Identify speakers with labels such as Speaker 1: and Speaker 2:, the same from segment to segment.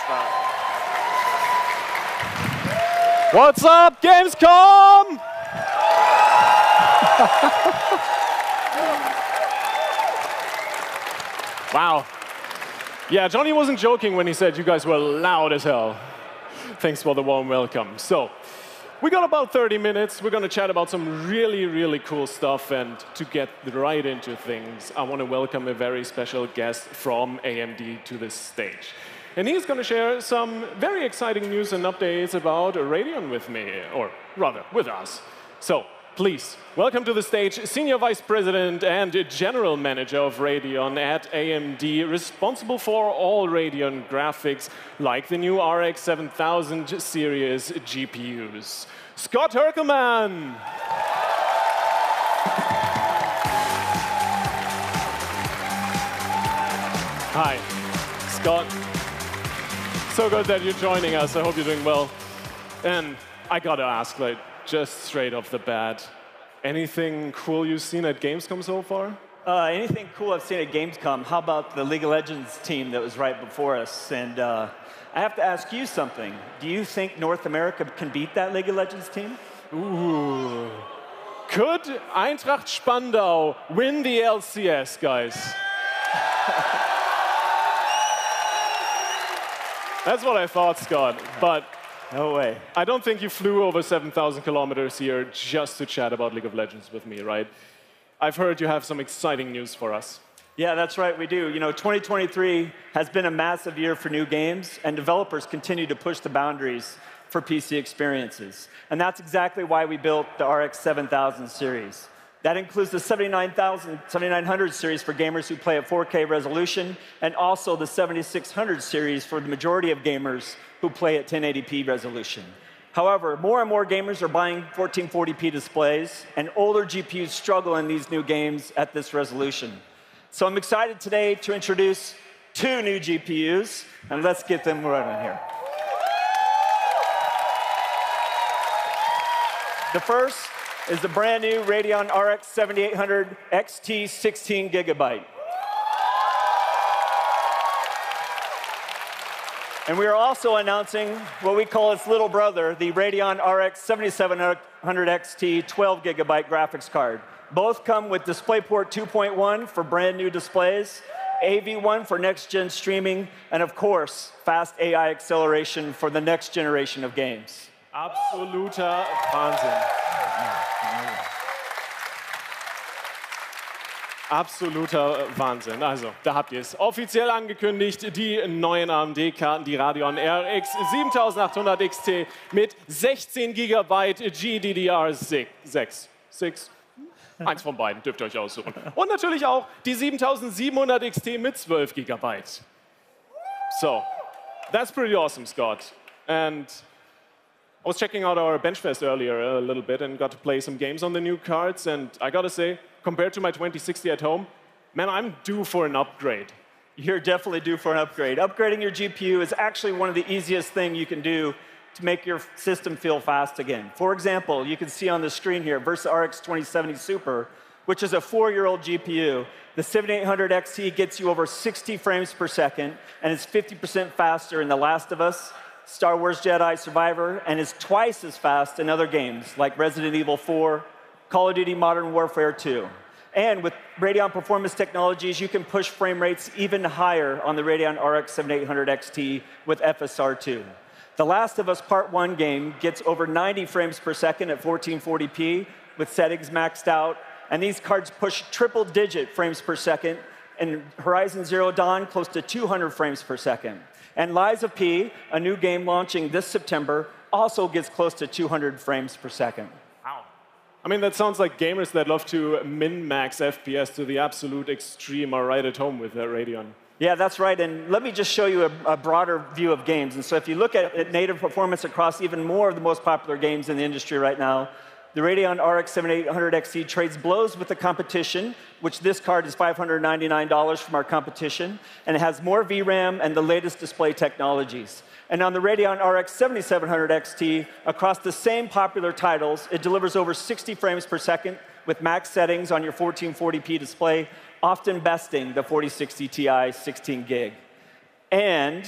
Speaker 1: Scott.
Speaker 2: What's up, Gamescom? Wow. Yeah, Johnny wasn't joking when he said you guys were loud as hell. Thanks for the warm welcome. So, we got about 30 minutes. We're going to chat about some really, really cool stuff. And to get right into things, I want to welcome a very special guest from AMD to this stage. And he's going to share some very exciting news and updates about Radeon with me, or rather, with us. So, please, welcome to the stage Senior Vice President and General Manager of Radeon at AMD, responsible for all Radeon graphics, like the new RX 7000 series GPUs, Scott Herkelman. Hi, Scott. So good that you're joining us. I hope you're doing well. And I gotta ask, like, just straight off the bat, anything cool you've seen at Gamescom so far?
Speaker 1: Anything cool I've seen at Gamescom? How about the League of Legends team that was right before us? And I have to ask you something. Do you think North America can beat that League of Legends team?
Speaker 2: Ooh. Could Eintracht Spandau win the LCS, guys? That's what I thought, Scott, but
Speaker 1: no way.
Speaker 2: I don't think you flew over 7,000 kilometers here just to chat about League of Legends with me, right? I've heard you have some exciting news for us.
Speaker 1: Yeah, that's right, we do. You know, 2023 has been a massive year for new games, and developers continue to push the boundaries for PC experiences. And that's exactly why we built the RX 7000 series. That includes the 7900 series for gamers who play at 4K resolution, and also the 7600 series for the majority of gamers who play at 1080p resolution. However, more and more gamers are buying 1440p displays, and older GPUs struggle in these new games at this resolution. So I'm excited today to introduce two new GPUs, and let's get them running here. The first is the brand new Radeon RX 7800 XT 16 GB. And we are also announcing what we call its little brother, the Radeon RX 7700 XT 12 GB graphics card. Both come with DisplayPort 2.1 for brand new displays, AV1 for next-gen streaming, and of course, fast AI acceleration for the next generation of games.
Speaker 2: Absoluter Wahnsinn. Absoluter Wahnsinn. Also, da habt ihr es. Offiziell angekündigt, die neuen AMD-Karten, die Radeon RX 7800 XT mit 16 GB GDDR6. Eins von beiden, dürft ihr euch aussuchen. Und natürlich auch die 7700 XT mit 12 GB. So, that's pretty awesome, Scott. And I was checking out our Benchfest earlier a little bit and got to play some games on the new cards. And I gotta say, compared to my 2060 at home, man, I'm due for an upgrade.
Speaker 1: You're definitely due for an upgrade. Upgrading your GPU is actually one of the easiest things you can do to make your system feel fast again. For example, you can see on the screen here, versus RX 2070 Super, which is a 4-year-old GPU. The 7800 XT gets you over 60 frames per second, and is 50% faster in The Last of Us, Star Wars Jedi Survivor, and is twice as fast in other games like Resident Evil 4, Call of Duty Modern Warfare 2. And with Radeon Performance Technologies, you can push frame rates even higher on the Radeon RX 7800 XT with FSR2. The Last of Us Part 1 game gets over 90 frames per second at 1440p with settings maxed out, and these cards push triple-digit frames per second, and Horizon Zero Dawn close to 200 frames per second. And Lies of P, a new game launching this September, also gets close to 200 frames per second.
Speaker 2: Wow. I mean, that sounds like gamers that love to min-max FPS to the absolute extreme are right at home with their Radeon.
Speaker 1: Yeah, that's right. And let me just show you a broader view of games. And so if you look at native performance across even more of the most popular games in the industry right now, the Radeon RX 7800 XT trades blows with the competition, which this card is $599 from our competition, and it has more VRAM and the latest display technologies. And on the Radeon RX 7700 XT, across the same popular titles, it delivers over 60 frames per second with max settings on your 1440p display, often besting the 4060 Ti 16 gig. And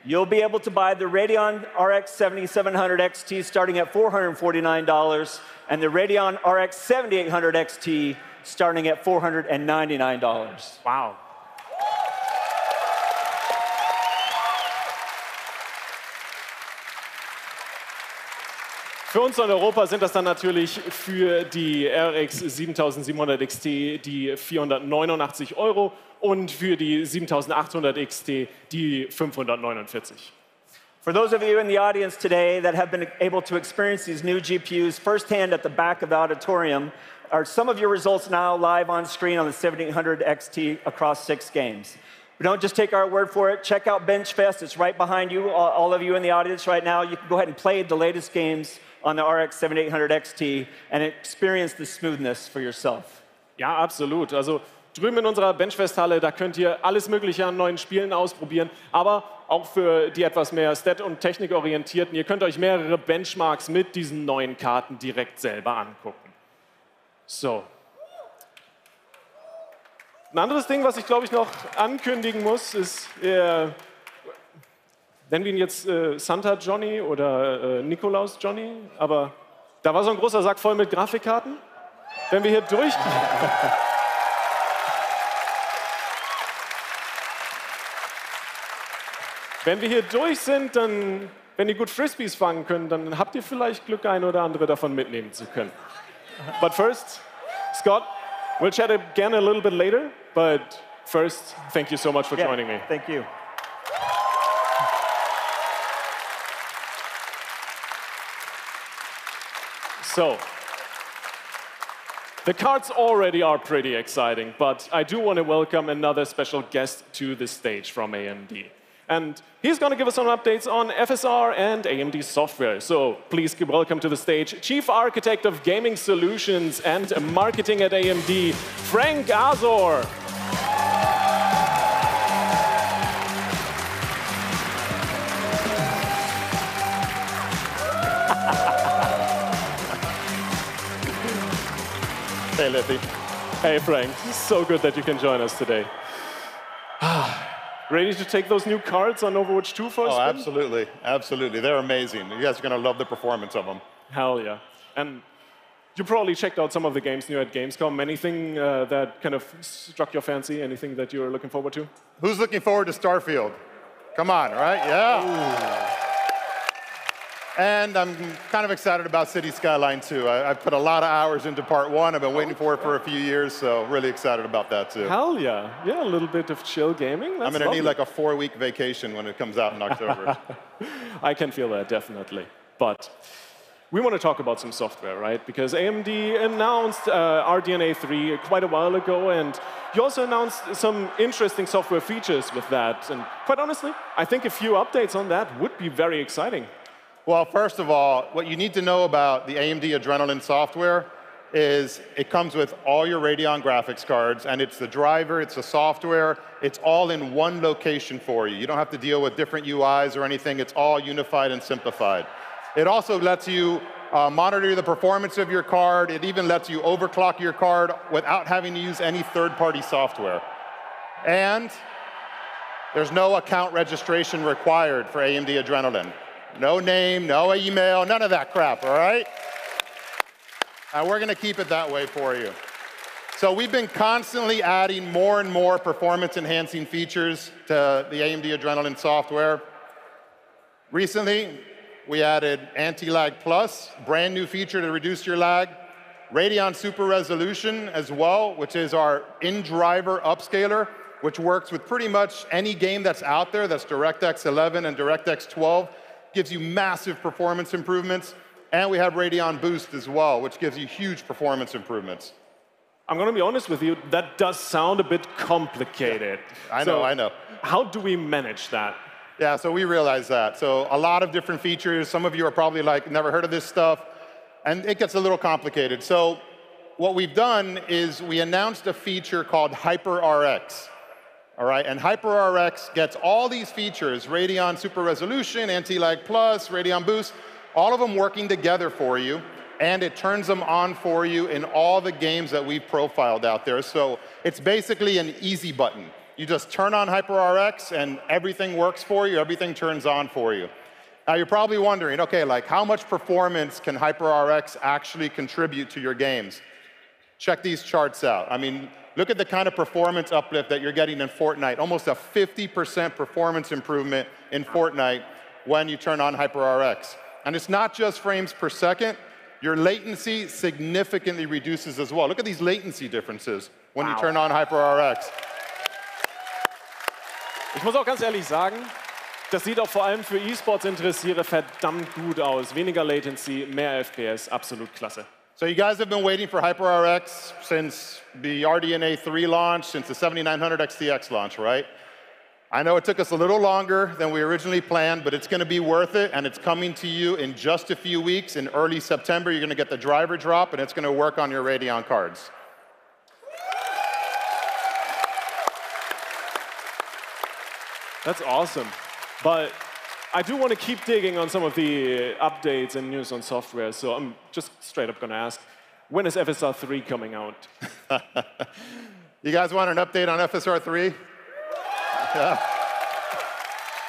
Speaker 1: you'll be able to buy the Radeon RX 7700 XT starting at $449 and the Radeon RX 7800 XT starting at $499.
Speaker 2: Wow. Für uns in Europa sind das dann natürlich für die RX 7700 XT die 489 € und für die 7800 XT die 549.
Speaker 1: For those of you in the audience today that have been able to experience these new GPUs firsthand at the back of the auditorium, are some of your results now live on screen on the 7800 XT across 6 games. But don't just take our word for it. Check out BenchFest. It's right behind you, all of you in the audience right now. You can go ahead and play the latest games on the RX 7800 XT and experience the smoothness for yourself.
Speaker 2: Ja, absolut. Also drüben in unserer Benchfest-Halle, da könnt ihr alles Mögliche an neuen Spielen ausprobieren, aber auch für die etwas mehr Stat- und Technikorientierten. Ihr könnt euch mehrere Benchmarks mit diesen neuen Karten direkt selber angucken. So. Ein anderes Ding, was ich glaube ich noch ankündigen muss, ist, nennen wir ihn jetzt Santa Johnny oder Nikolaus Johnny, aber da war so ein großer Sack voll mit Grafikkarten. Wenn wir hier durch... Wenn wir hier durch sind, dann, wenn ihr gut Frisbees fangen könnt, dann habt ihr vielleicht Glück, ein oder andere davon mitnehmen zu können. But first, Scott, we'll chat again a little bit later, but first, thank you so much for joining me.
Speaker 1: Thank you.
Speaker 2: So, the cards already are pretty exciting, but I do want to welcome another special guest to the stage from AMD. And he's going to give us some updates on FSR and AMD software. So please welcome to the stage Chief Architect of Gaming Solutions and Marketing at AMD, Frank Azor.
Speaker 3: Hey, Lippy.
Speaker 2: Hey, Frank. So good that you can join us today. Ready to take those new cards on Overwatch 2 for a spin?
Speaker 3: Absolutely, absolutely. They're amazing. You guys are going to love the performance of them.
Speaker 2: Hell yeah. And you probably checked out some of the games new at Gamescom. Anything that kind of struck your fancy? Anything that you're looking forward to?
Speaker 3: Who's looking forward to Starfield? Come on, right? Yeah. Ooh. And I'm kind of excited about City Skyline 2. I've put a lot of hours into part 1. I've been waiting for it for a few years, so really excited about that too.
Speaker 2: Hell yeah. Yeah, a little bit of chill gaming. That's
Speaker 3: I'm going to need like a 4-week vacation when it comes out in October.
Speaker 2: I can feel that, definitely. But we want to talk about some software, right? Because AMD announced RDNA 3 quite a while ago, and you also announced some interesting software features with that. And quite honestly, I think a few updates on that would be very exciting.
Speaker 3: Well, first of all, what you need to know about the AMD Adrenalin software is it comes with all your Radeon graphics cards, and it's the driver, it's the software, it's all in one location for you. You don't have to deal with different UIs or anything. It's all unified and simplified. It also lets you monitor the performance of your card. It even lets you overclock your card without having to use any third-party software. And there's no account registration required for AMD Adrenalin. No name, no email, none of that crap, all right? And we're going to keep it that way for you. So we've been constantly adding more and more performance-enhancing features to the AMD Adrenalin software. Recently, we added Anti-Lag Plus, brand new feature to reduce your lag. Radeon Super Resolution as well, which is our in-driver upscaler, which works with pretty much any game that's out there, that's DirectX 11 and DirectX 12. Gives you massive performance improvements. And we have Radeon Boost as well, which gives you huge performance improvements.
Speaker 2: I'm going to be honest with you, that does sound a bit complicated.
Speaker 3: Yeah, I know.
Speaker 2: How do we manage that?
Speaker 3: Yeah, so we realize that. So a lot of different features. Some of you are probably like, never heard of this stuff. And it gets a little complicated. So what we've done is we announced a feature called HyperRX. All right, and HyperRX gets all these features, Radeon Super Resolution, Anti-Lag Plus, Radeon Boost, all of them working together for you, and it turns them on for you in all the games that we've profiled out there. So it's basically an easy button. You just turn on HyperRX, and everything works for you. Everything turns on for you. Now, you're probably wondering, OK, like, how much performance can HyperRX actually contribute to your games? Check these charts out. I mean, look at the kind of performance uplift that you're getting in Fortnite. Almost a 50% performance improvement in Fortnite when you turn on HyperRX. And it's not just frames per second. Your latency significantly reduces as well. Look at these latency differences when you turn on HyperRX.
Speaker 2: Ich muss auch ganz ehrlich sagen, das sieht auch vor allem für E-Sports-Interessierte verdammt gut aus. Weniger Latency, mehr FPS, absolut klasse.
Speaker 3: So you guys have been waiting for HyperRX since the RDNA 3 launch, since the 7900 XTX launch, right? I know it took us a little longer than we originally planned, but it's going to be worth it, and it's coming to you in just a few weeks. In early September, you're going to get the driver drop, and it's going to work on your Radeon cards.
Speaker 2: That's awesome. But I do want to keep digging on some of the updates and news on software, so I'm just straight up going to ask, when is FSR 3 coming out?
Speaker 3: You guys want an update on FSR 3? Yeah.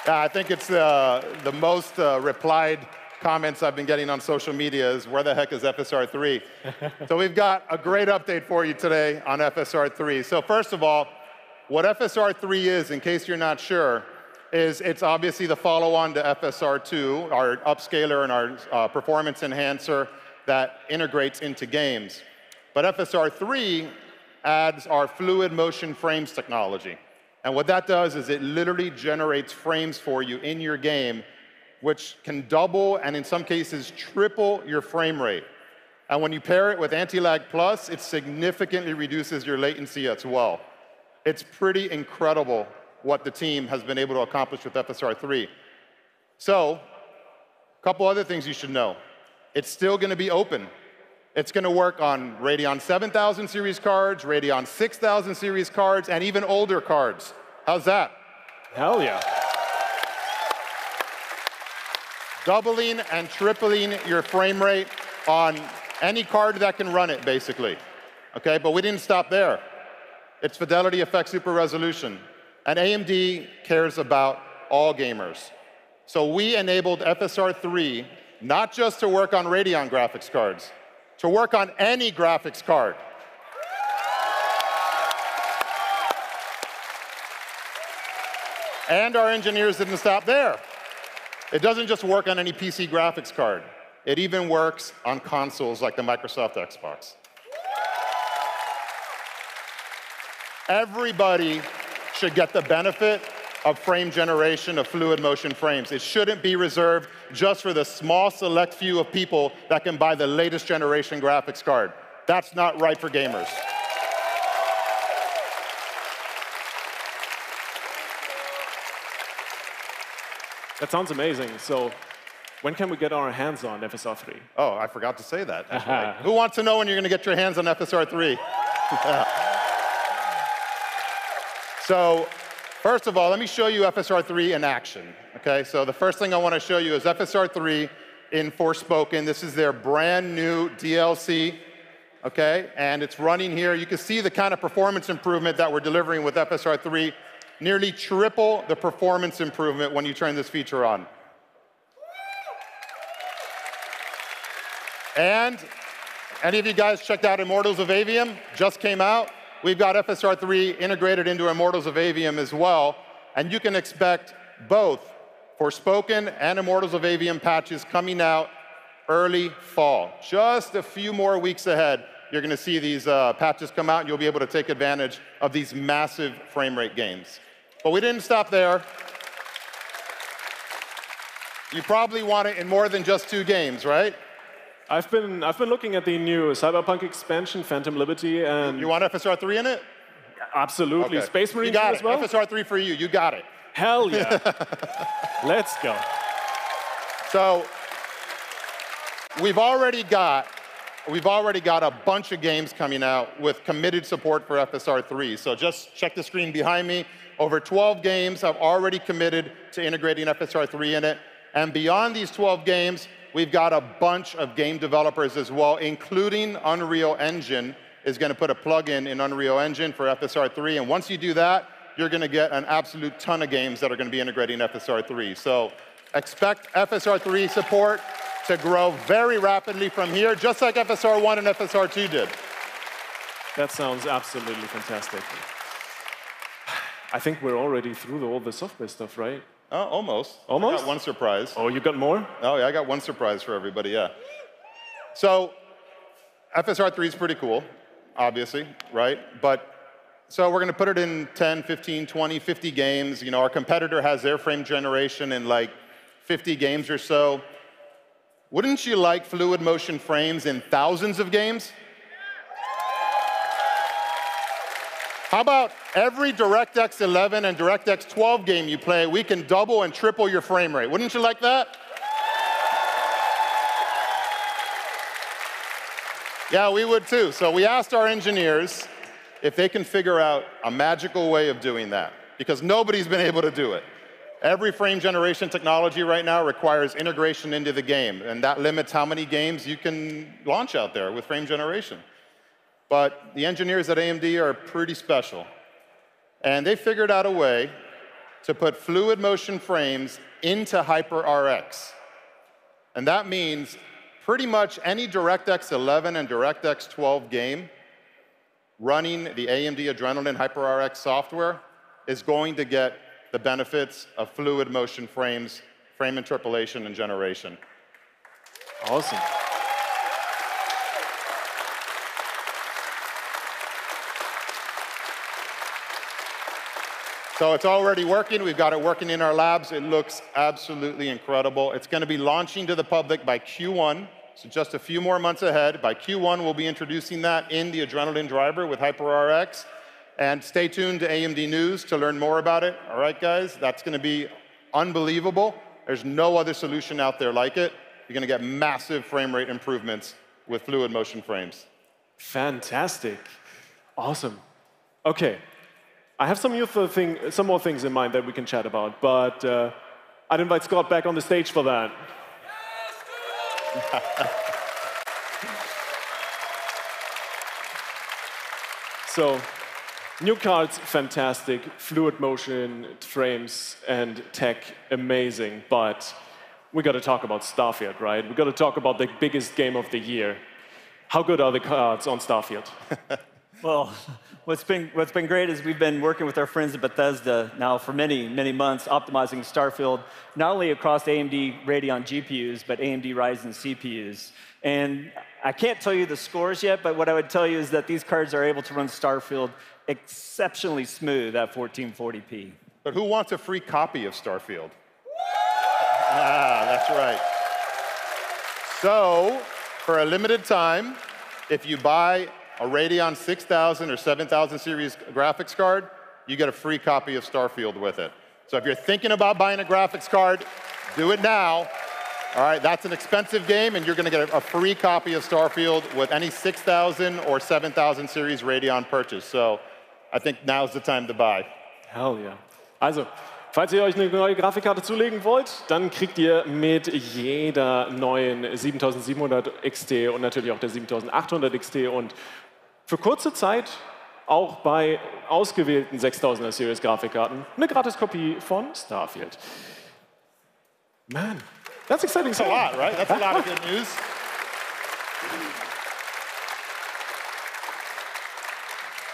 Speaker 3: Yeah, I think it's the most replied comments I've been getting on social media is, where the heck is FSR 3? So we've got a great update for you today on FSR 3. So first of all, what FSR 3 is, in case you're not sure, is it's obviously the follow-on to FSR 2, our upscaler and our performance enhancer that integrates into games. But FSR 3 adds our fluid motion frames technology. And what that does is it literally generates frames for you in your game, which can double and in some cases triple your frame rate. And when you pair it with Anti-Lag Plus, it significantly reduces your latency as well. It's pretty incredible what the team has been able to accomplish with FSR 3. So, a couple other things you should know. It's still going to be open. It's going to work on Radeon 7000 series cards, Radeon 6000 series cards, and even older cards. How's that?
Speaker 2: Hell yeah.
Speaker 3: Doubling and tripling your frame rate on any card that can run it, basically. Okay, but we didn't stop there. It's Fidelity Effect Super Resolution. And AMD cares about all gamers. So we enabled FSR 3 not just to work on Radeon graphics cards, to work on any graphics card. And our engineers didn't stop there. It doesn't just work on any PC graphics card. It even works on consoles like the Microsoft Xbox. Everybody should get the benefit of frame generation of fluid motion frames. It shouldn't be reserved just for the small select few of people that can buy the latest generation graphics card. That's not right for gamers.
Speaker 2: That sounds amazing. So when can we get our hands on FSR 3?
Speaker 3: Oh, I forgot to say that. That's right. Who wants to know when you're going to get your hands on FSR 3? So first of all, let me show you FSR 3 in action. Okay, so the first thing I want to show you is FSR 3 in Forspoken. This is their brand new DLC. Okay, and it's running here. You can see the kind of performance improvement that we're delivering with FSR 3. Nearly triple the performance improvement when you turn this feature on. And any of you guys checked out Immortals of Avium? Just came out. We've got FSR 3 integrated into Immortals of Avium as well. And you can expect both Forspoken and Immortals of Avium patches coming out early fall. Just a few more weeks ahead, you're going to see these patches come out, and you'll be able to take advantage of these massive frame rate gains. But we didn't stop there. You probably want it in more than just 2 games, right?
Speaker 2: I've been looking at the new Cyberpunk expansion, Phantom Liberty, and
Speaker 3: you want FSR 3 in it?
Speaker 2: Absolutely.
Speaker 3: Okay.
Speaker 2: Space Marine
Speaker 3: as
Speaker 2: well?
Speaker 3: FSR 3 for you. You got it.
Speaker 2: Hell yeah. Let's go.
Speaker 3: So we've already got a bunch of games coming out with committed support for FSR 3. So just check the screen behind me. Over 12 games have already committed to integrating FSR 3 in it. And beyond these 12 games, we've got a bunch of game developers as well, including Unreal Engine is going to put a plugin in Unreal Engine for FSR 3. And once you do that, you're going to get an absolute ton of games that are going to be integrating FSR3. So expect FSR3 support to grow very rapidly from here, just like FSR1 and FSR2 did.
Speaker 2: That sounds absolutely fantastic. I think we're already through all the software stuff, right?
Speaker 3: Almost.
Speaker 2: Almost?
Speaker 3: I got one surprise.
Speaker 2: Oh, you got more?
Speaker 3: Oh, yeah, I got one surprise for everybody, yeah. So FSR3 is pretty cool, obviously, right? So we're going to put it in 10, 15, 20, 50 games. You know, our competitor has their frame generation in like 50 games or so. Wouldn't you like fluid motion frames in thousands of games? How about every DirectX 11 and DirectX 12 game you play, we can double and triple your frame rate. Wouldn't you like that? Yeah, we would too. So we asked our engineers if they can figure out a magical way of doing that, because nobody's been able to do it. Every frame generation technology right now requires integration into the game, and that limits how many games you can launch out there with frame generation. But the engineers at AMD are pretty special. And they figured out a way to put fluid motion frames into HyperRX. And that means pretty much any DirectX 11 and DirectX 12 game running the AMD Adrenalin HyperRX software is going to get the benefits of fluid motion frames, frame interpolation, and generation.
Speaker 2: Awesome.
Speaker 3: So it's already working. We've got it working in our labs. It looks absolutely incredible. It's going to be launching to the public by Q1, so just a few more months ahead. By Q1, we'll be introducing that in the Adrenalin driver with HyperRX. And stay tuned to AMD News to learn more about it. All right, guys? That's going to be unbelievable. There's no other solution out there like it. You're going to get massive frame rate improvements with fluid motion frames.
Speaker 2: Fantastic. Awesome. OK. I have some more things in mind that we can chat about, but I'd invite Scott back on the stage for that. So, new cards, fantastic. Fluid motion, frames, and tech, amazing. But we got to talk about Starfield, right? We got to talk about the biggest game of the year. How good are the cards on Starfield?
Speaker 1: Well, what's been great is we've been working with our friends at Bethesda now for many, many months, optimizing Starfield, not only across AMD Radeon GPUs, but AMD Ryzen CPUs. And I can't tell you the scores yet, but what I would tell you is that these cards are able to run Starfield exceptionally smooth at 1440p.
Speaker 3: But who wants a free copy of Starfield? That's right. So, for a limited time, if you buy a Radeon 6000 or 7000 series graphics card, you get a free copy of Starfield with it. So if you're thinking about buying a graphics card, do it now. All right, that's an expensive game, and you're going to get a free copy of Starfield with any 6000 or 7000 series Radeon purchase. So I think now's the time to buy.
Speaker 2: Hell yeah. Also, falls ihr euch eine neue Grafikkarte zulegen wollt, dann kriegt ihr mit jeder neuen 7700 XT und natürlich auch der 7800 XT und für kurze Zeit auch bei ausgewählten 6000er Series Grafikkarten eine Gratiskopie von Starfield. Man, that's exciting.
Speaker 3: That's a lot, right? That's a lot of good news.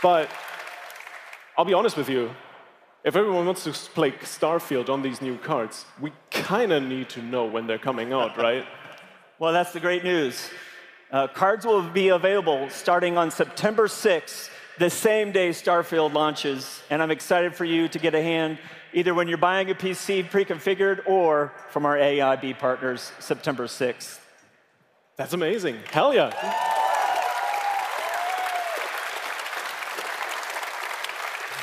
Speaker 2: But I'll be honest with you. If everyone wants to play Starfield on these new cards, we kind of need to know when they're coming out, right?
Speaker 1: Well, that's the great news. Cards will be available starting on September 6th, the same day Starfield launches. And I'm excited for you to get a hand either when you're buying a PC pre-configured or from our AIB partners, September 6th.
Speaker 2: That's amazing. Hell yeah.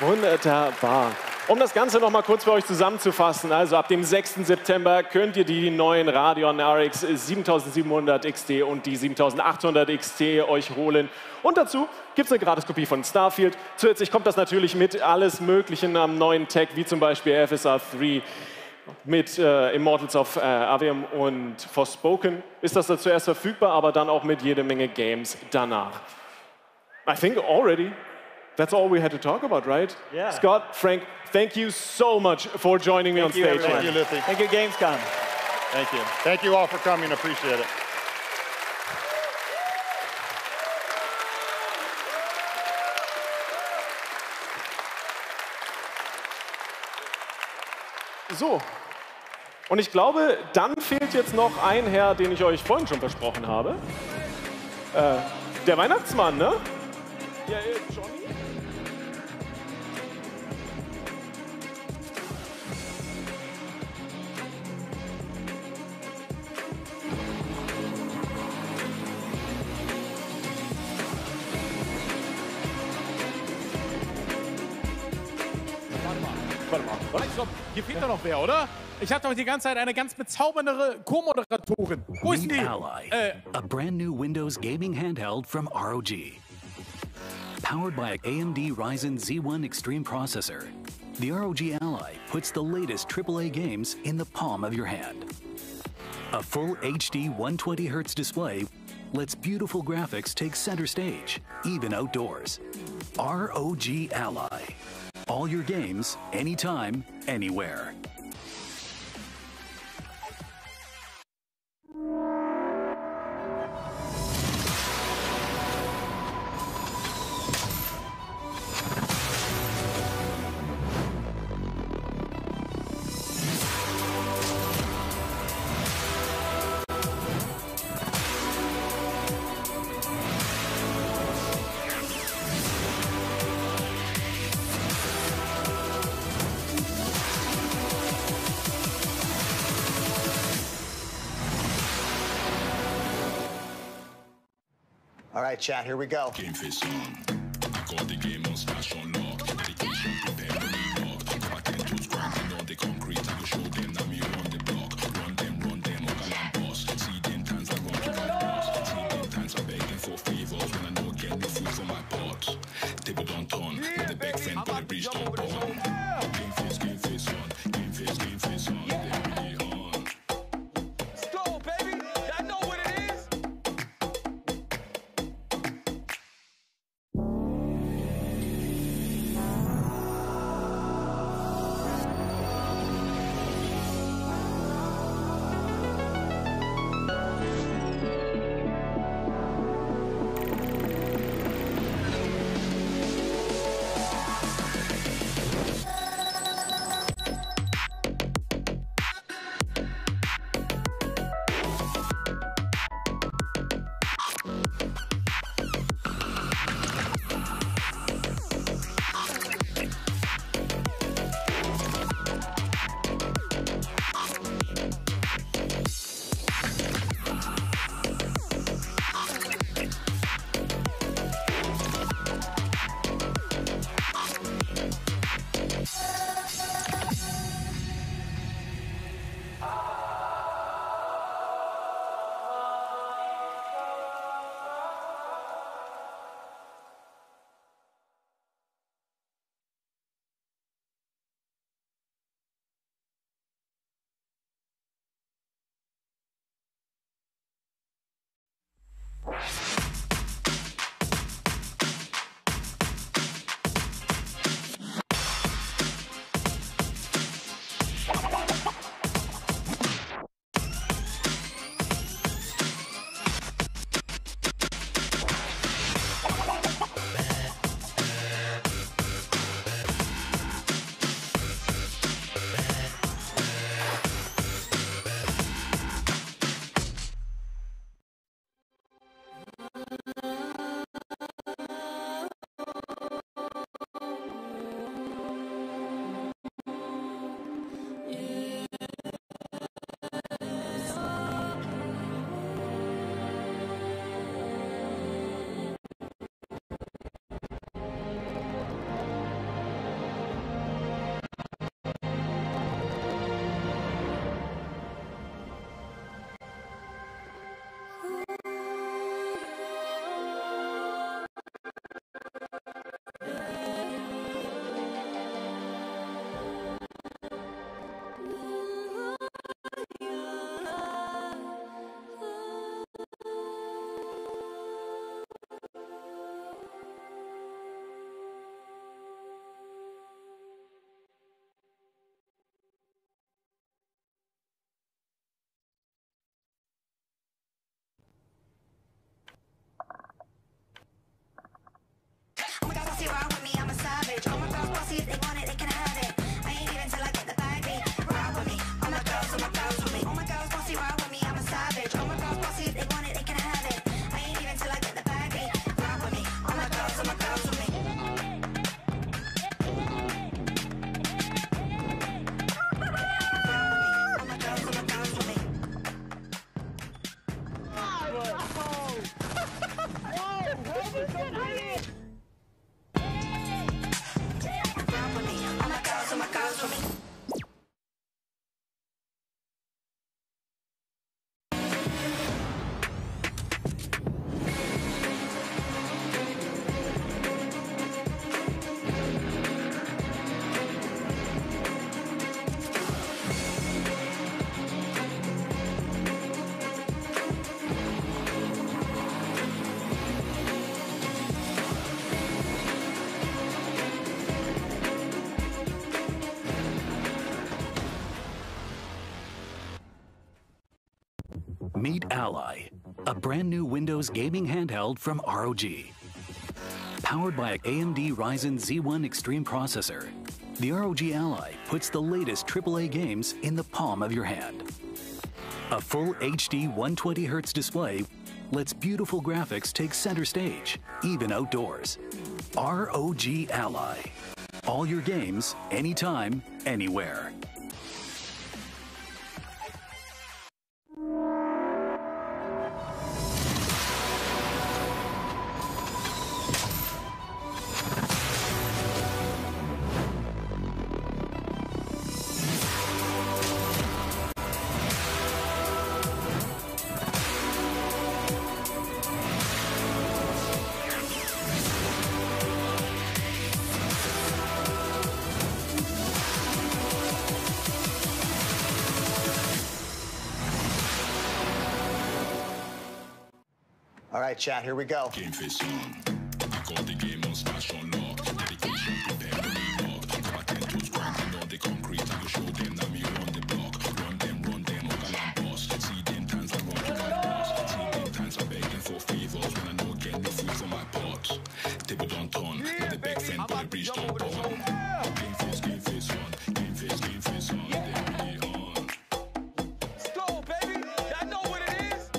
Speaker 2: Wunderbar. Um das Ganze noch mal kurz für euch zusammenzufassen, also ab dem 6. September könnt ihr die neuen Radeon RX 7700 XT und die 7800 XT euch holen. Und dazu gibt es eine Gratiskopie von Starfield. Zusätzlich kommt das natürlich mit alles Möglichen am neuen Tech, wie zum Beispiel FSR3 mit Immortals of Aveum und Forspoken. Ist das da zuerst verfügbar, aber dann auch mit jede Menge Games danach. I think already that's all we had to talk about, right?
Speaker 1: Yeah.
Speaker 2: Scott, Frank, thank you so much for joining me on stage.
Speaker 1: Everyone.
Speaker 3: Thank you, Luffy.
Speaker 1: Thank you, Gamescom.
Speaker 3: Thank you. Thank you all for coming. Appreciate it.
Speaker 2: So, und ich glaube, dann fehlt jetzt noch ein Herr, den ich euch vorhin schon versprochen habe. Der Weihnachtsmann, ne? Ja, Johnny?
Speaker 4: Stopp, hier fehlt doch noch wer, oder? Ich habe doch die ganze Zeit eine ganz bezaubernde Co-Moderatorin. Wo ist die?
Speaker 5: Ally, a brand new Windows gaming handheld from ROG. Powered by an AMD Ryzen Z1 Extreme processor, the ROG Ally puts the latest AAA games in the palm of your hand. A full HD 120Hz display lets beautiful graphics take center stage, even outdoors. ROG Ally. All your games, anytime, anywhere.
Speaker 6: All right, chat, here we go.
Speaker 7: Game face on. I got the game on stash on lock. Dedication prepared for me lock. Back and toes grinding on the concrete. I go show them that me on the block. Run them, Ogalan boss. See them times I run to my boss. See them times I begging for favors when I know get the food from my pot. Table don't turn. With the back friend, but the bridge don't burn. Game face on. Game face on. They really on.
Speaker 4: Let's go, baby. I know what it is.
Speaker 5: Meet Ally, a brand new Windows gaming handheld from ROG. Powered by an AMD Ryzen Z1 Extreme processor, the ROG Ally puts the latest AAA games in the palm of your hand. A full HD 120Hz display lets beautiful graphics take center stage, even outdoors. ROG Ally. All your games, anytime, anywhere.
Speaker 6: All right, chat, here we go.
Speaker 7: Game face on. I got the game on stash on lock. Dedication, prepare to be locked. My 10 toes grinding on the concrete. I will show them that me run the block. Run them, or galant boss. See them times I run to my boss. See them times I beg them for favors when I know get the food from my pot. Table don't turn. With the big friend, but the bridge don't burn. Game face on. Game face on. Then we on.
Speaker 8: Go, baby! I know what it is!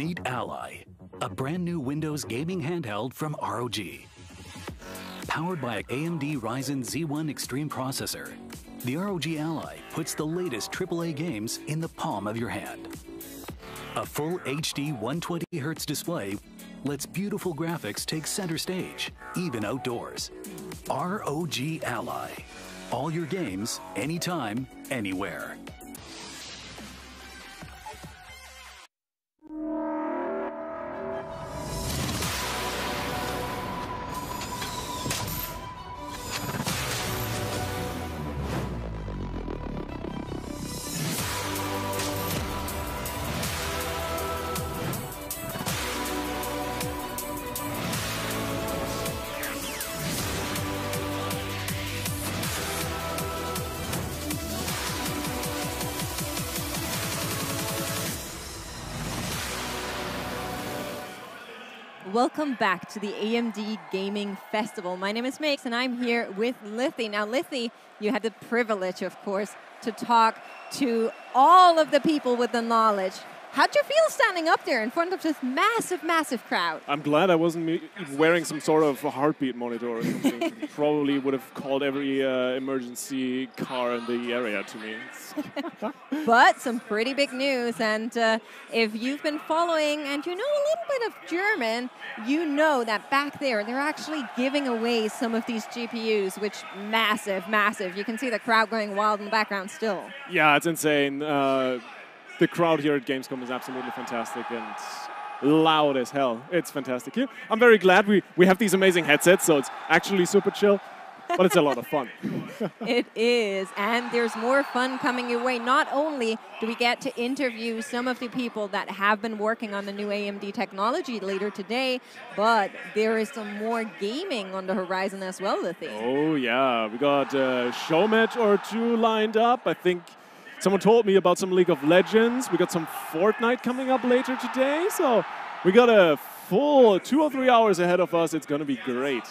Speaker 5: Meet Ally, a brand new Windows gaming handheld from ROG. Powered by an AMD Ryzen Z1 Extreme processor, the ROG Ally puts the latest AAA games in the palm of your hand. A full HD 120Hz display lets beautiful graphics take center stage, even outdoors. ROG Ally. All your games, anytime, anywhere.
Speaker 9: Welcome back to the AMD Gaming Festival. My name is Max, and I'm here with Lithy. Now, Lithy, you had the privilege, of course, to talk to all of the people with the knowledge. How'd you feel standing up there in front of this massive, massive crowd?
Speaker 2: I'm glad I wasn't wearing some sort of a heartbeat monitor or something. Probably would have called every emergency car in the area to me.
Speaker 9: But some pretty big news, and if you've been following and you know a little bit of German, you know that back there they're actually giving away some of these GPUs, which massive, massive. You can see the crowd going wild in the background still.
Speaker 2: Yeah, it's insane. The crowd here at Gamescom is absolutely fantastic and loud as hell. It's fantastic here. I'm very glad we have these amazing headsets, so it's actually super chill, but it's a lot of fun.
Speaker 9: It is, and there's more fun coming your way. Not only do we get to interview some of the people that have been working on the new AMD technology later today, but there is some more gaming on the horizon as well, Lithy.
Speaker 2: Oh yeah, we got a show match or two lined up. I think someone told me about some League of Legends. We got some Fortnite coming up later today. So we got a full 2 or 3 hours ahead of us. It's going to be great.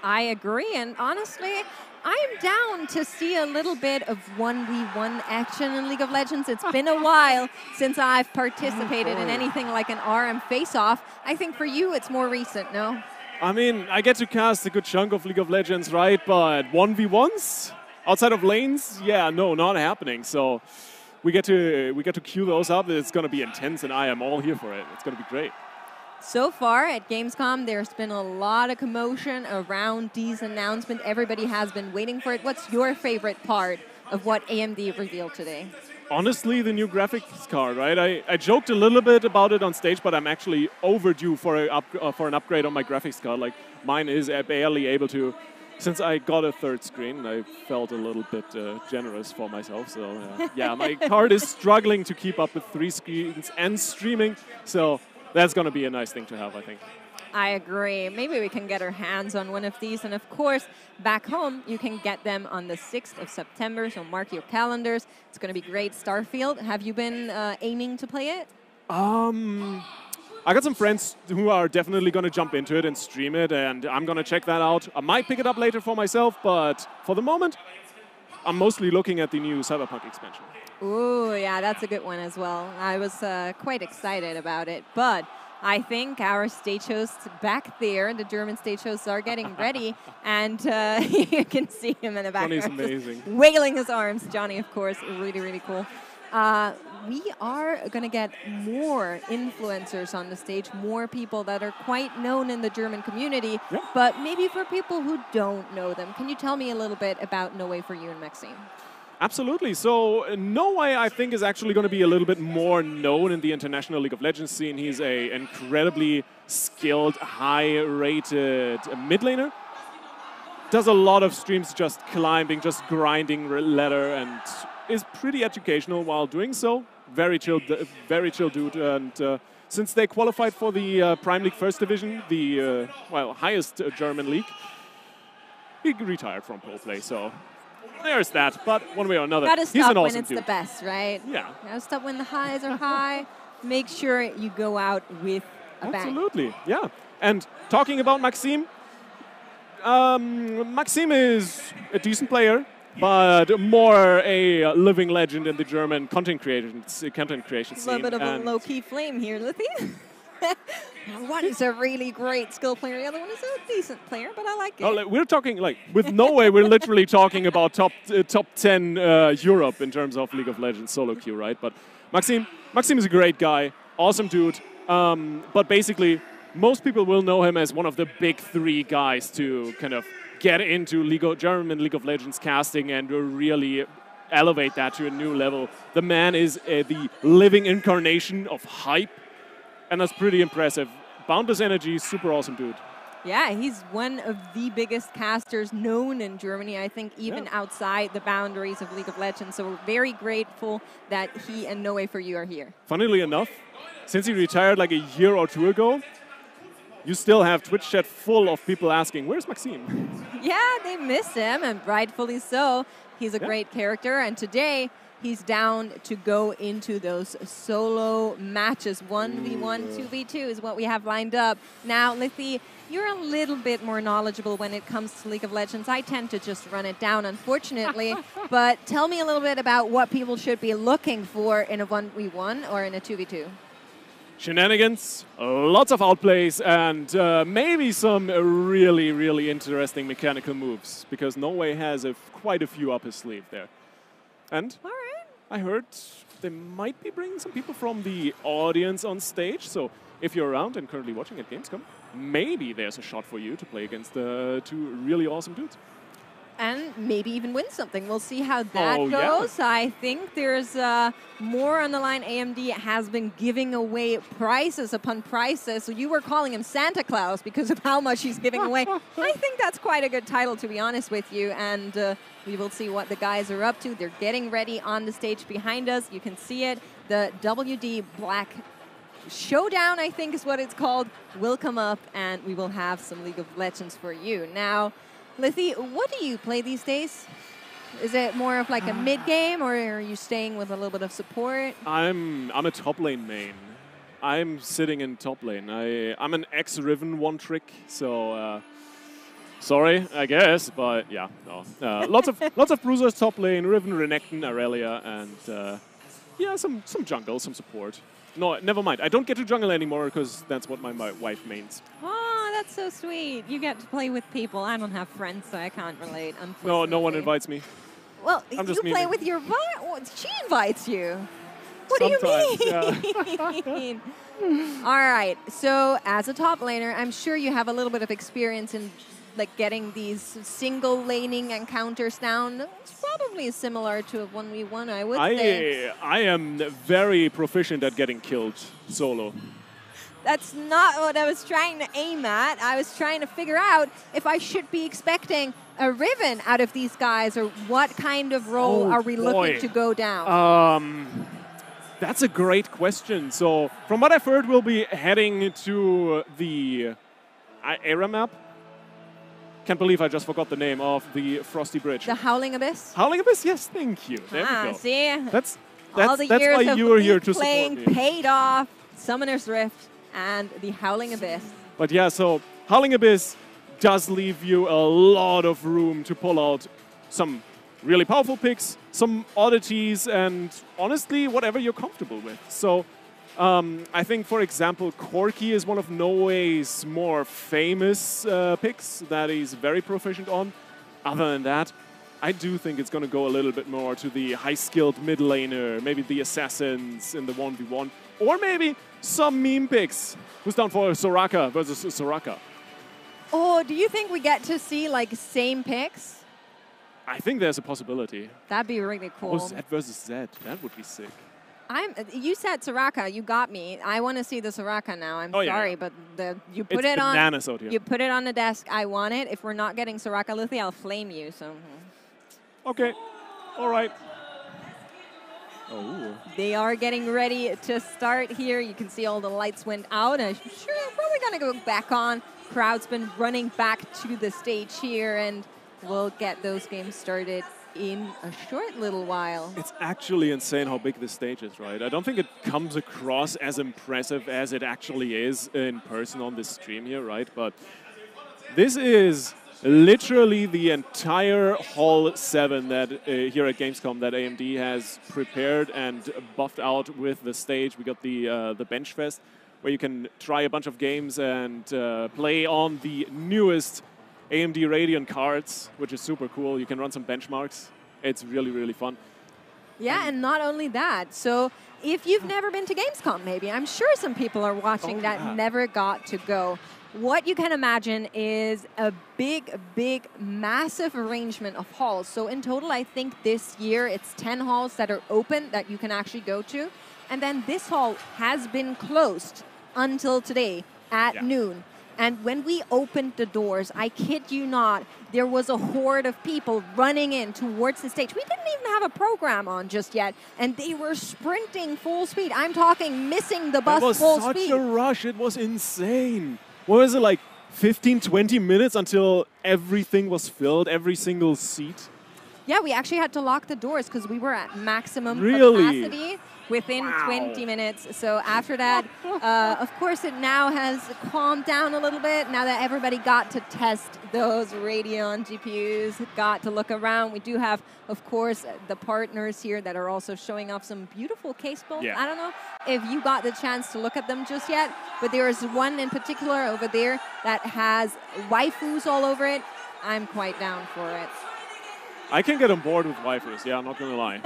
Speaker 9: I agree. And honestly, I'm down to see a little bit of 1v1 action in League of Legends. It's been a while since I've participated in anything like an RM face-off. I think for you, it's more recent, no?
Speaker 2: I mean, I get to cast a good chunk of League of Legends, right? But 1v1s? Outside of lanes, yeah, no, not happening. So we get to queue those up. It's going to be intense, and I am all here for it. It's going to be great.
Speaker 9: So far at Gamescom, there's been a lot of commotion around these announcements. Everybody has been waiting for it. What's your favorite part of what AMD revealed today?
Speaker 2: Honestly, the new graphics card, right? I joked a little bit about it on stage, but I'm actually overdue for an upgrade on my graphics card. Like, mine is barely able to. Since I got a third screen, I felt a little bit generous for myself. So, yeah, my card is struggling to keep up with 3 screens and streaming. So that's going to be a nice thing to have, I think.
Speaker 9: I agree. Maybe we can get our hands on one of these. And, of course, back home, you can get them on the 6th of September. So mark your calendars. It's going to be great. Starfield, have you been aiming to play it?
Speaker 2: I got some friends who are definitely going to jump into it and stream it, and I'm going to check that out. I might pick it up later for myself, but for the moment, I'm mostly looking at the new Cyberpunk expansion.
Speaker 9: Ooh, yeah, that's a good one as well. I was quite excited about it, but I think our stage hosts back there, the German stage hosts, are getting ready, and you can see him in the background.
Speaker 2: Johnny's amazing.
Speaker 9: Wailing his arms. Johnny, of course, really, really cool. We are going to get more influencers on the stage, more people that are quite known in the German community, but maybe for people who don't know them. Can you tell me a little bit about No Way for You and Maxime?
Speaker 2: Absolutely. So No Way, I think, is actually going to be a little bit more known in the international League of Legends scene. He's an incredibly skilled, high-rated mid laner. Does a lot of streams just climbing, just grinding ladder, and is pretty educational while doing so. Very chill dude. And since they qualified for the Prime League First Division, the highest German league, he retired from pro play. So there's that. But one way or another,
Speaker 9: gotta
Speaker 2: he's
Speaker 9: stop
Speaker 2: an awesome
Speaker 9: when it's
Speaker 2: dude.
Speaker 9: the best, right?
Speaker 2: Yeah.
Speaker 9: Gotta stop when the highs are high. Make sure you go out with a bang.
Speaker 2: Absolutely, yeah. And talking about Maxime, Maxime is a decent player. but more a living legend in the German content creation scene.
Speaker 9: A little bit of a low-key flame here, Lithy. One is a really great skill player, the other one is a decent player, but I like it.
Speaker 2: Oh, we're talking, like, with No Way, we're literally talking about top 10 Europe in terms of League of Legends solo queue, right? But Maxim is a great guy, awesome dude, but basically, most people will know him as one of the big three guys to kind of get into German League of Legends casting and really elevate that to a new level. The man is the living incarnation of hype, and that's pretty impressive. Boundless energy, super awesome dude.
Speaker 9: Yeah, he's one of the biggest casters known in Germany, I think, even outside the boundaries of League of Legends. So we're very grateful that he and Noe4U are here.
Speaker 2: Funnily enough, since he retired like a year or two ago, you still have Twitch chat full of people asking, where's Maxim?
Speaker 9: Yeah, they miss him, and rightfully so. He's a great character, and today he's down to go into those solo matches. 1v1, 2v2 is what we have lined up. Now, Lithy, you're a little bit more knowledgeable when it comes to League of Legends. I tend to just run it down, unfortunately. But tell me a little bit about what people should be looking for in a 1v1 or in a 2v2.
Speaker 2: Shenanigans, lots of outplays, and maybe some really, really interesting mechanical moves, because No Way has quite a few up his sleeve there. And I heard they might be bringing some people from the audience on stage, so if you're around and currently watching at Gamescom, maybe there's a shot for you to play against two really awesome dudes.
Speaker 9: And maybe even win something. We'll see how that goes. Yeah. I think there's more on the line. AMD has been giving away prizes upon prizes. So you were calling him Santa Claus because of how much he's giving away. I think that's quite a good title, to be honest with you. And we will see what the guys are up to. They're getting ready on the stage behind us. You can see it. The WD Black Showdown, I think is what it's called, will come up. And we will have some League of Legends for you. Now, Lithy, what do you play these days? Is it more of like a mid-game, or are you staying with a little bit of support?
Speaker 2: I'm a top lane main. I'm sitting in top lane. I'm an ex-Riven one-trick, so sorry, I guess, but yeah, no. Lots of bruisers top lane, Riven, Renekton, Aurelia, and yeah, some jungle, some support. No, never mind. I don't get to jungle anymore because that's what my wife mains.
Speaker 9: Oh, that's so sweet. You get to play with people. I don't have friends, so I can't relate, unfortunately.
Speaker 2: No, no one invites me.
Speaker 9: Well, you play with your wife. She invites you. What
Speaker 2: Sometimes,
Speaker 9: do you mean? Yeah. All right. So as a top laner, I'm sure you have a little bit of experience in like getting these single laning encounters down. It's probably similar to a 1v1, I would say.
Speaker 2: I am very proficient at getting killed solo.
Speaker 9: That's not what I was trying to aim at. I was trying to figure out if I should be expecting a Riven out of these guys, or what kind of role are we looking to go down?
Speaker 2: That's a great question. So from what I've heard, we'll be heading to the Era map. Can't believe I just forgot the name of the Frosty Bridge.
Speaker 9: The Howling Abyss?
Speaker 2: Howling Abyss, yes, thank you. There we go.
Speaker 9: See?
Speaker 2: That's
Speaker 9: all the years
Speaker 2: why
Speaker 9: of
Speaker 2: you were here to
Speaker 9: playing
Speaker 2: support me.
Speaker 9: paid off. Summoner's Rift and the Howling Abyss.
Speaker 2: But yeah, so Howling Abyss does leave you a lot of room to pull out some really powerful picks, some oddities, and honestly, whatever you're comfortable with. So I think, for example, Corki is one of Noe's more famous picks that he's very proficient on. Other than that, I do think it's going to go a little bit more to the high-skilled mid laner, maybe the assassins in the 1v1, or maybe some meme picks. Who's down for Soraka versus Soraka?
Speaker 9: Oh, do you think we get to see like same picks?
Speaker 2: I think there's a possibility.
Speaker 9: That'd be really cool.
Speaker 2: Oh, Zed versus Zed. That would be sick.
Speaker 9: You said Soraka. You got me. I want to see the Soraka now. I'm sorry, but you put
Speaker 2: it's
Speaker 9: it on.
Speaker 2: Bananas out here.
Speaker 9: You put it on the desk. I want it. If we're not getting Soraka Lithy, I'll flame you. So.
Speaker 2: Okay. All right. Oh.
Speaker 9: They are getting ready to start here. You can see all the lights went out. I'm sure they're probably going to go back on. Crowd's been running back to the stage here, and we'll get those games started in a short little while.
Speaker 2: It's actually insane how big this stage is, right? I don't think it comes across as impressive as it actually is in person on this stream here, right? But this is literally the entire Hall 7 that here at Gamescom that AMD has prepared and buffed out with the stage. We got the Bench Fest, where you can try a bunch of games and play on the newest AMD Radeon cards, which is super cool. You can run some benchmarks. It's really, really fun.
Speaker 9: Yeah, and not only that. So if you've never been to Gamescom, maybe, I'm sure some people are watching that never got to go. What you can imagine is a big, massive arrangement of halls. So in total, I think this year it's 10 halls that are open that you can actually go to. And then this hall has been closed until today at noon. And when we opened the doors, I kid you not, there was a horde of people running in towards the stage. We didn't even have a program on just yet, and they were sprinting full speed. I'm talking missing the bus full speed.
Speaker 2: It was such a rush. It was insane. What was it, like 15, 20 minutes until everything was filled, every single seat?
Speaker 9: Yeah, we actually had to lock the doors because we were at maximum capacity within 20 minutes. So after that, of course, it now has calmed down a little bit. Now that everybody got to test those Radeon GPUs, got to look around. We do have, of course, the partners here that are also showing off some beautiful case builds.
Speaker 2: Yeah.
Speaker 9: I don't know if you got the chance to look at them just yet, but there is one in particular over there that has waifus all over it. I'm quite down for it.
Speaker 2: I can get on board with waifus, yeah, I'm not going to lie.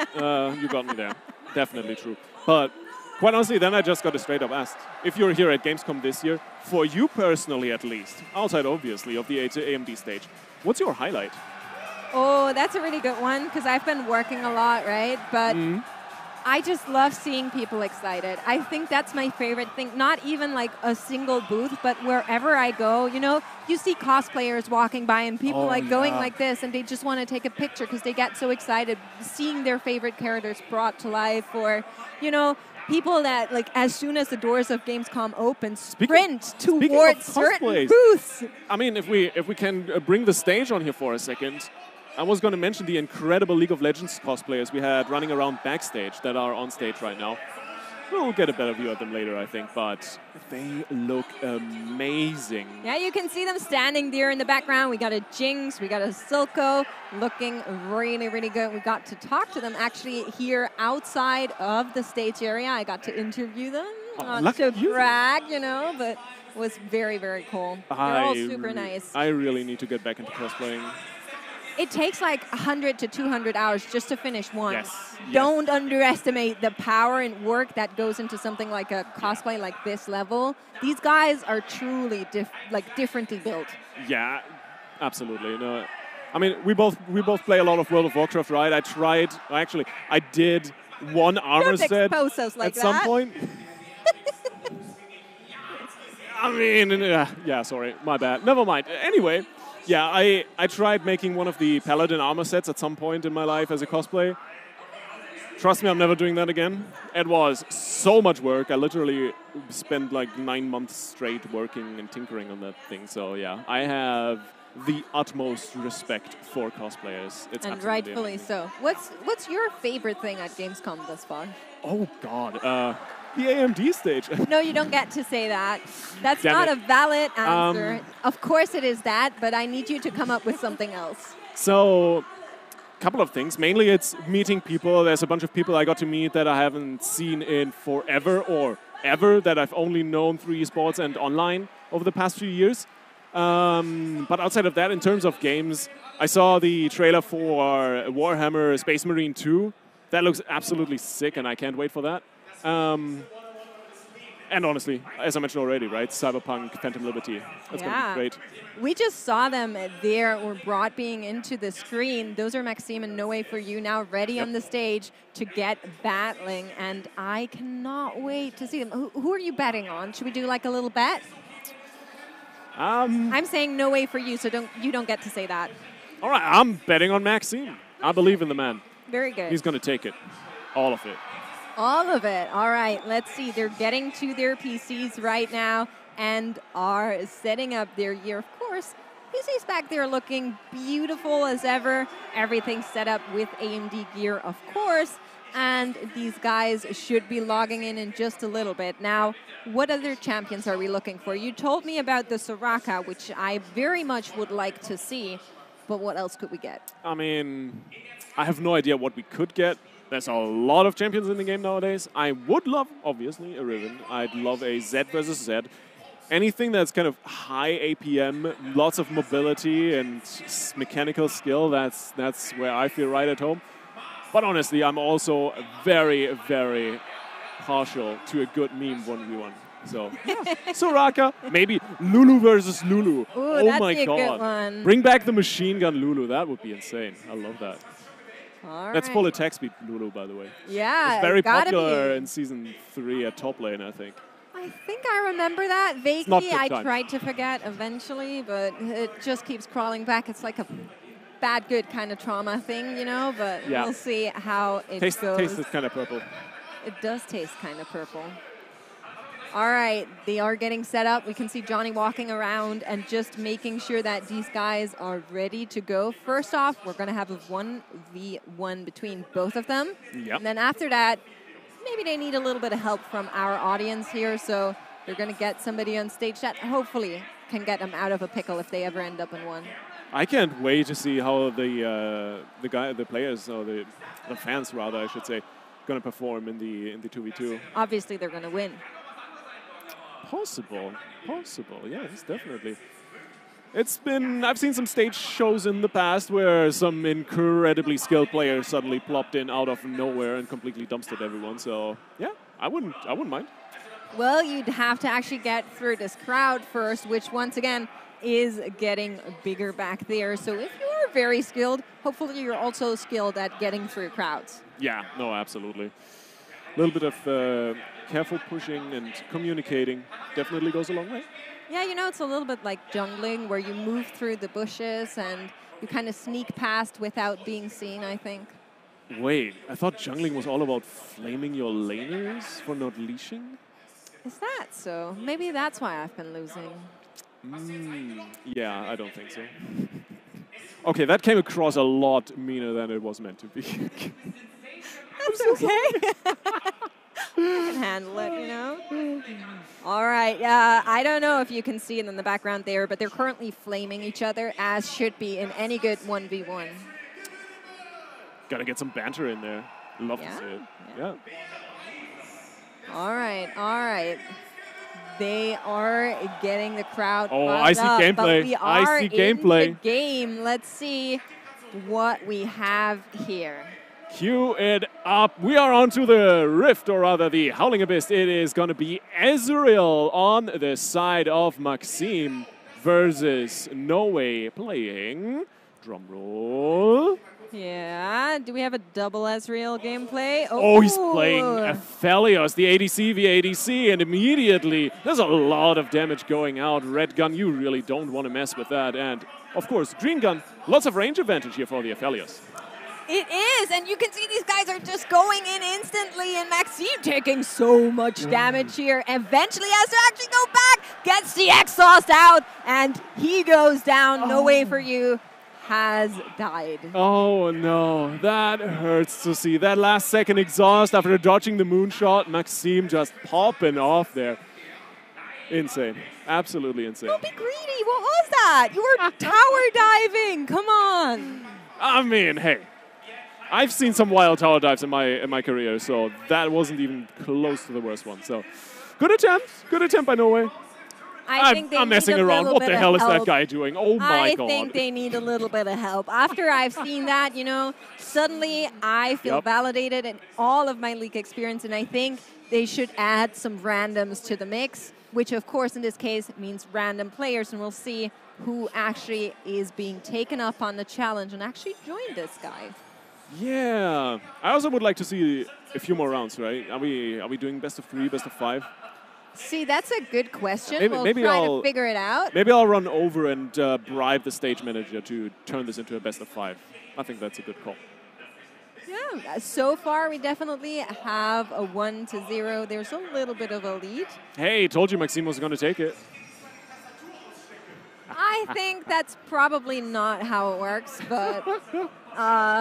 Speaker 2: You got me there. Definitely true. But quite honestly, then I just got a straight up asked, if you're here at Gamescom this year, for you personally at least, outside obviously of the AMD stage, what's your highlight?
Speaker 9: Oh, that's a really good one, because I've been working a lot, right? But I just love seeing people excited. I think that's my favorite thing. Not even like a single booth, but wherever I go, you know, you see cosplayers walking by and people going like this, and they just want to take a picture because they get so excited seeing their favorite characters brought to life, or, you know, people that, like, as soon as the doors of Gamescom open, sprint towards certain booths.
Speaker 2: I mean, if we can bring the stage on here for a second, I was going to mention the incredible League of Legends cosplayers we had running around backstage that are on stage right now. We'll get a better view of them later, I think, but they look amazing.
Speaker 9: Yeah, you can see them standing there in the background. We got a Jinx, we got a Silco, looking really, really good. We got to talk to them actually here outside of the stage area. I got to interview them, not to brag, you know, but it was very, very cool. They're all super nice.
Speaker 2: I really need to get back into cosplaying.
Speaker 9: It takes like 100 to 200 hours just to finish one.
Speaker 2: Yes.
Speaker 9: Don't underestimate the power and work that goes into something like a cosplay like this level. These guys are truly differently built.
Speaker 2: Yeah, absolutely. No, I mean, we both play a lot of World of Warcraft, right? I did one armor set
Speaker 9: like
Speaker 2: at some point. I mean, yeah, sorry, my bad. Never mind. Anyway. Yeah, I tried making one of the Paladin armor sets at some point in my life as a cosplay. Trust me, I'm never doing that again. It was so much work. I literally spent like 9 months straight working and tinkering on that thing. So yeah, I have the utmost respect for cosplayers. It's
Speaker 9: and rightfully so. What's your favorite thing at Gamescom thus far?
Speaker 2: Oh God. The AMD stage.
Speaker 9: No, you don't get to say that. That's not a valid answer. Of course it is that, but I need you to come up with something else.
Speaker 2: So, a couple of things. Mainly it's meeting people. There's a bunch of people I got to meet that I haven't seen in forever or ever, that I've only known through esports and online over the past few years. But outside of that, in terms of games, I saw the trailer for Warhammer Space Marine 2. That looks absolutely sick, and I can't wait for that. And honestly, as I mentioned already, right, Cyberpunk, Phantom Liberty, that's going to be great.
Speaker 9: We just saw them there, or brought being into the screen. Those are Maxime and No Way For You now ready on the stage to get battling, and I cannot wait to see them. Who are you betting on? Should we do like a little bet? I'm saying No Way For You, so you don't get to say that.
Speaker 2: All right, I'm betting on Maxime. I believe in the man.
Speaker 9: Very good.
Speaker 2: He's going to take it, all of it.
Speaker 9: All of it. All right, let's see. They're getting to their PCs right now and are setting up their gear. Of course, PCs back there looking beautiful as ever. Everything set up with AMD gear, of course. and these guys should be logging in just a little bit. Now, what other champions are we looking for? You told me about the Soraka, which I very much would like to see, but what else could we get?
Speaker 2: I mean, I have no idea what we could get. There's a lot of champions in the game nowadays. I would love, obviously, a Riven. I'd love a Z versus Z. Anything that's kind of high APM, lots of mobility and mechanical skill, that's where I feel right at home. But honestly, I'm also very, very partial to a good meme 1v1. So, yeah. Soraka, maybe Lulu versus Lulu.
Speaker 9: Ooh,
Speaker 2: oh
Speaker 9: that'd
Speaker 2: my
Speaker 9: be a
Speaker 2: god.
Speaker 9: good one.
Speaker 2: Bring back the machine gun Lulu. That would be insane. I love that.
Speaker 9: All
Speaker 2: That's
Speaker 9: right.
Speaker 2: full attack speed Lulu, by the way.
Speaker 9: Yeah,
Speaker 2: it's very
Speaker 9: gotta
Speaker 2: popular
Speaker 9: be.
Speaker 2: in Season 3 at top lane, I think.
Speaker 9: I think I remember that
Speaker 2: not
Speaker 9: vaguely.
Speaker 2: good
Speaker 9: I
Speaker 2: time.
Speaker 9: tried to forget eventually, but it just keeps crawling back. It's like a bad, good kind of trauma thing, you know, but
Speaker 2: Yeah.
Speaker 9: we'll see how it
Speaker 2: Taste
Speaker 9: goes.
Speaker 2: is kind of purple.
Speaker 9: It does taste kind of purple. All right, they are getting set up. We can see Johnny walking around and just making sure that these guys are ready to go. First off, we're going to have a 1v1 between both of them.
Speaker 2: Yep.
Speaker 9: And then after that, maybe they need a little bit of help from our audience here, so they're going to get somebody on stage that hopefully can get them out of a pickle if they ever end up in one.
Speaker 2: I can't wait to see how the players, or the fans rather, I should say, going to perform in the 2v2.
Speaker 9: Obviously, they're going to win.
Speaker 2: Possible, yes, definitely. I've seen some stage shows in the past where some incredibly skilled players suddenly plopped in out of nowhere and completely dumpstered everyone. So yeah, I wouldn't mind.
Speaker 9: Well, you'd have to actually get through this crowd first, which once again is getting bigger back there. So if you are very skilled, hopefully you're also skilled at getting through crowds.
Speaker 2: Yeah, no, absolutely. A little bit of careful pushing and communicating definitely goes a long way.
Speaker 9: Yeah, you know, it's a little bit like jungling, where you move through the bushes and you kind of sneak past without being seen, I think.
Speaker 2: Wait, I thought jungling was all about flaming your laners for not leashing?
Speaker 9: Is that so? Maybe that's why I've been losing.
Speaker 2: Yeah, I don't think so. Okay, that came across a lot meaner than it was meant to be.
Speaker 9: That's okay. I can handle it, you know? All right. I don't know if you can see it in the background there, but they're currently flaming each other, as should be in any good 1v1.
Speaker 2: Gotta get some banter in there. Love to see it. Yeah.
Speaker 9: All right, all right. They are getting the crowd.
Speaker 2: Oh,
Speaker 9: riled
Speaker 2: I see
Speaker 9: up,
Speaker 2: gameplay.
Speaker 9: But we
Speaker 2: I
Speaker 9: are
Speaker 2: see
Speaker 9: in
Speaker 2: gameplay.
Speaker 9: the game. Let's see what we have here.
Speaker 2: Cue it up. We are onto the Rift, or rather the Howling Abyss. It is going to be Ezreal on the side of Maxime versus No Way playing. Drum roll.
Speaker 9: Yeah, do we have a double Ezreal gameplay?
Speaker 2: Oh, he's playing Aphelios, the ADC via ADC, and immediately there's a lot of damage going out. Red gun, you really don't want to mess with that. And, of course, green gun, lots of range advantage here for the Aphelios.
Speaker 9: It is, and you can see these guys are just going in instantly, and Maxime taking so much damage here. Eventually has to actually go back, gets the exhaust out, and he goes down. No way for you. Has died.
Speaker 2: Oh no, that hurts to see. That last second exhaust after dodging the moonshot, Maxime just popping off there. Insane. Absolutely insane.
Speaker 9: Don't be greedy. What was that? You were tower diving. Come on.
Speaker 2: I mean, hey. I've seen some wild tower dives in my career, so that wasn't even close to the worst one. So, good attempt by No Way. I'm messing around. What the hell is that guy doing? Oh my God.
Speaker 9: I think they need a little bit of help. After I've seen that, you know, suddenly I feel validated in all of my League experience, and I think they should add some randoms to the mix, which of course in this case means random players, and we'll see who actually is being taken up on the challenge and actually join this guy.
Speaker 2: Yeah. I also would like to see a few more rounds, right? Are we doing best of 3, best of 5?
Speaker 9: See, that's a good question.
Speaker 2: Maybe
Speaker 9: we'll try to figure it out.
Speaker 2: Maybe I'll run over and bribe the stage manager to turn this into a best of 5. I think that's a good call.
Speaker 9: Yeah, so far we definitely have a 1-0. There's a little bit of a lead.
Speaker 2: Hey, told you Maxime was going to take it.
Speaker 9: I think that's probably not how it works, but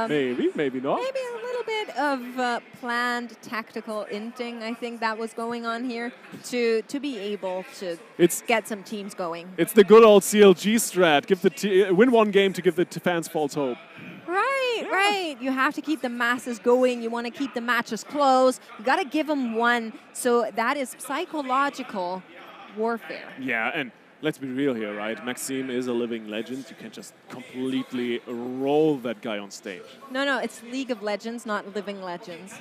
Speaker 2: maybe not.
Speaker 9: Maybe a little bit of planned tactical inting, I think, that was going on here to be able to get some teams going.
Speaker 2: It's the good old CLG strat. Give the win one game to give the fans false hope.
Speaker 9: Right, right. You have to keep the masses going. You want to keep the matches close. You got to give them one. So that is psychological warfare.
Speaker 2: Yeah, and let's be real here, right? Maxime is a living legend. You can't just completely roll that guy on stage.
Speaker 9: No, no, it's League of Legends, not Living Legends.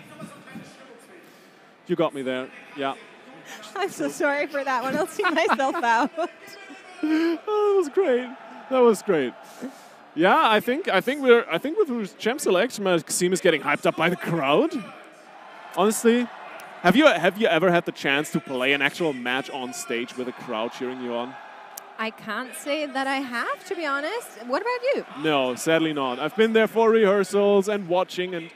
Speaker 2: You got me there. Yeah.
Speaker 9: I'm so sorry for that one. I'll see myself out.
Speaker 2: Oh, that was great. That was great. Yeah, I think with champ selection, Maxime is getting hyped up by the crowd. Honestly, have you ever had the chance to play an actual match on stage with a crowd cheering you on?
Speaker 9: I can't say that I have, to be honest. What about you?
Speaker 2: No, sadly not. I've been there for rehearsals and watching and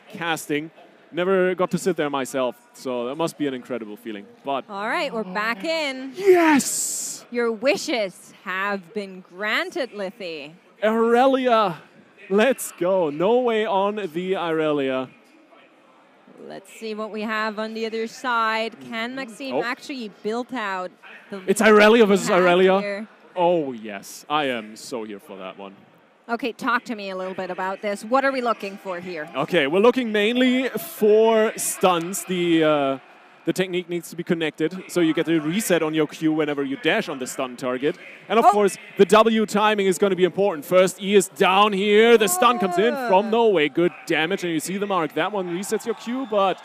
Speaker 2: casting. Never got to sit there myself, so that must be an incredible feeling. But
Speaker 9: all right, we're back in.
Speaker 2: Yes!
Speaker 9: Your wishes have been granted, Lithy.
Speaker 2: Irelia, let's go. No way on the Irelia.
Speaker 9: Let's see what we have on the other side. Can Maxime actually build out the...
Speaker 2: It's Irelia versus Irelia.
Speaker 9: Here?
Speaker 2: Oh, yes. I am so here for that one.
Speaker 9: Okay, talk to me a little bit about this. What are we looking for here?
Speaker 2: Okay, we're looking mainly for stuns. The technique needs to be connected, so you get a reset on your Q whenever you dash on the stun target. And of course, the W timing is going to be important. First, E is down here. The stun comes in from no way. Good damage, and you see the mark. That one resets your Q, but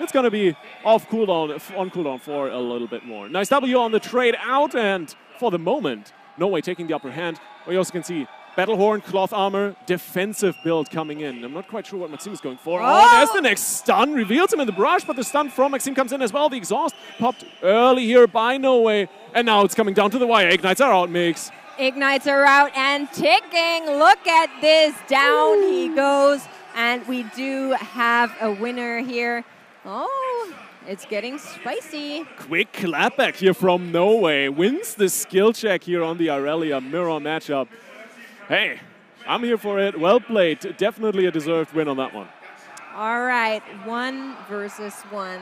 Speaker 2: it's going to be off cooldown, on cooldown for a little bit more. Nice W on the trade out, and for the moment, No Way taking the upper hand. We also can see Battlehorn, Cloth Armor, defensive build coming in. I'm not quite sure what Maxime is going for. Oh, there's the next stun. Reveals him in the brush, but the stun from Maxime comes in as well. The exhaust popped early here by No Way. And now it's coming down to the wire. Ignites are out, Mix.
Speaker 9: Ignites are out and ticking. Look at this. Down he goes. And we do have a winner here. Oh, it's getting spicy.
Speaker 2: Quick clapback here from No Way. Wins the skill check here on the Irelia mirror matchup. Hey, I'm here for it. Well played. Definitely a deserved win on that one.
Speaker 9: All right, 1 versus 1.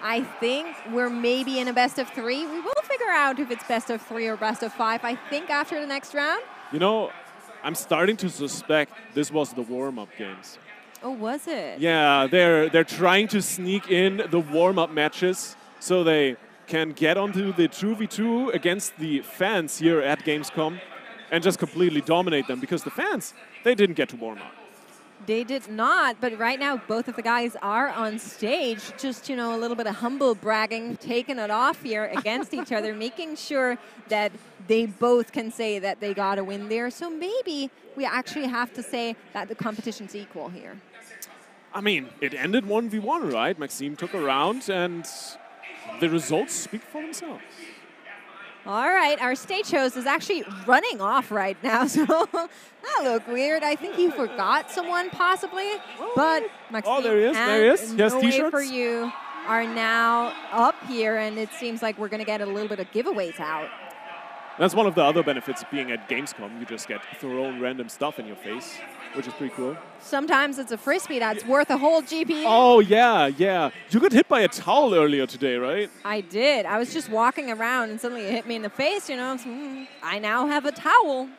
Speaker 9: I think we're maybe in a best of 3. We will figure out if it's best of 3 or best of 5, I think, after the next round.
Speaker 2: You know, I'm starting to suspect this was the warm-up games.
Speaker 9: Oh, was it?
Speaker 2: Yeah, they're trying to sneak in the warm-up matches so they can get onto the 2v2 against the fans here at Gamescom and just completely dominate them, because the fans, they didn't get to warm up.
Speaker 9: They did not, but right now both of the guys are on stage. Just, you know, a little bit of humble bragging, taking it off here against each other, making sure that they both can say that they got a win there. So maybe we actually have to say that the competition's equal here.
Speaker 2: I mean, it ended 1v1, right? Maxime took a round, and the results speak for themselves.
Speaker 9: All right, our stage host is actually running off right now, so that looked weird. I think he forgot someone possibly, but Maxime
Speaker 2: there he is, there he is. Yes,
Speaker 9: No Way
Speaker 2: t-shirts.
Speaker 9: For You are now up here, and it seems like we're going to get a little bit of giveaways out.
Speaker 2: That's one of the other benefits of being at Gamescom. You just get thrown random stuff in your face, which is pretty cool.
Speaker 9: Sometimes it's a frisbee that's worth a whole GP.
Speaker 2: Oh, yeah, yeah. You got hit by a towel earlier today, right?
Speaker 9: I did. I was just walking around, and suddenly it hit me in the face, you know. I now have a towel.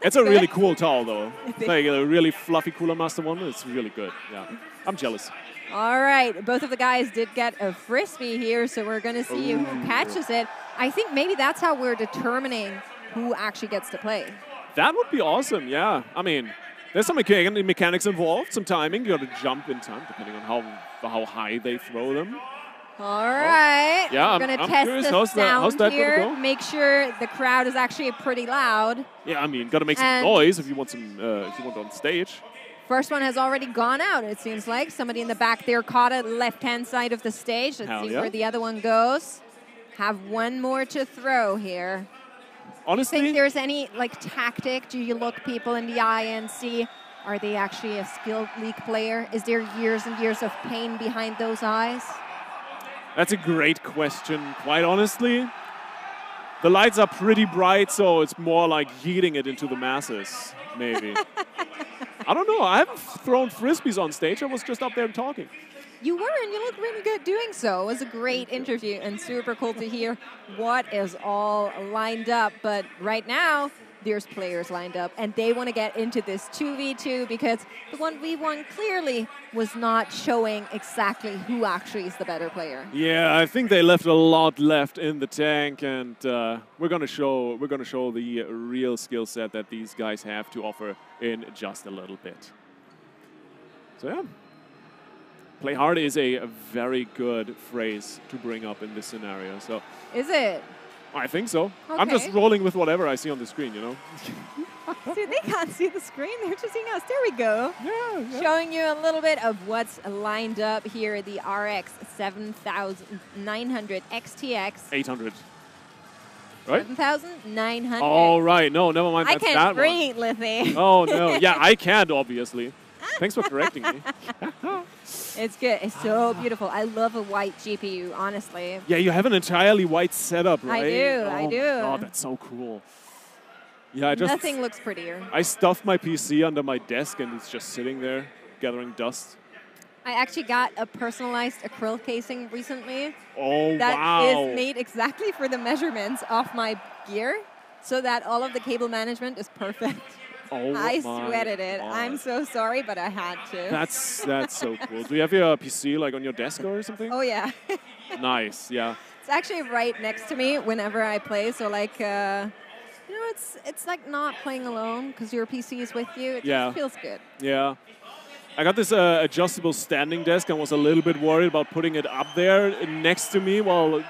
Speaker 2: It's a really cool towel, though. Like a really fluffy Cooler Master one. It's really good, yeah. I'm jealous.
Speaker 9: All right, both of the guys did get a frisbee here, so we're going to see who catches it. I think maybe that's how we're determining who actually gets to play.
Speaker 2: That would be awesome, yeah. I mean, there's some mechanics involved, some timing. You got to jump in time, depending on how high they throw them.
Speaker 9: All right,
Speaker 2: yeah,
Speaker 9: we're going to
Speaker 2: I'm
Speaker 9: test
Speaker 2: curious.
Speaker 9: the sound
Speaker 2: how's that
Speaker 9: here.
Speaker 2: Go?
Speaker 9: Make sure the crowd is actually pretty loud.
Speaker 2: Yeah, I mean, got to make some noise if you want some. If you want on stage.
Speaker 9: First one has already gone out, it seems like. Somebody in the back there caught it, left-hand side of the stage. Let's see where the other one goes. Have one more to throw here.
Speaker 2: Honestly,
Speaker 9: do you think there's any tactic? Do you look people in the eye and see, are they actually a skilled League player? Is there years and years of pain behind those eyes?
Speaker 2: That's a great question, quite honestly. The lights are pretty bright, so it's more like yeeting it into the masses, maybe. I don't know. I haven't thrown frisbees on stage. I was just up there talking.
Speaker 9: You were, and you looked really good doing so. It was a great interview and super cool to hear what is all lined up. But right now, there's players lined up, and they want to get into this 2v2 because the 1v1 clearly was not showing exactly who actually is the better player.
Speaker 2: Yeah, I think they left a lot left in the tank, and we're gonna show the real skill set that these guys have to offer in just a little bit. So yeah. Play hard is a very good phrase to bring up in this scenario. So
Speaker 9: Is it?
Speaker 2: I think so.
Speaker 9: Okay.
Speaker 2: I'm just rolling with whatever I see on the screen, you know?
Speaker 9: See, they can't see the screen. They're just seeing us. There we go.
Speaker 2: Yeah.
Speaker 9: Showing you a little bit of what's lined up here. The RX 7900 XTX.
Speaker 2: 800. Right?
Speaker 9: 7900.
Speaker 2: All right. No, never mind.
Speaker 9: I
Speaker 2: That's
Speaker 9: can't
Speaker 2: that
Speaker 9: breathe, Lithy.
Speaker 2: one. Oh, no. Yeah, I can't, obviously. Thanks for correcting me.
Speaker 9: It's good. It's so beautiful. I love a white GPU, honestly.
Speaker 2: Yeah, you have an entirely white setup, right?
Speaker 9: I do.
Speaker 2: Oh,
Speaker 9: I do.
Speaker 2: Oh, that's so cool. Yeah,
Speaker 9: Nothing looks prettier.
Speaker 2: I stuffed my PC under my desk, and it's just sitting there, gathering dust.
Speaker 9: I actually got a personalized acrylic casing recently.
Speaker 2: Oh,
Speaker 9: that
Speaker 2: wow.
Speaker 9: is made exactly for the measurements of my gear, so that all of the cable management is perfect.
Speaker 2: Oh,
Speaker 9: I
Speaker 2: my
Speaker 9: sweated it.
Speaker 2: God.
Speaker 9: I'm so sorry, but I had to.
Speaker 2: That's so cool. Do you have your PC like on your desk or something?
Speaker 9: Oh yeah.
Speaker 2: Nice, yeah.
Speaker 9: It's actually right next to me whenever I play. So like, you know, it's like not playing alone because your PC is with you. It just feels good.
Speaker 2: Yeah. I got this adjustable standing desk and was a little bit worried about putting it up there next to me while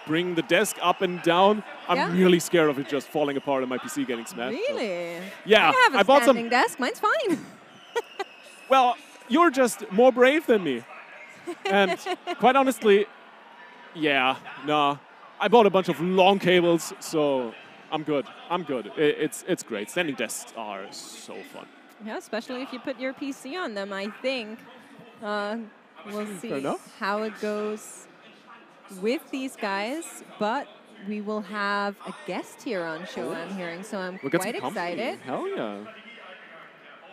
Speaker 2: bringing the desk up and down. I'm really scared of it just falling apart and my PC getting smashed.
Speaker 9: Really?
Speaker 2: Yeah.
Speaker 9: I have a
Speaker 2: bought
Speaker 9: standing desk. Mine's fine.
Speaker 2: Well, you're just more brave than me. And quite honestly, yeah, no. I bought a bunch of long cables, so I'm good. I'm good. It's great. Standing desks are so fun.
Speaker 9: Yeah, especially if you put your PC on them, I think. We'll see how it goes with these guys, but we will have a guest here on show, I'm hearing, so I'm quite excited.
Speaker 2: Hell yeah.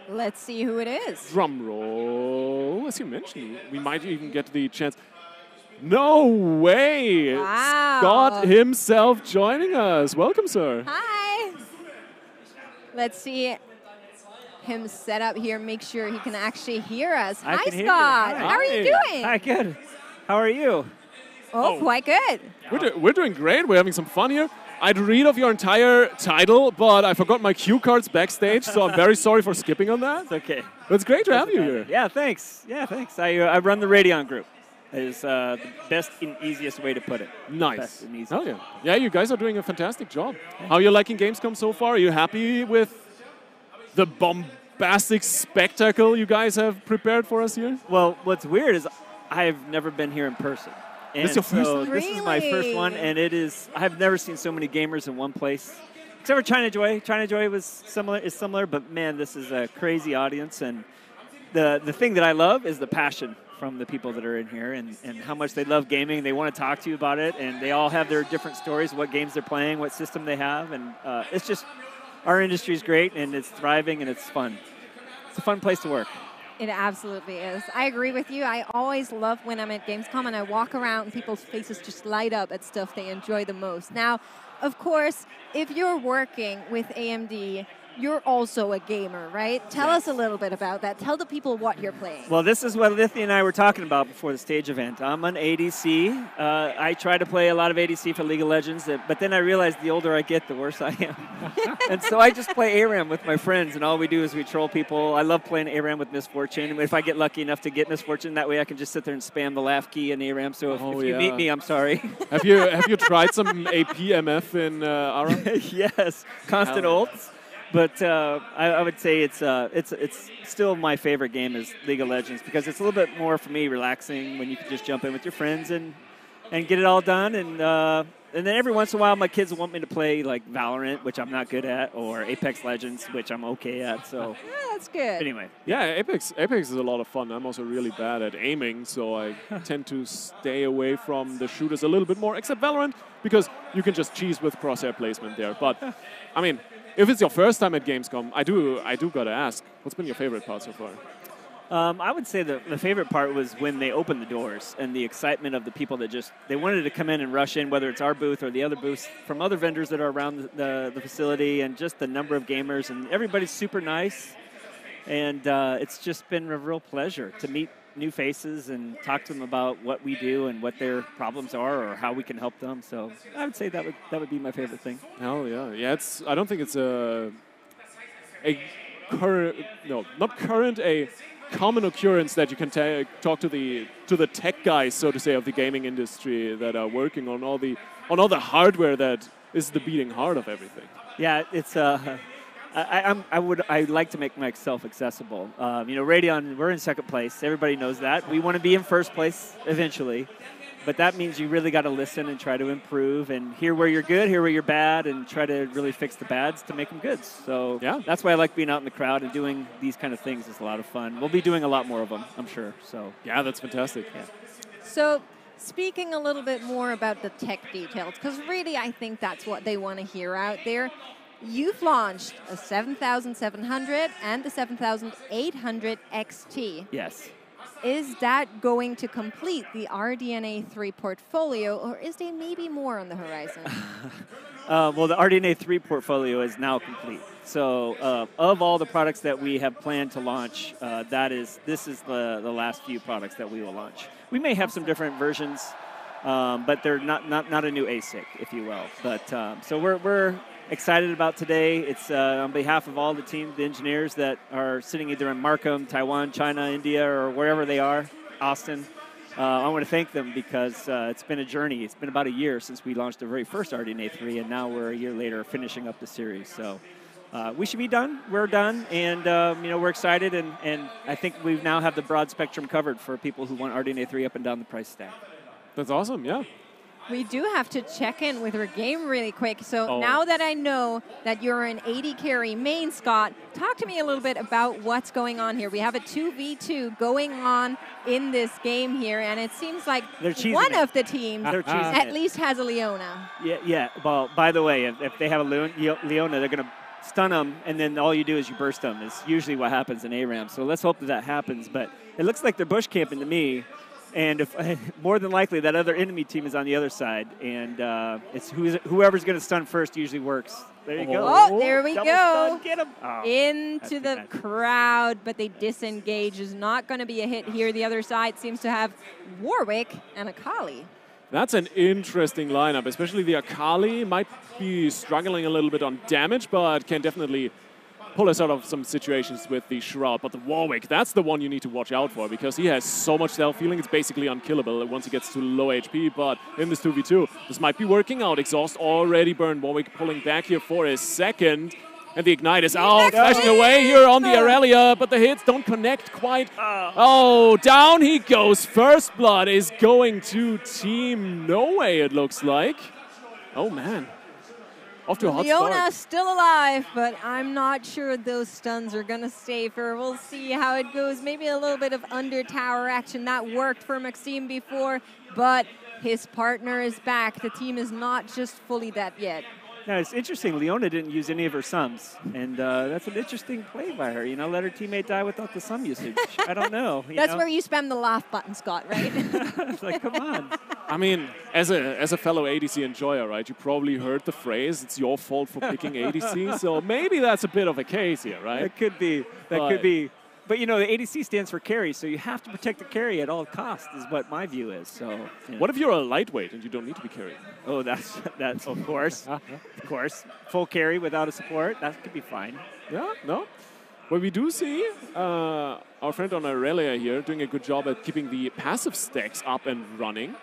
Speaker 9: Let's see who it is.
Speaker 2: Drum roll. As you mentioned, we might even get the chance. No way!
Speaker 9: Wow.
Speaker 2: Scott himself joining us. Welcome, sir.
Speaker 9: Hi. Let's see him set up here, make sure he can actually hear us. Hi, Scott. How are you doing?
Speaker 10: Hi, good. How are you?
Speaker 9: Oh, quite good.
Speaker 2: We're doing great. We're having some fun here. I'd read off your entire title, but I forgot my cue cards backstage, so I'm very sorry for skipping on that.
Speaker 10: It's okay.
Speaker 2: But it's great to have you here.
Speaker 10: Yeah, thanks. Yeah, thanks. I run the Radeon group. Is the best and easiest way to put it.
Speaker 2: Nice.
Speaker 10: Best and easiest.
Speaker 2: Oh yeah. Yeah, you guys are doing a fantastic job. How are you liking Gamescom so far? Are you happy with the bombastic spectacle you guys have prepared for us here?
Speaker 10: Well, what's weird is I've never been here in person. And
Speaker 2: this is your first
Speaker 10: so
Speaker 2: time?
Speaker 10: This is my first one, and it is. I've never seen so many gamers in one place. Except for China Joy. China Joy is similar, but man, this is a crazy audience, and the thing that I love is the passion from the people that are in here and how much they love gaming. They want to talk to you about it, and they all have their different stories, what games they're playing, what system they have, and it's just, our industry is great, and it's thriving, and it's fun. It's a fun place to work.
Speaker 9: It absolutely is. I agree with you. I always love when I'm at Gamescom and I walk around and people's faces just light up at stuff they enjoy the most. Now, of course, if you're working with AMD, you're also a gamer, right? Tell us a little bit about that. Tell the people what you're playing.
Speaker 10: Well, this is what Lithy and I were talking about before the stage event. I'm an ADC. I try to play a lot of ADC for League of Legends, but then I realized the older I get, the worse I am. And so I just play ARAM with my friends, and all we do is we troll people. I love playing ARAM with Misfortune. If I get lucky enough to get Misfortune, that way I can just sit there and spam the laugh key in ARAM. So if you meet me, I'm sorry.
Speaker 2: Have you tried some APMF in ARAM?
Speaker 10: Yes, constant ults. But I would say it's still my favorite game is League of Legends because it's a little bit more for me relaxing when you can just jump in with your friends and get it all done. And then every once in a while, my kids want me to play like Valorant, which I'm not good at, or Apex Legends, which I'm okay at. So
Speaker 9: that's good.
Speaker 10: Anyway,
Speaker 2: yeah, Apex is a lot of fun. I'm also really bad at aiming, so I tend to stay away from the shooters a little bit more, except Valorant, because you can just cheese with crosshair placement there. But I mean, if it's your first time at Gamescom, I do gotta ask, what's been your favorite part so far?
Speaker 10: I would say the favorite part was when they opened the doors and the excitement of the people that they wanted to come in and rush in, whether it's our booth or the other booths from other vendors that are around the facility, and just the number of gamers, and everybody's super nice. And it's just been a real pleasure to meet new faces and talk to them about what we do and what their problems are or how we can help them. So I would say that would be my favorite thing.
Speaker 2: Oh yeah, yeah. I don't think it's a current, no, not current, a common occurrence that you can talk to the tech guys, so to say, of the gaming industry that are working on all the hardware that is the beating heart of everything.
Speaker 10: Yeah, it's I like to make myself accessible. You know, Radeon, we're in second place. Everybody knows that. We want to be in first place eventually. But that means you really got to listen and try to improve and hear where you're good, hear where you're bad, and try to really fix the bads to make them good. So yeah, that's why I like being out in the crowd and doing these kind of things. It's a lot of fun. We'll be doing a lot more of them, I'm sure. So
Speaker 2: yeah, that's fantastic. Yeah.
Speaker 9: So speaking a little bit more about the tech details, because really I think that's what they want to hear out there. You've launched a 7700 and the 7800 XT.
Speaker 10: Yes.
Speaker 9: Is that going to complete the RDNA 3 portfolio, or is there maybe more on the horizon?
Speaker 10: Well, the RDNA 3 portfolio is now complete. So of all the products that we have planned to launch, this is the last few products that we will launch. We may have some different versions, but they're not a new ASIC, if you will. But so we're excited about today. It's on behalf of all the team, the engineers that are sitting either in Markham, Taiwan, China, India, or wherever they are, Austin. I want to thank them because it's been a journey. It's been about a year since we launched the very first RDNA 3, and now we're a year later finishing up the series. So we should be done. We're done, and you know, we're excited, and I think we now have the broad spectrum covered for people who want RDNA 3 up and down the price stack.
Speaker 2: That's awesome, yeah.
Speaker 9: We do have to check in with our game really quick. So now that I know that you're an 80 carry main, Scott, talk to me a little bit about what's going on here. We have a 2v2 going on in this game here, and it seems like one of the teams at least has a Leona.
Speaker 10: Yeah. Well, by the way, if they have a Leona, they're going to stun them, and then all you do is you burst them. It's usually what happens in ARAM. So let's hope that happens. But it looks like they're bush camping to me. And more than likely, that other enemy team is on the other side, and it's whoever's going to stun first usually works. There you go.
Speaker 9: Oh, there we go.
Speaker 10: Stun, get him. Oh,
Speaker 9: into the crowd, but they disengage. Is not going to be a hit here. The other side seems to have Warwick and Akali.
Speaker 2: That's an interesting lineup, especially the Akali might be struggling a little bit on damage, but can definitely pull us out of some situations with the Shroud. But the Warwick, that's the one you need to watch out for, because he has so much self-healing, it's basically unkillable once he gets to low HP. But in this 2v2, this might be working out. Exhaust already burned. Warwick pulling back here for a second. And the Ignite is out, flashing away here on the Aurelia, but the hits don't connect quite. Oh, down he goes. First Blood is going to Team No Way, it looks like. Oh, man. Off to a hot start.
Speaker 9: Leona still alive, but I'm not sure those stuns are going to stay for. We'll see how it goes. Maybe a little bit of under tower action. That worked for Maxime before, but his partner is back. The team is not just fully dead yet.
Speaker 10: Yeah, it's interesting. Leona didn't use any of her sums, and that's an interesting play by her. You know, let her teammate die without the sum usage. I don't know.
Speaker 9: That's where you spam the laugh button, Scott, right?
Speaker 10: It's like, come on.
Speaker 2: I mean, as a fellow ADC enjoyer, right, you probably heard the phrase, it's your fault for picking ADC, so maybe that's a bit of a case here, right?
Speaker 10: It could be. That could be. But, you know, the ADC stands for carry, so you have to protect the carry at all costs is what my view is. So, you know.
Speaker 2: What if you're a lightweight and you don't need to be carried?
Speaker 10: Oh, that's of course. Of course. Full carry without a support, that could be fine.
Speaker 2: Yeah, no. Well, we do see our friend on Aurelia here doing a good job at keeping the passive stacks up and running.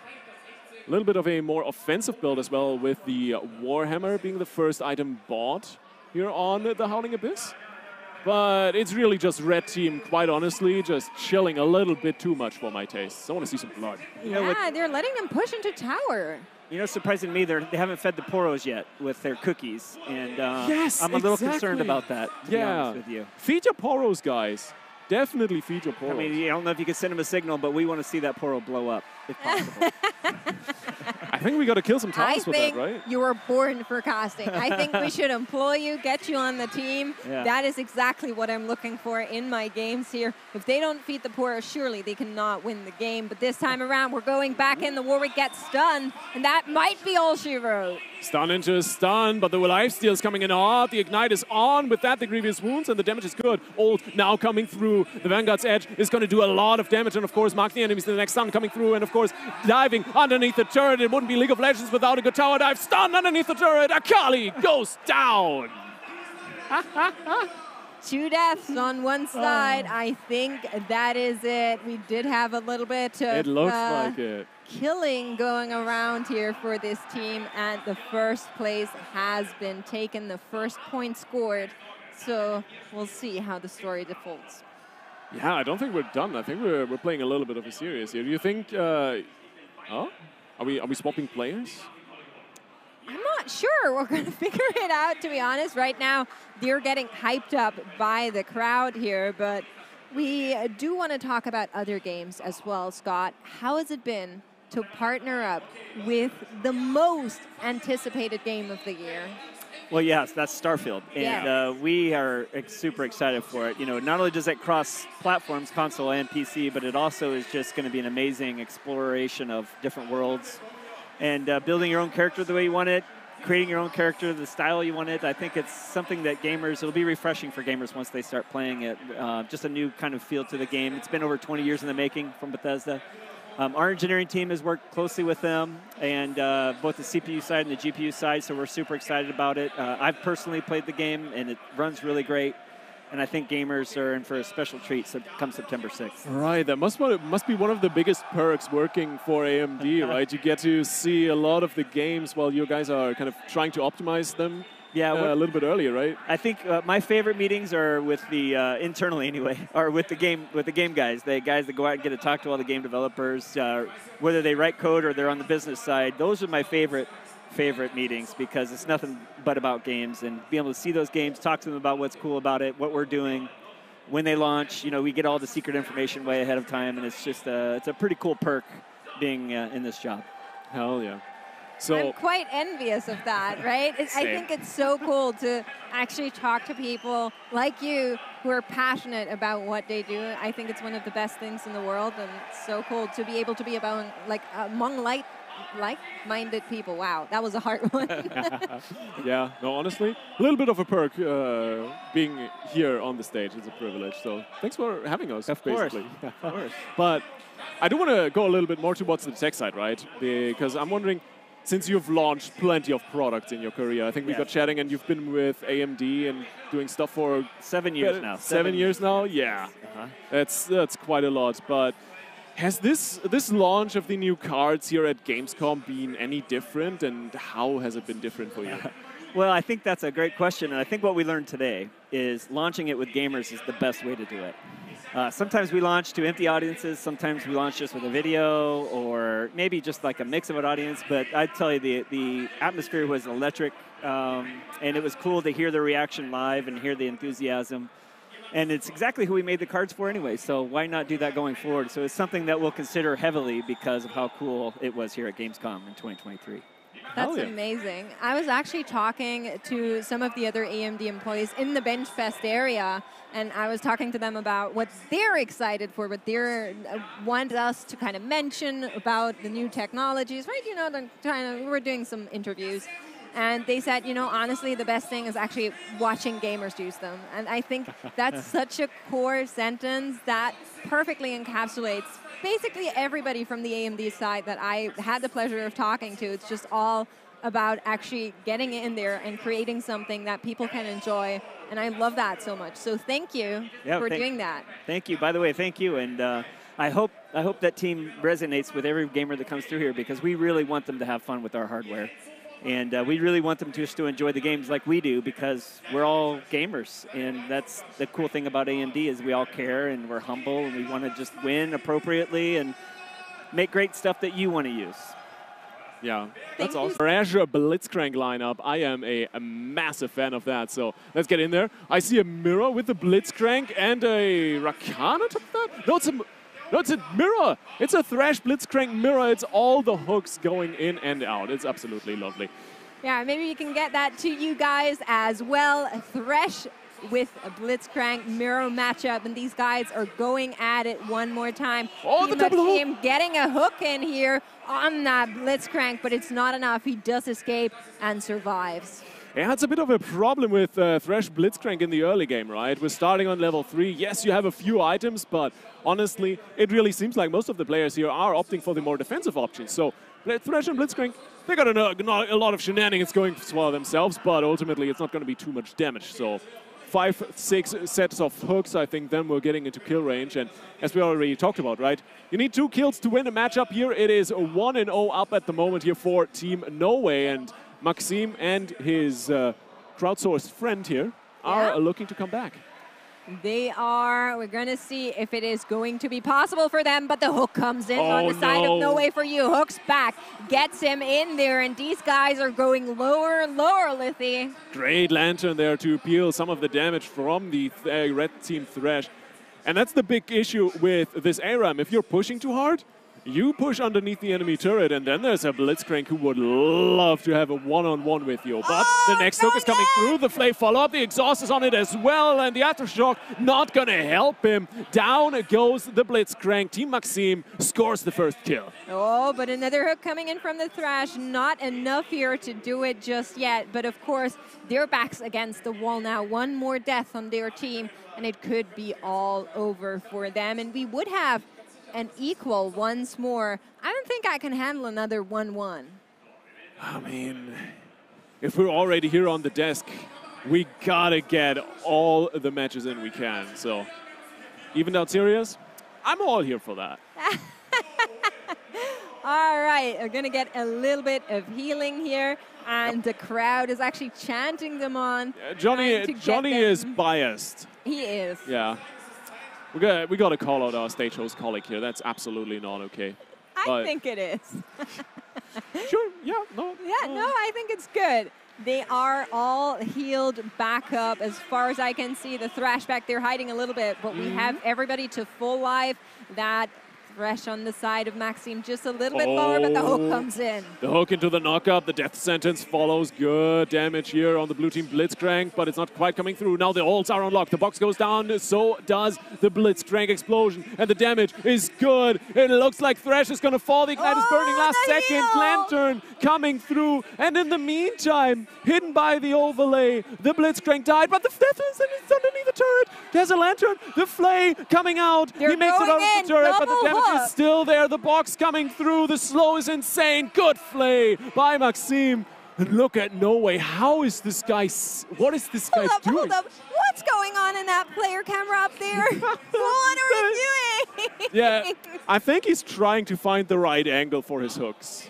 Speaker 2: A little bit of a more offensive build as well, with the Warhammer being the first item bought here on the Howling Abyss. But it's really just red team, quite honestly, just chilling a little bit too much for my taste. I want to see some blood.
Speaker 9: Yeah, they're letting them push into tower.
Speaker 10: You know, surprising me, they haven't fed the Poros yet with their cookies, and
Speaker 2: yes,
Speaker 10: I'm a little concerned about that, to be honest with you.
Speaker 2: Feed your Poros, guys. Definitely feed your Poros.
Speaker 10: I mean, I don't know if you can send them a signal, but we want to see that Poro blow up, if possible.
Speaker 2: I think we got to kill some times with that, right?
Speaker 9: You were born for casting. I think we should employ you, get you on the team.
Speaker 10: Yeah.
Speaker 9: That is exactly what I'm looking for in my games here. If they don't feed the poor, surely they cannot win the game. But this time around, we're going back in. The Warwick gets stunned, and that might be all she wrote.
Speaker 2: Stun into a stun, but the lifesteal is coming in hard. The Ignite is on. With that, the Grievous Wounds, and the damage is good. Ult now coming through. The Vanguard's Edge is going to do a lot of damage, and of course, mark the enemies. The next stun coming through, and of course, diving underneath the turret. It wouldn't be League of Legends without a good tower dive. Stun underneath the turret. Akali goes down.
Speaker 9: 2 deaths on one side. I think that is it. We did have a little bit of
Speaker 2: It looks like it.
Speaker 9: killing going around here for this team, and the first place has been taken, the first point scored. So we'll see how the story defaults.
Speaker 2: Yeah, I don't think we're done. I think we're playing a little bit of a series here. Do you think? Oh, are we swapping players?
Speaker 9: I'm not sure. We're going to figure it out, to be honest. Right now, they're getting hyped up by the crowd here, but we do want to talk about other games as well, Scott. How has it been to partner up with the most anticipated game of the year?
Speaker 10: Well, yes, that's Starfield, and we are super excited for it. You know, not only does it cross platforms, console and PC, but it also is just going to be an amazing exploration of different worlds and building your own character the way you want it, creating your own character the style you want it. I think it's something that gamers, it'll be refreshing for gamers once they start playing it. Just a new kind of feel to the game. It's been over 20 years in the making from Bethesda. Our engineering team has worked closely with them, and both the CPU side and the GPU side, so we're super excited about it. I've personally played the game, and it runs really great, and I think gamers are in for a special treat come September 6th.
Speaker 2: Right, that must be one of the biggest perks working for AMD, right? You get to see a lot of the games while you guys are kind of trying to optimize them.
Speaker 10: Yeah,
Speaker 2: a little bit earlier, right?
Speaker 10: I think my favorite meetings are with the internally anyway, are with the game guys. The guys that go out and get to talk to all the game developers, whether they write code or they're on the business side. Those are my favorite meetings because it's nothing but about games and being able to see those games, talk to them about what's cool about it, what we're doing, when they launch. You know, we get all the secret information way ahead of time, and it's just it's a pretty cool perk being in this job.
Speaker 2: Hell yeah. So
Speaker 9: I'm quite envious of that, right? I think it's so cool to actually talk to people like you who are passionate about what they do. I think it's one of the best things in the world, and it's so cool to be able to be among like-minded people. Wow, that was a hard one.
Speaker 2: Yeah, no, honestly, a little bit of a perk being here on the stage. It's a privilege. So thanks for having us, basically.
Speaker 10: Of course.
Speaker 2: But I do want to go a little bit more towards the tech side, right? Because I'm wondering, since you've launched plenty of products in your career, I think we got chatting, and you've been with AMD and doing stuff for
Speaker 10: 7 years now.
Speaker 2: 7 years now, yeah. That's quite a lot. But has this launch of the new cards here at Gamescom been any different, and how has it been different for you?
Speaker 10: Well, I think that's a great question, and I think what we learned today is launching it with gamers is the best way to do it. Sometimes we launch to empty audiences, sometimes we launch just with a video, or maybe just like a mix of an audience, but I'd tell you the atmosphere was electric, and it was cool to hear the reaction live and hear the enthusiasm. And it's exactly who we made the cards for anyway, so why not do that going forward? So it's something that we'll consider heavily because of how cool it was here at Gamescom in 2023.
Speaker 9: That's amazing. I was actually talking to some of the other AMD employees in the Benchfest area, and I was talking to them about what they're excited for, what they want us to kind of mention about the new technologies, right? You know, we're doing some interviews. And they said, you know, honestly, the best thing is actually watching gamers use them. And I think that's such a core sentence that perfectly encapsulates basically everybody from the AMD side that I had the pleasure of talking to. It's just all about actually getting in there and creating something that people can enjoy. And I love that so much. So thank you for doing that.
Speaker 10: Thank you. By the way, thank you. And I hope that team resonates with every gamer that comes through here, because we really want them to have fun with our hardware. And we really want them just to enjoy the games like we do, because we're all gamers. And that's the cool thing about AMD is we all care and we're humble and we want to just win appropriately and make great stuff that you want to use.
Speaker 2: Yeah, that's awesome. For Azure Blitzcrank lineup, I am a massive fan of that. So let's get in there. I see a mirror with the Blitzcrank and a Rakana. No, No, it's a mirror. It's a Thresh Blitzcrank mirror. It's all the hooks going in and out. It's absolutely lovely.
Speaker 9: Yeah, maybe we can get that to you guys as well. Thresh with a Blitzcrank mirror matchup, and these guys are going at it one more time.
Speaker 2: Oh, the double hook!
Speaker 9: Getting a hook in here on that Blitzcrank, but it's not enough. He does escape and survives.
Speaker 2: Yeah, it's a bit of a problem with Thresh Blitzcrank in the early game, right? We're starting on level 3. Yes, you have a few items, but honestly, it really seems like most of the players here are opting for the more defensive options. So Thresh and Blitzcrank, they got a lot of shenanigans going for themselves, but ultimately it's not going to be too much damage. So 5, 6 sets of hooks, I think, then we're getting into kill range. And as we already talked about, right? You need 2 kills to win a matchup here. It is 1-0 up at the moment here for Team Norway. And Maxime and his crowdsourced friend here are looking to come back.
Speaker 9: They are. We're going to see if it is going to be possible for them, but the hook comes in on the side of No Way For You. Hooks back, gets him in there, and these guys are going lower and lower, Lithy.
Speaker 2: Great Lantern there to peel some of the damage from the red team Thresh. And that's the big issue with this ARAM. If you're pushing too hard, you push underneath the enemy turret, and then there's a Blitzcrank who would love to have a one-on-one with you. But the next hook is coming through. The Flay follow-up. The exhaust is on it as well, and the Aftershock not going to help him. Down goes the Blitzcrank. Team Maxime scores the first kill.
Speaker 9: Oh, but another hook coming in from the Thresh. Not enough here to do it just yet. But of course, their backs against the wall now. One more death on their team, and it could be all over for them. And we would have an equal once more. I don't think I can handle another 1-1.
Speaker 2: I mean, if we're already here on the desk, we gotta get all the matches in we can. So, even out serious, I'm all here for that.
Speaker 9: All right, we're gonna get a little bit of healing here, and the crowd is actually chanting them on.
Speaker 2: Johnny is biased.
Speaker 9: He is.
Speaker 2: Yeah. We got to call out our stage host colleague here. That's absolutely not okay.
Speaker 9: I think it is.
Speaker 2: Sure, yeah, no.
Speaker 9: Yeah, no, I think it's good. They are all healed back up. As far as I can see, the Thresh back there hiding a little bit, but we have everybody to full life. That Thresh on the side of Maxime just a little bit lower, but the hook comes in.
Speaker 2: The hook into the knockup. The death sentence follows. Good damage here on the blue team Blitzcrank, but it's not quite coming through. Now the ults are unlocked. The box goes down. So does the Blitzcrank explosion, and the damage is good. It looks like Thresh is going to fall. The Ignite is burning last second. Lantern coming through, and in the meantime, hidden by the overlay, the Blitzcrank died, but the death is underneath the turret. There's a Lantern. The Flay coming out. He makes it out of the turret, but the damage is still there. The box coming through. The slow is insane. Good Flay by Maxime. And look at No Way. How is this guy? What is this guy doing?
Speaker 9: Hold up. What's going on in that player camera up there? What are we doing?
Speaker 2: Yeah, I think he's trying to find the right angle for his hooks.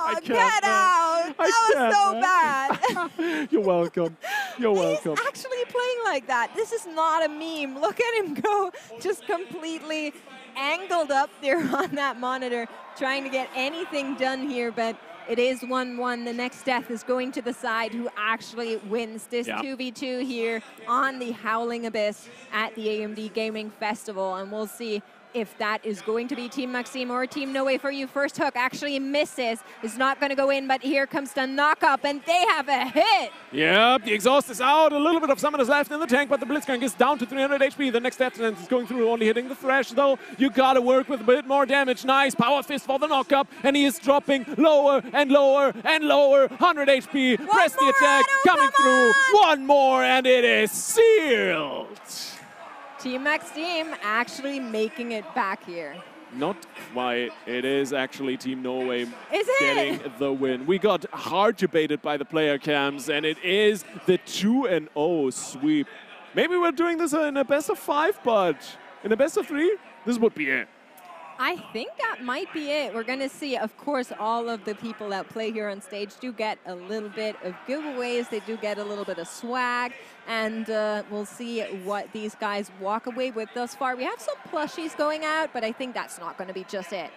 Speaker 9: Oh, get out! That was so bad.
Speaker 2: You're welcome. You're welcome.
Speaker 9: He's actually playing like that. This is not a meme. Look at him go, just completely angled up there on that monitor, trying to get anything done here, but it is 1-1. The next death is going to the side who actually wins this 2v2 here on the Howling Abyss at the AMD Gaming Festival, and we'll see if that is going to be Team Maxime or Team No Way For You. First hook actually misses. It's not going to go in, but here comes the knock-up, and they have a hit.
Speaker 2: Yep, the exhaust is out. A little bit of summoners left in the tank, but the Blitzcrank is down to 300 HP. The next death is going through, only hitting the Thresh, though. You got to work with a bit more damage. Nice power fist for the knock-up, and he is dropping lower and lower and lower. 100 HP. Press the attack. Coming through. One more, and it is sealed.
Speaker 9: Team Maxime actually making it back here.
Speaker 2: Not quite. It is actually Team Norway
Speaker 9: getting
Speaker 2: the win. We got hard debated by the player cams, and it is the 2-0 sweep. Maybe we're doing this in a best of 5, but in a best of 3, this would be it.
Speaker 9: I think that might be it. We're going to see, of course, all of the people that play here on stage do get a little bit of giveaways. They do get a little bit of swag, and we'll see what these guys walk away with thus far. We have some plushies going out, but I think that's not going to be just it.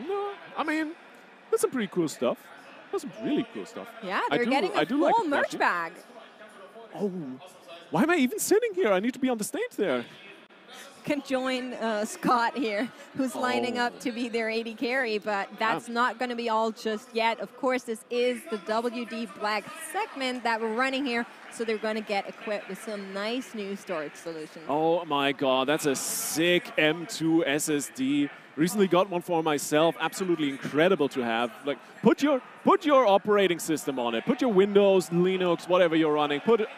Speaker 2: No, I mean, that's some pretty cool stuff. That's some really cool stuff.
Speaker 9: Yeah, they're getting a full merch bag.
Speaker 2: Oh, Why am I even sitting here? I need to be on the stage there.
Speaker 9: Can join Scott here, who's lining up to be their AD carry, but that's not going to be all just yet. Of course, this is the WD Black segment that we're running here, so they're going to get equipped with some nice new storage solutions.
Speaker 2: Oh my god, that's a sick M2 SSD. Recently got one for myself. Absolutely incredible to have. Like, put your operating system on it. Put your Windows, Linux, whatever you're running. Put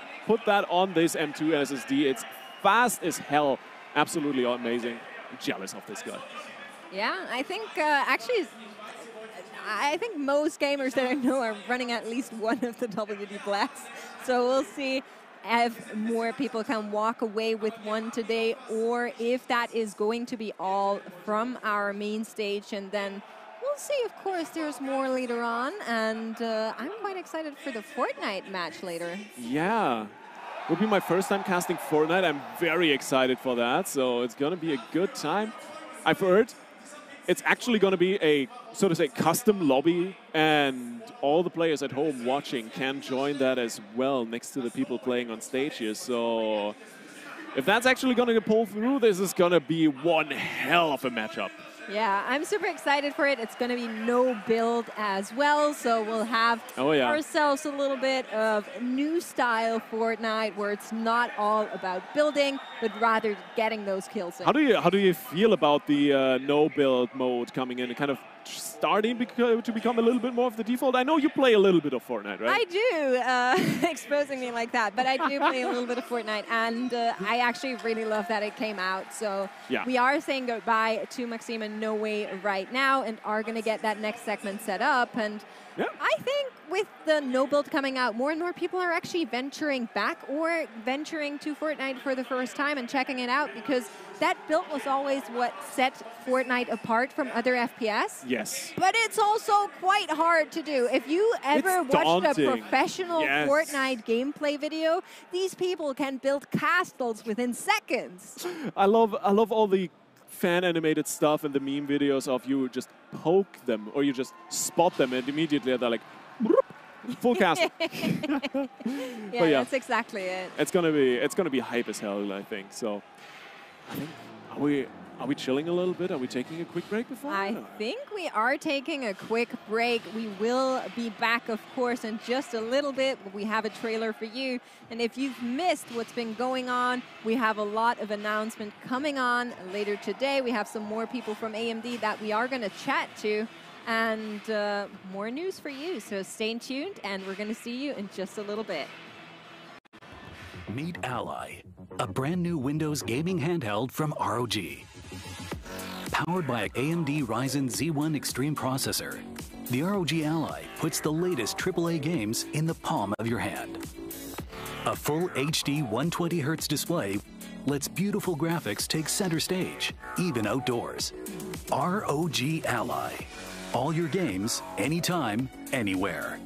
Speaker 2: that on this M2 SSD. It's fast as hell. Absolutely amazing. I'm jealous of this guy.
Speaker 9: Yeah, I think actually, I think most gamers that I know are running at least one of the WD Blacks. So we'll see if more people can walk away with one today, or if that is going to be all from our main stage. And then we'll see, of course, there's more later on. And I'm quite excited for the Fortnite match later.
Speaker 2: Yeah. Will be my first time casting Fortnite. I'm very excited for that, so it's going to be a good time. I've heard it's actually going to be a, so to say, custom lobby, and all the players at home watching can join that as well next to the people playing on stage here. So if that's actually going to pull through, this is going to be one hell of a matchup.
Speaker 9: Yeah, I'm super excited for it. It's going to be no build as well, so we'll have ourselves a little bit of new style Fortnite where it's not all about building, but rather getting those kills in.
Speaker 2: How do you feel about the no build mode coming in and kind of starting to become a little bit more of the default? I know you play a little bit of Fortnite, right?
Speaker 9: I do, exposing me like that, but I do play a little bit of Fortnite, and I actually really love that it came out. So we are saying goodbye to Maxime and No Way right now, and are going to get that next segment set up. And I think with the no build coming out, more and more people are actually venturing back or venturing to Fortnite for the first time and checking it out, because that build was always what set Fortnite apart from other FPS.
Speaker 2: Yes.
Speaker 9: But it's also quite hard to do. If you ever watched a professional Fortnite gameplay video, these people can build castles within seconds.
Speaker 2: I love all the fan animated stuff and the meme videos of you just poke them or you just spot them and immediately they're like full castle.
Speaker 9: Yeah, that's exactly it.
Speaker 2: It's gonna be hype as hell, I think. So I think are we chilling a little bit? Are we taking a quick break before?
Speaker 9: I think we are taking a quick break. We will be back, of course, in just a little bit. We have a trailer for you. And if you've missed what's been going on, we have a lot of announcement coming on later today. We have some more people from AMD that we are going to chat to, and more news for you. So stay tuned, and we're going to see you in just a little bit.
Speaker 5: Meet Ally, a brand new Windows gaming handheld from ROG. Powered by an AMD Ryzen Z1 Extreme processor, the ROG Ally puts the latest AAA games in the palm of your hand. A full HD 120Hz display lets beautiful graphics take center stage, even outdoors. ROG Ally. All your games, anytime, anywhere.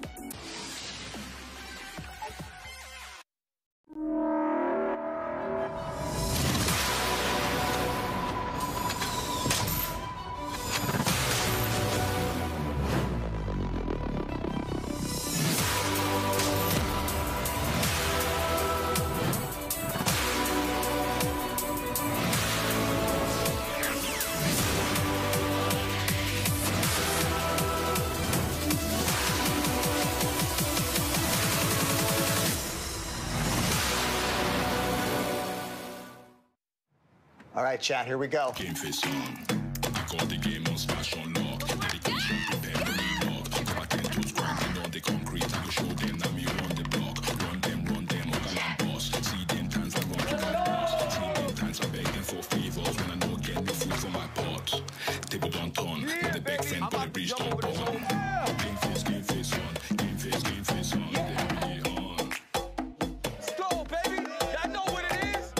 Speaker 6: All right, chat, here we go.
Speaker 7: Game face on. I got the game on smash on lock. Dedication, prepare the lock. Back into grinding on the concrete. I will show them that me on the block. Run them, all boss. See them times I run to my boss. See them times I begging for favors when I know get the food from my pot. Table don't turn. With the big friend, but the bridge don't burn. Game face on. Game face on. Then we on.
Speaker 8: Let's go, baby. I know what it is.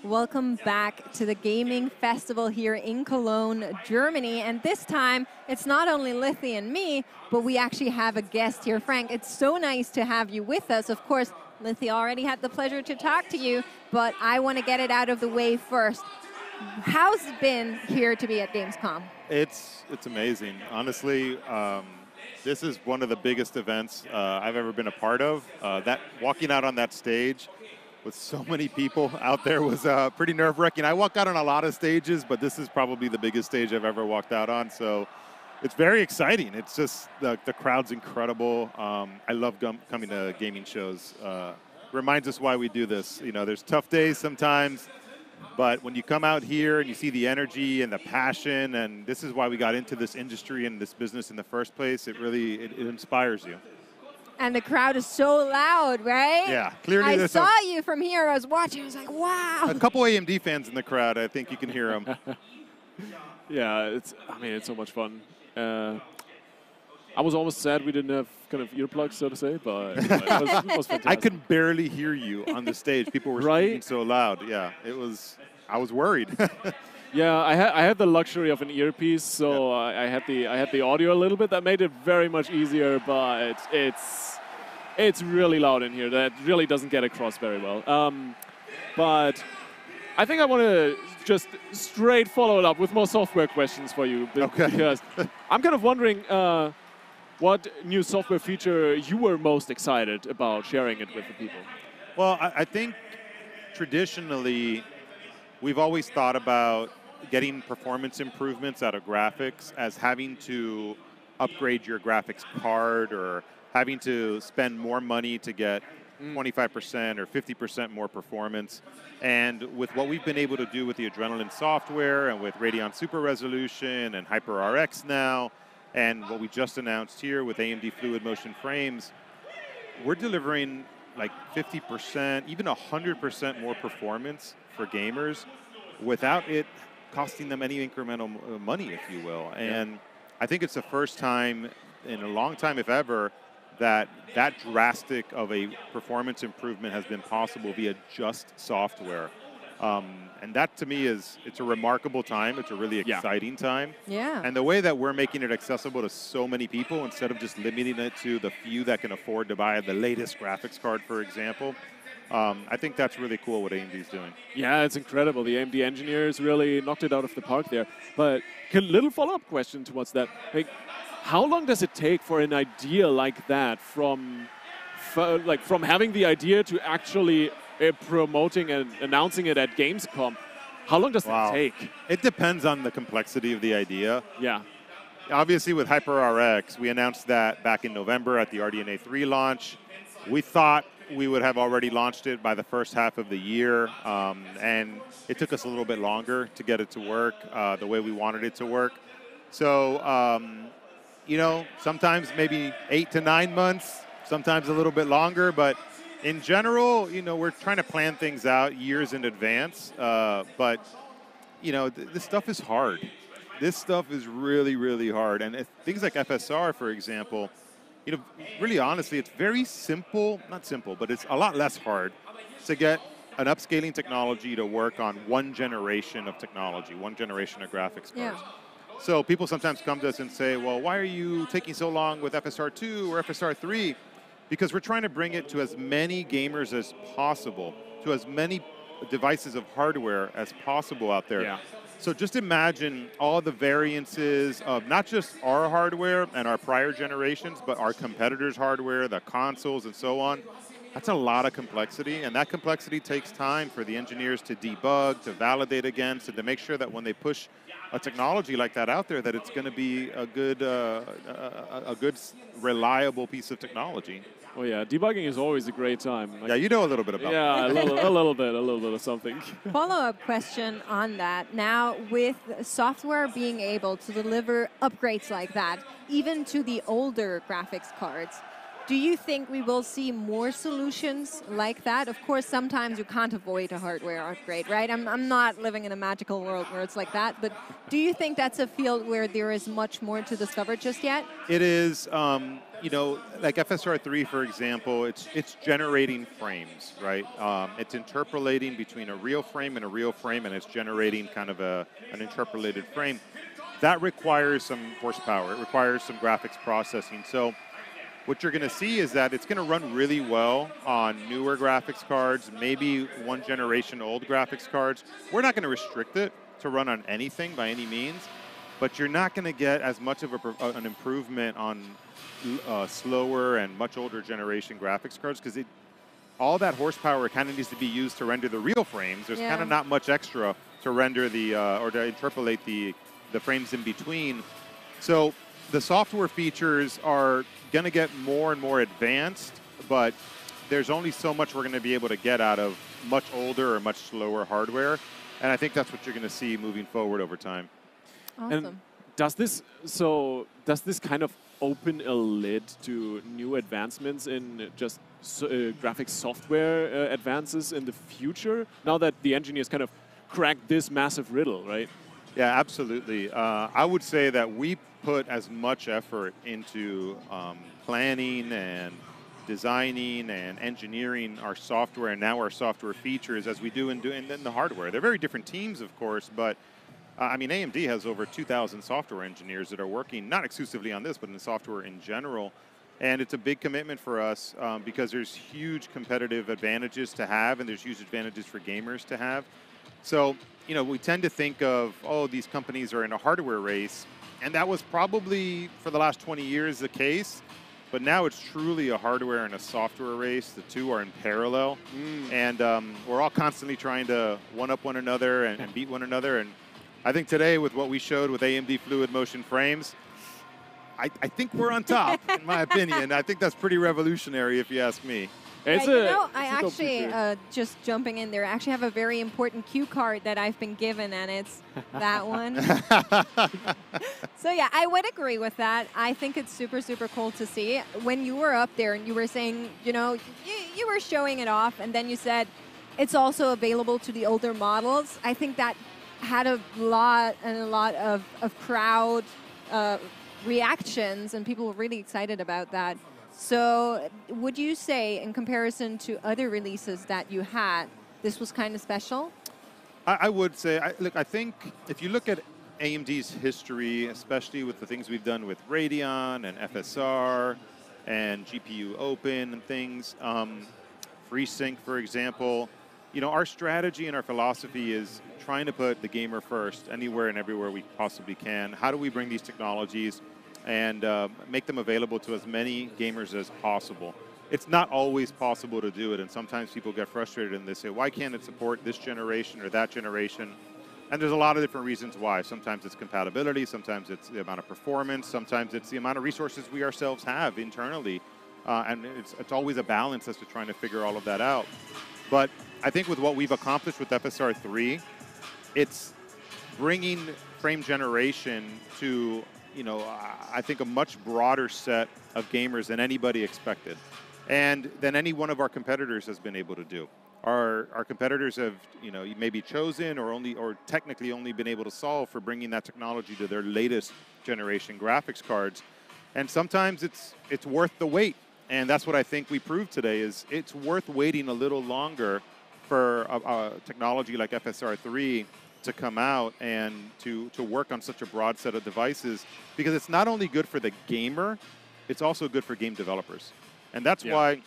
Speaker 9: Welcome back to the Gaming Festival here in Cologne, Germany. And this time, it's not only Lithy and me, but we actually have a guest here. Frank, it's so nice to have you with us. Of course, Lithy already had the pleasure to talk to you, but I want to get it out of the way first. How's it been here to be at Gamescom?
Speaker 3: It's amazing. Honestly, this is one of the biggest events I've ever been a part of. That walking out on that stage with so many people out there was pretty nerve-wracking. I walked out on a lot of stages, but this is probably the biggest stage I've ever walked out on. So it's very exciting. It's just the crowd's incredible. I love coming to gaming shows. Reminds us why we do this. You know, there's tough days sometimes, but when you come out here and you see the energy and the passion, and this is why we got into this industry and this business in the first place, it really it inspires you.
Speaker 9: And the crowd is so loud, right?
Speaker 3: Yeah, clearly.
Speaker 9: I saw you from here. I was watching. I was like, wow.
Speaker 3: A couple AMD fans in the crowd. I think you can hear them.
Speaker 2: Yeah, I mean, it's so much fun. I was almost sad we didn't have kind of earplugs, so to say, but it was fantastic.
Speaker 3: I could barely hear you on the stage. People were speaking so loud. Yeah, I was worried.
Speaker 2: Yeah, I had the luxury of an earpiece, so I had the audio a little bit. That made it very much easier, but it's really loud in here. That really doesn't get across very well. But I think I want to just straight follow it up with more software questions for you, because I'm kind of wondering what new software feature you were most excited about sharing it with the people.
Speaker 3: Well, I think traditionally we've always thought about getting performance improvements out of graphics as having to upgrade your graphics card or having to spend more money to get 25% or 50% more performance. And with what we've been able to do with the Adrenalin software and with Radeon Super Resolution and HyperRX now, and what we just announced here with AMD Fluid Motion Frames, we're delivering like 50%, even 100% more performance for gamers without it costing them any incremental money, if you will. And I think it's the first time in a long time, if ever, that drastic of a performance improvement has been possible via just software. And that, to me, it's a remarkable time. It's a really exciting time.
Speaker 9: Yeah.
Speaker 3: And the way that we're making it accessible to so many people, instead of just limiting it to the few that can afford to buy the latest graphics card, for example, I think that's really cool what AMD's doing.
Speaker 2: Yeah, it's incredible. The AMD engineers really knocked it out of the park there. But a little follow-up question towards that. Like, how long does it take for an idea like that from having the idea to actually promoting and announcing it at Gamescom? How long does that take?
Speaker 3: It depends on the complexity of the idea.
Speaker 2: Yeah.
Speaker 3: Obviously, with HyperRX, we announced that back in November at the RDNA 3 launch. We thought we would have already launched it by the first half of the year, and it took us a little bit longer to get it to work the way we wanted it to work. So, you know, sometimes maybe 8 to 9 months, sometimes a little bit longer, but in general, you know, we're trying to plan things out years in advance, but, you know, this stuff is hard. This stuff is really, really hard. And things like FSR, for example, you know, really honestly, it's very simple, not simple, but it's a lot less hard to get an upscaling technology to work on one generation of technology, one generation of graphics cards.
Speaker 9: Yeah.
Speaker 3: So people sometimes come to us and say, well, why are you taking so long with FSR2 or FSR3? Because we're trying to bring it to as many gamers as possible, to as many devices of hardware as possible out there.
Speaker 2: Yeah.
Speaker 3: So just imagine all the variances of not just our hardware and our prior generations, but our competitors' hardware, the consoles, and so on. That's a lot of complexity, and that complexity takes time for the engineers to debug, to validate against, and to make sure that when they push a technology like that out there, that it's going to be a good, reliable piece of technology.
Speaker 2: Oh yeah, debugging is always a great time.
Speaker 3: Yeah, you know a little bit about that.
Speaker 2: Yeah, a little bit of something.
Speaker 9: Follow-up question on that. Now, with software being able to deliver upgrades like that, even to the older graphics cards, Do you think we will see more solutions like that? Of course, sometimes you can't avoid a hardware upgrade, right? I'm not living in a magical world where it's like that, but do you think that's a field where there is much more to discover just yet?
Speaker 3: It is, you know, like FSR3, for example, it's generating frames, right? It's interpolating between a real frame and a real frame, and it's generating kind of an interpolated frame. That requires some horsepower. It requires some graphics processing. So what you're going to see is that it's going to run really well on newer graphics cards, maybe one generation old graphics cards. We're not going to restrict it to run on anything by any means, but you're not going to get as much of an improvement on slower and much older generation graphics cards because all that horsepower kind of needs to be used to render the real frames. There's kind of not much extra to render or to interpolate the frames in between. So the software features are going to get more and more advanced, but there's only so much we're going to be able to get out of much older or much slower hardware, and I think that's what you're going to see moving forward over time.
Speaker 9: Awesome.
Speaker 2: And does this kind of open a lid to new advancements in just graphics software advances in the future? Now that the engineers kind of cracked this massive riddle, right?
Speaker 3: Yeah, absolutely. I would say that we put as much effort into planning and designing and engineering our software and now our software features as we do in the hardware. They're very different teams, of course, but I mean, AMD has over 2,000 software engineers that are working, not exclusively on this, but in software in general. And it's a big commitment for us because there's huge competitive advantages to have, and there's huge advantages for gamers to have. So, you know, we tend to think of, oh, these companies are in a hardware race, and that was probably for the last 20 years the case. But now it's truly a hardware and a software race. The two are in parallel, and we're all constantly trying to one-up one another and beat one another. And I think today, with what we showed with AMD Fluid Motion frames, I think we're on top, in my opinion. I think that's pretty revolutionary, if you ask me.
Speaker 9: I actually, just jumping in there, I actually have a very important cue card that I've been given, and it's that one. So yeah, I would agree with that. I think it's super, super cool to see. When you were up there and you were saying, you know, you were showing it off, and then you said it's also available to the older models. I think that had a lot of crowd reactions, and people were really excited about that. So would you say, in comparison to other releases that you had, this was kind of special?
Speaker 3: I would say, look, I think if you look at AMD's history, especially with the things we've done with Radeon and FSR and GPU Open and things, FreeSync, for example, you know, our strategy and our philosophy is trying to put the gamer first anywhere and everywhere we possibly can. How do we bring these technologies and make them available to as many gamers as possible? It's not always possible to do it, and sometimes people get frustrated and they say, why can't it support this generation or that generation? And there's a lot of different reasons why. Sometimes it's compatibility, sometimes it's the amount of performance, sometimes it's the amount of resources we ourselves have internally. And it's always a balance as to trying to figure all of that out. But I think with what we've accomplished with FSR3, it's bringing frame generation to, you know, I think a much broader set of gamers than anybody expected, and than any one of our competitors has been able to do. Our competitors have, you know, maybe chosen or technically only been able to solve for bringing that technology to their latest generation graphics cards, and sometimes it's worth the wait. And that's what I think we proved today, is it's worth waiting a little longer for a technology like FSR3 to come out and to work on such a broad set of devices, because it's not only good for the gamer, it's also good for game developers. And that's why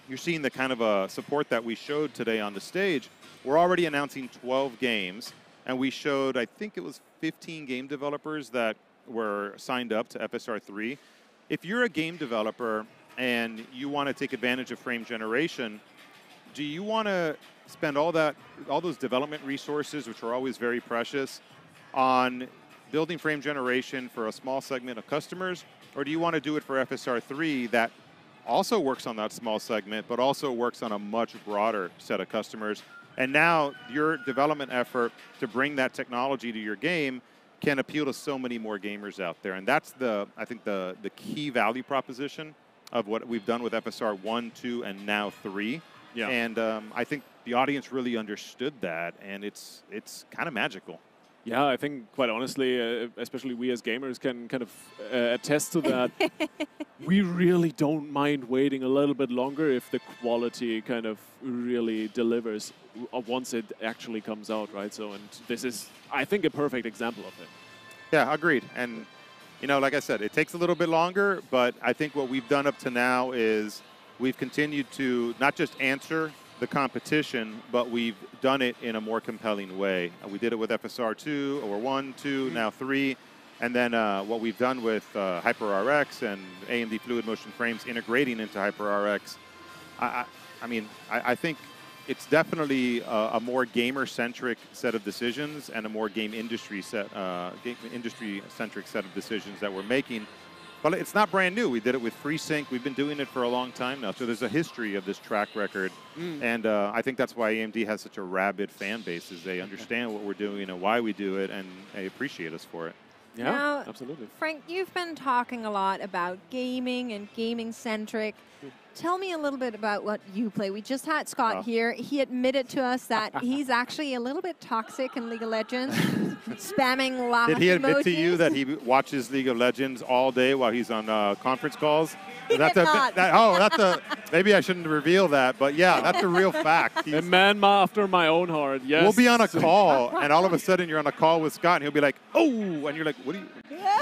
Speaker 3: you're seeing the kind of support that we showed today on the stage. We're already announcing 12 games, and we showed, I think it was 15 game developers that were signed up to FSR3. If you're a game developer and you want to take advantage of frame generation, do you want to spend all those development resources, which are always very precious, on building frame generation for a small segment of customers? Or do you want to do it for FSR3 that also works on that small segment, but also works on a much broader set of customers? And now your development effort to bring that technology to your game can appeal to so many more gamers out there. And that's I think the key value proposition of what we've done with FSR 1, 2, and now 3.
Speaker 2: Yeah.
Speaker 3: And I think the audience really understood that, and it's kind of magical.
Speaker 2: Yeah, I think, quite honestly, especially we as gamers can kind of attest to that. We really don't mind waiting a little bit longer if the quality kind of really delivers once it actually comes out, right? So, and this is, I think, a perfect example of it.
Speaker 3: Yeah, agreed. And, you know, like I said, it takes a little bit longer, but I think what we've done up to now is we've continued to not just answer the competition, but we've done it in a more compelling way. We did it with FSR 2, or 1, 2, now 3. And then what we've done with HyperRX and AMD Fluid Motion Frames integrating into HyperRX, I mean, I think it's definitely a more gamer-centric set of decisions and a more game industry-centric set of decisions that we're making. But it's not brand new. We did it with FreeSync. We've been doing it for a long time now. So there's a history of this track record. And I think that's why AMD has such a rabid fan base, is they understand what we're doing and why we do it, and they appreciate us for it.
Speaker 2: Yeah,
Speaker 9: now,
Speaker 2: absolutely.
Speaker 9: Frank, you've been talking a lot about gaming and gaming-centric. Tell me a little bit about what you play. We just had Scott here. He admitted to us that he's actually a little bit toxic in League of Legends, spamming laugh
Speaker 3: Did he admit
Speaker 9: emojis.
Speaker 3: to you that he watches League of Legends all day while he's on conference calls?
Speaker 9: He did not.
Speaker 3: Maybe I shouldn't reveal that, but yeah, that's a real fact.
Speaker 2: A man after my own heart, yes.
Speaker 3: We'll be on a call, and all of a sudden you're on a call with Scott, and he'll be like, oh, and you're like, what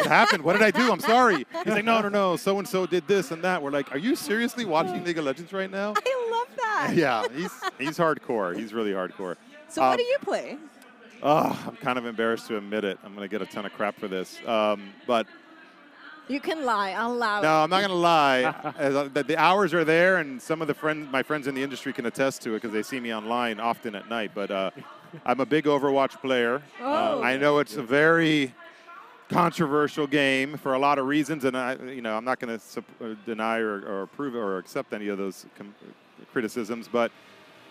Speaker 3: happened? What did I do? I'm sorry. He's like, no, so-and-so did this and that. We're like, are you seriously watching League of Legends right now?
Speaker 9: I love that.
Speaker 3: Yeah, he's hardcore. He's really hardcore.
Speaker 9: So what do you play?
Speaker 3: I'm kind of embarrassed to admit it. I'm going to get a ton of crap for this. But
Speaker 9: You can lie. I'll allow it.
Speaker 3: no, I'm not going to lie. The hours are there, and some of my friends in the industry can attest to it because they see me online often at night. But I'm a big Overwatch player. I know it's a very controversial game for a lot of reasons, and I'm not going to deny or approve or accept any of those criticisms. But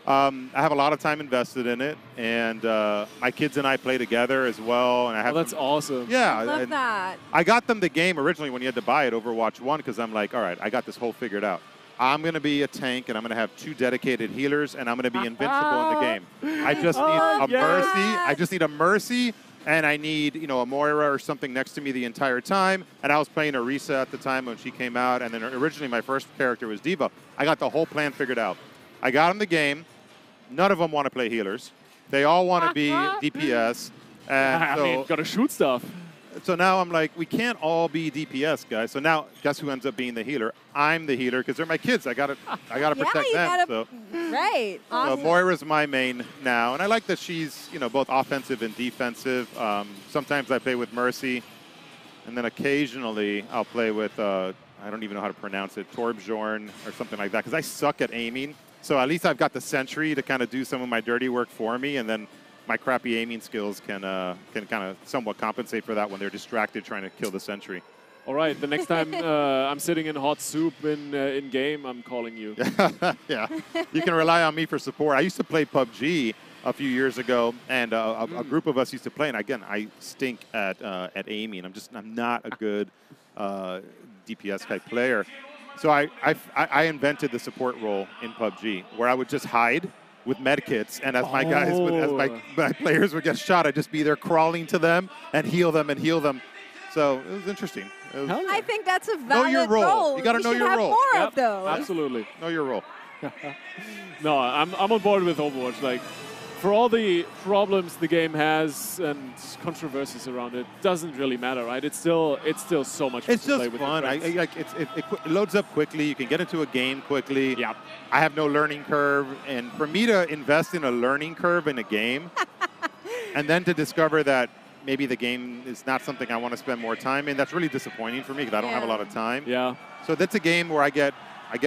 Speaker 3: I have a lot of time invested in it, and my kids and I play together as well. And I have
Speaker 2: that's awesome.
Speaker 3: Yeah,
Speaker 9: I love that.
Speaker 3: I got them the game originally when you had to buy it, Overwatch 1, because I'm like, all right, I got this whole figured out. I'm going to be a tank, and I'm going to have 2 dedicated healers, and I'm going to be invincible in the game. I just need a Mercy. I just need a Mercy, and I need, a Moira or something next to me the entire time. And I was playing Orisa at the time when she came out, and then originally my first character was Diva. I got the whole plan figured out. I got them the game. None of them want to play healers. They all want to be DPS. And
Speaker 2: got to shoot stuff.
Speaker 3: So now I'm like, we can't all be DPS, guys. So now, guess who ends up being the healer? I'm the healer because they're my kids. I gotta protect them.
Speaker 9: Right. Awesome.
Speaker 3: So Moira's my main now, and I like that she's both offensive and defensive. Sometimes I play with Mercy, and then occasionally I'll play with I don't even know how to pronounce it, Torbjorn or something like that, because I suck at aiming. So at least I've got the sentry to kind of do some of my dirty work for me, and then my crappy aiming skills can kind of somewhat compensate for that when they're distracted trying to kill the sentry.
Speaker 2: All right, the next time I'm sitting in hot soup in game, I'm calling you.
Speaker 3: Yeah, you can rely on me for support. I used to play PUBG a few years ago, and a group of us used to play. And again, I stink at aiming. I'm not a good DPS type player. So I invented the support role in PUBG, where I would just hide with medkits, and as my guys, as my players would get shot, I'd just be there crawling to them and heal them. So it was interesting.
Speaker 9: I think that's a valid
Speaker 3: know your role. You got to know your role.
Speaker 9: More of those.
Speaker 2: Absolutely.
Speaker 3: Know your role.
Speaker 2: No, I'm on board with Overwatch. Like, for all the problems the game has and controversies around it, doesn't really matter, right? It's still so much fun to play with.
Speaker 3: It's just fun. It loads up quickly. You can get into a game quickly.
Speaker 2: Yeah.
Speaker 3: I have no learning curve, and for me to invest in a learning curve in a game, and then to discover that maybe the game is not something I want to spend more time in, that's really disappointing for me because I don't have a lot of time.
Speaker 2: Yeah.
Speaker 3: So that's a game where I get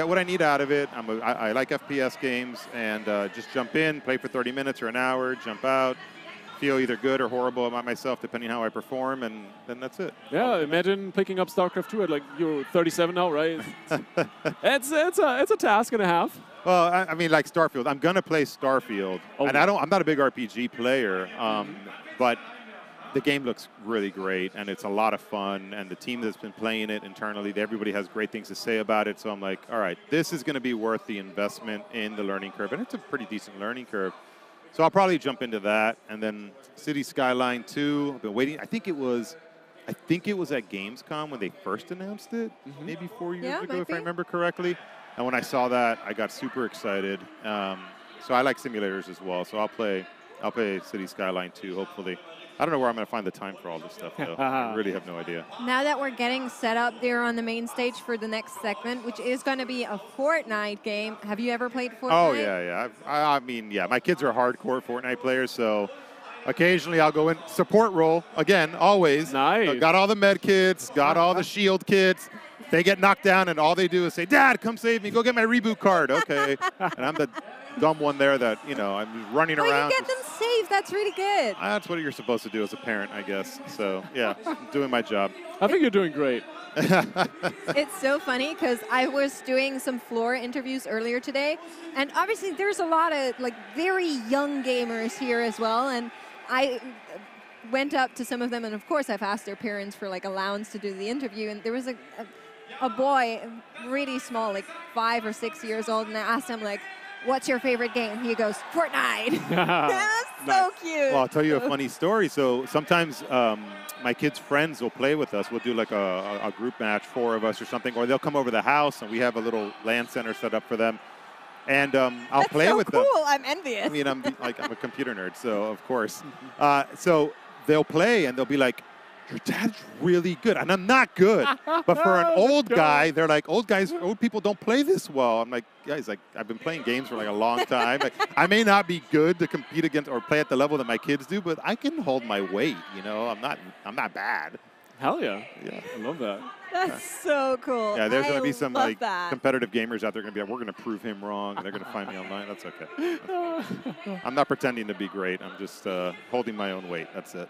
Speaker 3: what I need out of it. I like FPS games, and just jump in, play for 30 minutes or an hour, jump out, feel either good or horrible about myself depending how I perform, and then that's it.
Speaker 2: Yeah, imagine picking up StarCraft 2 at you're 37 now, right? it's a task and a half.
Speaker 3: Well, I mean, like Starfield. I'm gonna play Starfield, and I'm not a big RPG player, but the game looks really great, and it's a lot of fun, and the team that's been playing it internally, everybody has great things to say about it, so I'm like, all right, this is going to be worth the investment in the learning curve, and it's a pretty decent learning curve. So I'll probably jump into that, and then City Skyline 2, I've been waiting. I think it was at Gamescom when they first announced it, maybe 4 years ago, if I remember correctly. And when I saw that, I got super excited. So I like simulators as well, so I'll play City Skyline 2, hopefully. I don't know where I'm going to find the time for all this stuff, though. I really have no idea.
Speaker 9: Now that we're getting set up there on the main stage for the next segment, which is going to be a Fortnite game. Have you ever played Fortnite?
Speaker 3: Oh, yeah. I mean, yeah, my kids are hardcore Fortnite players, so occasionally I'll go in support role. Again, always.
Speaker 2: Nice.
Speaker 3: Got all the med kits, got all the shield kits. They get knocked down, and all they do is say, Dad, come save me. Go get my reboot card. Okay. And I'm the dumb one there that, I'm running around.
Speaker 9: You get them saved. That's really good.
Speaker 3: That's what you're supposed to do as a parent, I guess. So, yeah, I'm doing my job.
Speaker 2: I think you're doing great.
Speaker 9: It's so funny because I was doing some floor interviews earlier today, and obviously there's a lot of very young gamers here as well, and I went up to some of them, and of course I've asked their parents for allowance to do the interview, and there was a boy, really small, 5 or 6 years old, and I asked him what's your favorite game? He goes, Fortnite. That's so cute.
Speaker 3: Well, I'll tell you a funny story. So sometimes my kids' friends will play with us. We'll do a group match, 4 of us or something, or they'll come over to the house, and we have a little LAN center set up for them. And I'll play with them.
Speaker 9: Cool. I'm envious.
Speaker 3: I mean, I'm a computer nerd, so of course. So they'll play, and they'll be like, your dad's really good. And I'm not good. But for an old guy, they're like, old people don't play this well. I'm like, guys, I've been playing games for a long time. I may not be good to compete against or play at the level that my kids do, but I can hold my weight, I'm not bad.
Speaker 2: Hell yeah.
Speaker 3: Yeah.
Speaker 2: I love that.
Speaker 9: That's so cool.
Speaker 3: Yeah, there's going to be some
Speaker 9: competitive
Speaker 3: gamers out there going to be we're going to prove him wrong, and they're going to find me online. That's okay. I'm not pretending to be great. I'm just holding my own weight. That's it.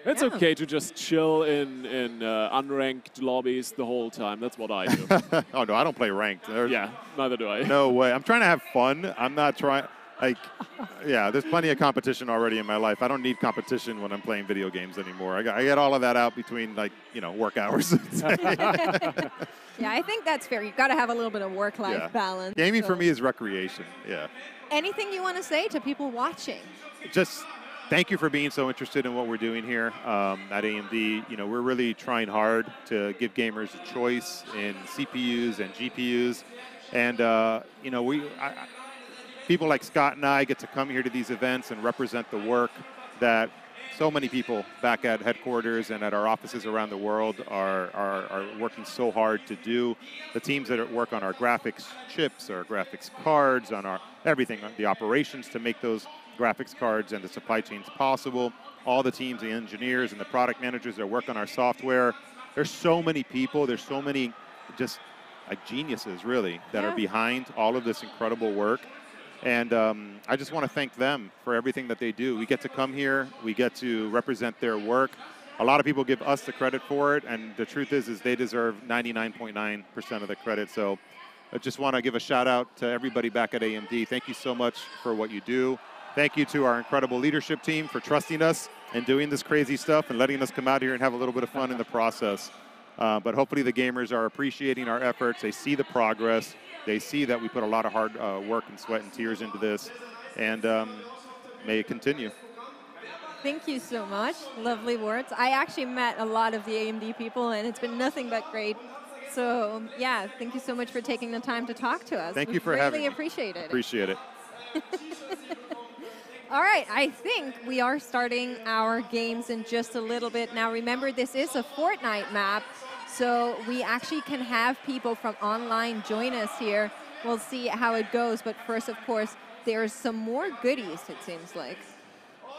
Speaker 2: It's okay to just chill in unranked lobbies the whole time. That's what I do.
Speaker 3: Oh, no, I don't play ranked.
Speaker 2: Yeah, neither do I.
Speaker 3: No way. I'm trying to have fun. I'm not trying. Yeah, there's plenty of competition already in my life. I don't need competition when I'm playing video games anymore. I get all of that out between, work hours.
Speaker 9: Yeah, I think that's fair. You've got to have a little bit of work-life balance.
Speaker 3: Gaming for me is recreation, yeah.
Speaker 9: Anything you want to say to people watching?
Speaker 3: Just thank you for being so interested in what we're doing here at AMD. We're really trying hard to give gamers a choice in CPUs and GPUs. And, people like Scott and I get to come here to these events and represent the work that so many people back at headquarters and at our offices around the world are working so hard to do. The teams that work on our graphics chips, our graphics cards, on our everything, the operations to make those graphics cards and the supply chains possible. All the teams, the engineers and the product managers that work on our software. There's so many people. There's so many just geniuses, really, that are behind all of this incredible work. And I just want to thank them for everything that they do. We get to come here. We get to represent their work. A lot of people give us the credit for it, and the truth is they deserve 99.9% of the credit. So I just want to give a shout-out to everybody back at AMD. Thank you so much for what you do. Thank you to our incredible leadership team for trusting us and doing this crazy stuff and letting us come out here and have a little bit of fun in the process. But hopefully the gamers are appreciating our efforts. They see the progress. They see that we put a lot of hard work and sweat and tears into this, and may it continue.
Speaker 9: Thank you so much. Lovely words. I actually met a lot of the AMD people, and it's been nothing but great. So, yeah, thank you so much for taking the time to talk to us.
Speaker 3: Thank you for having me.
Speaker 9: Really appreciate it.
Speaker 3: Appreciate it.
Speaker 9: All right, I think we are starting our games in just a little bit. Now, remember, this is a Fortnite map, so we actually can have people from online join us here. We'll see how it goes, but first, of course, there's some more goodies, it seems like.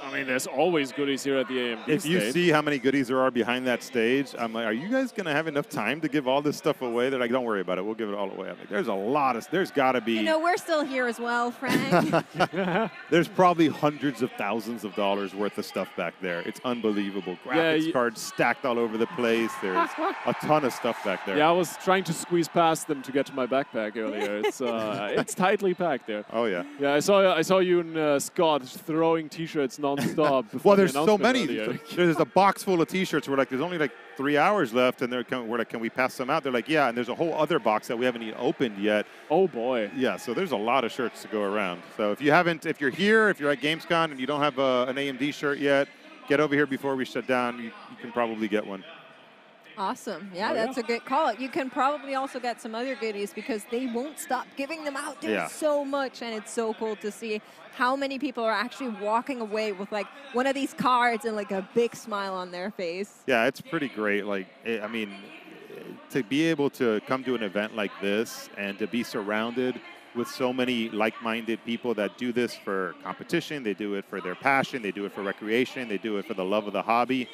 Speaker 2: I mean, there's always goodies here at the AMD
Speaker 3: If you
Speaker 2: stage.
Speaker 3: see how many goodies there are behind that stage, I'm like, are you guys going to have enough time to give all this stuff away? They're like, don't worry about it. We'll give it all away. I'm like, there's a lot of, there's got to be.
Speaker 9: You know, we're still here as well, Frank.
Speaker 3: There's probably hundreds of thousands of dollars worth of stuff back there. It's unbelievable. Graphics cards stacked all over the place. There's a ton of stuff back there.
Speaker 2: Yeah, I was trying to squeeze past them to get to my backpack earlier. It's tightly packed there.
Speaker 3: Oh, yeah.
Speaker 2: Yeah, I saw you and Scott throwing T-shirts non-stop.
Speaker 3: Well, there's so many. There's a box full of T-shirts. We're like, there's only like 3 hours left, and we're like, can we pass them out? They're like, yeah. And there's a whole other box that we haven't even opened yet.
Speaker 2: Oh boy.
Speaker 3: Yeah. So there's a lot of shirts to go around. So if you're here, if you're at Gamescom and you don't have an AMD shirt yet, get over here before we shut down. You can probably get one.
Speaker 9: Awesome. Yeah, that's a good call. You can probably also get some other goodies because they won't stop giving them out. There's so much, and it's so cool to see how many people are actually walking away with like one of these cards and like a big smile on their face.
Speaker 3: Yeah, it's pretty great. Like, I mean, to be able to come to an event like this and to be surrounded with so many like-minded people that do this for competition, they do it for their passion, they do it for recreation, they do it for the love of the hobby.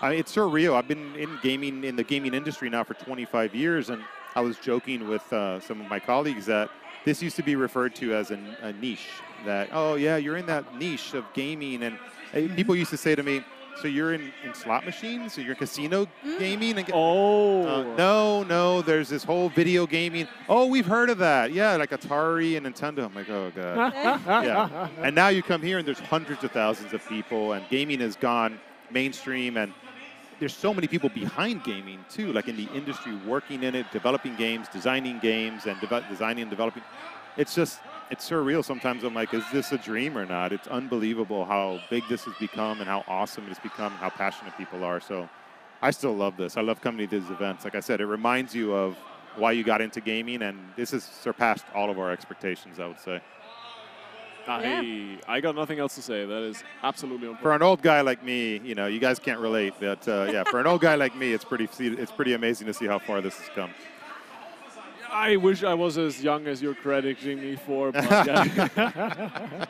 Speaker 3: I mean, it's surreal. I've been in the gaming industry now for 25 years, and I was joking with some of my colleagues that this used to be referred to as a niche. That, oh yeah, you're in that niche of gaming, and people used to say to me, so you're in slot machines? So you're casino gaming? And no, there's this whole video gaming. Oh, we've heard of that. Yeah, like Atari and Nintendo. I'm like, oh god. Yeah. And now you come here, and there's hundreds of thousands of people, and gaming has gone mainstream, and there's so many people behind gaming too, like in the industry, working in it, developing games, designing games, and designing and developing. It's surreal sometimes. I'm like, is this a dream or not? It's unbelievable how big this has become and how awesome it's become, how passionate people are. So I still love this. I love coming to these events. Like I said, it reminds you of why you got into gaming, and this has surpassed all of our expectations, I would say.
Speaker 2: I got nothing else to say. That is absolutely important.
Speaker 3: For an old guy like me, you know, you guys can't relate, but yeah, for an old guy like me, it's pretty amazing to see how far this has come.
Speaker 2: I wish I was as young as you're crediting me for, but yeah.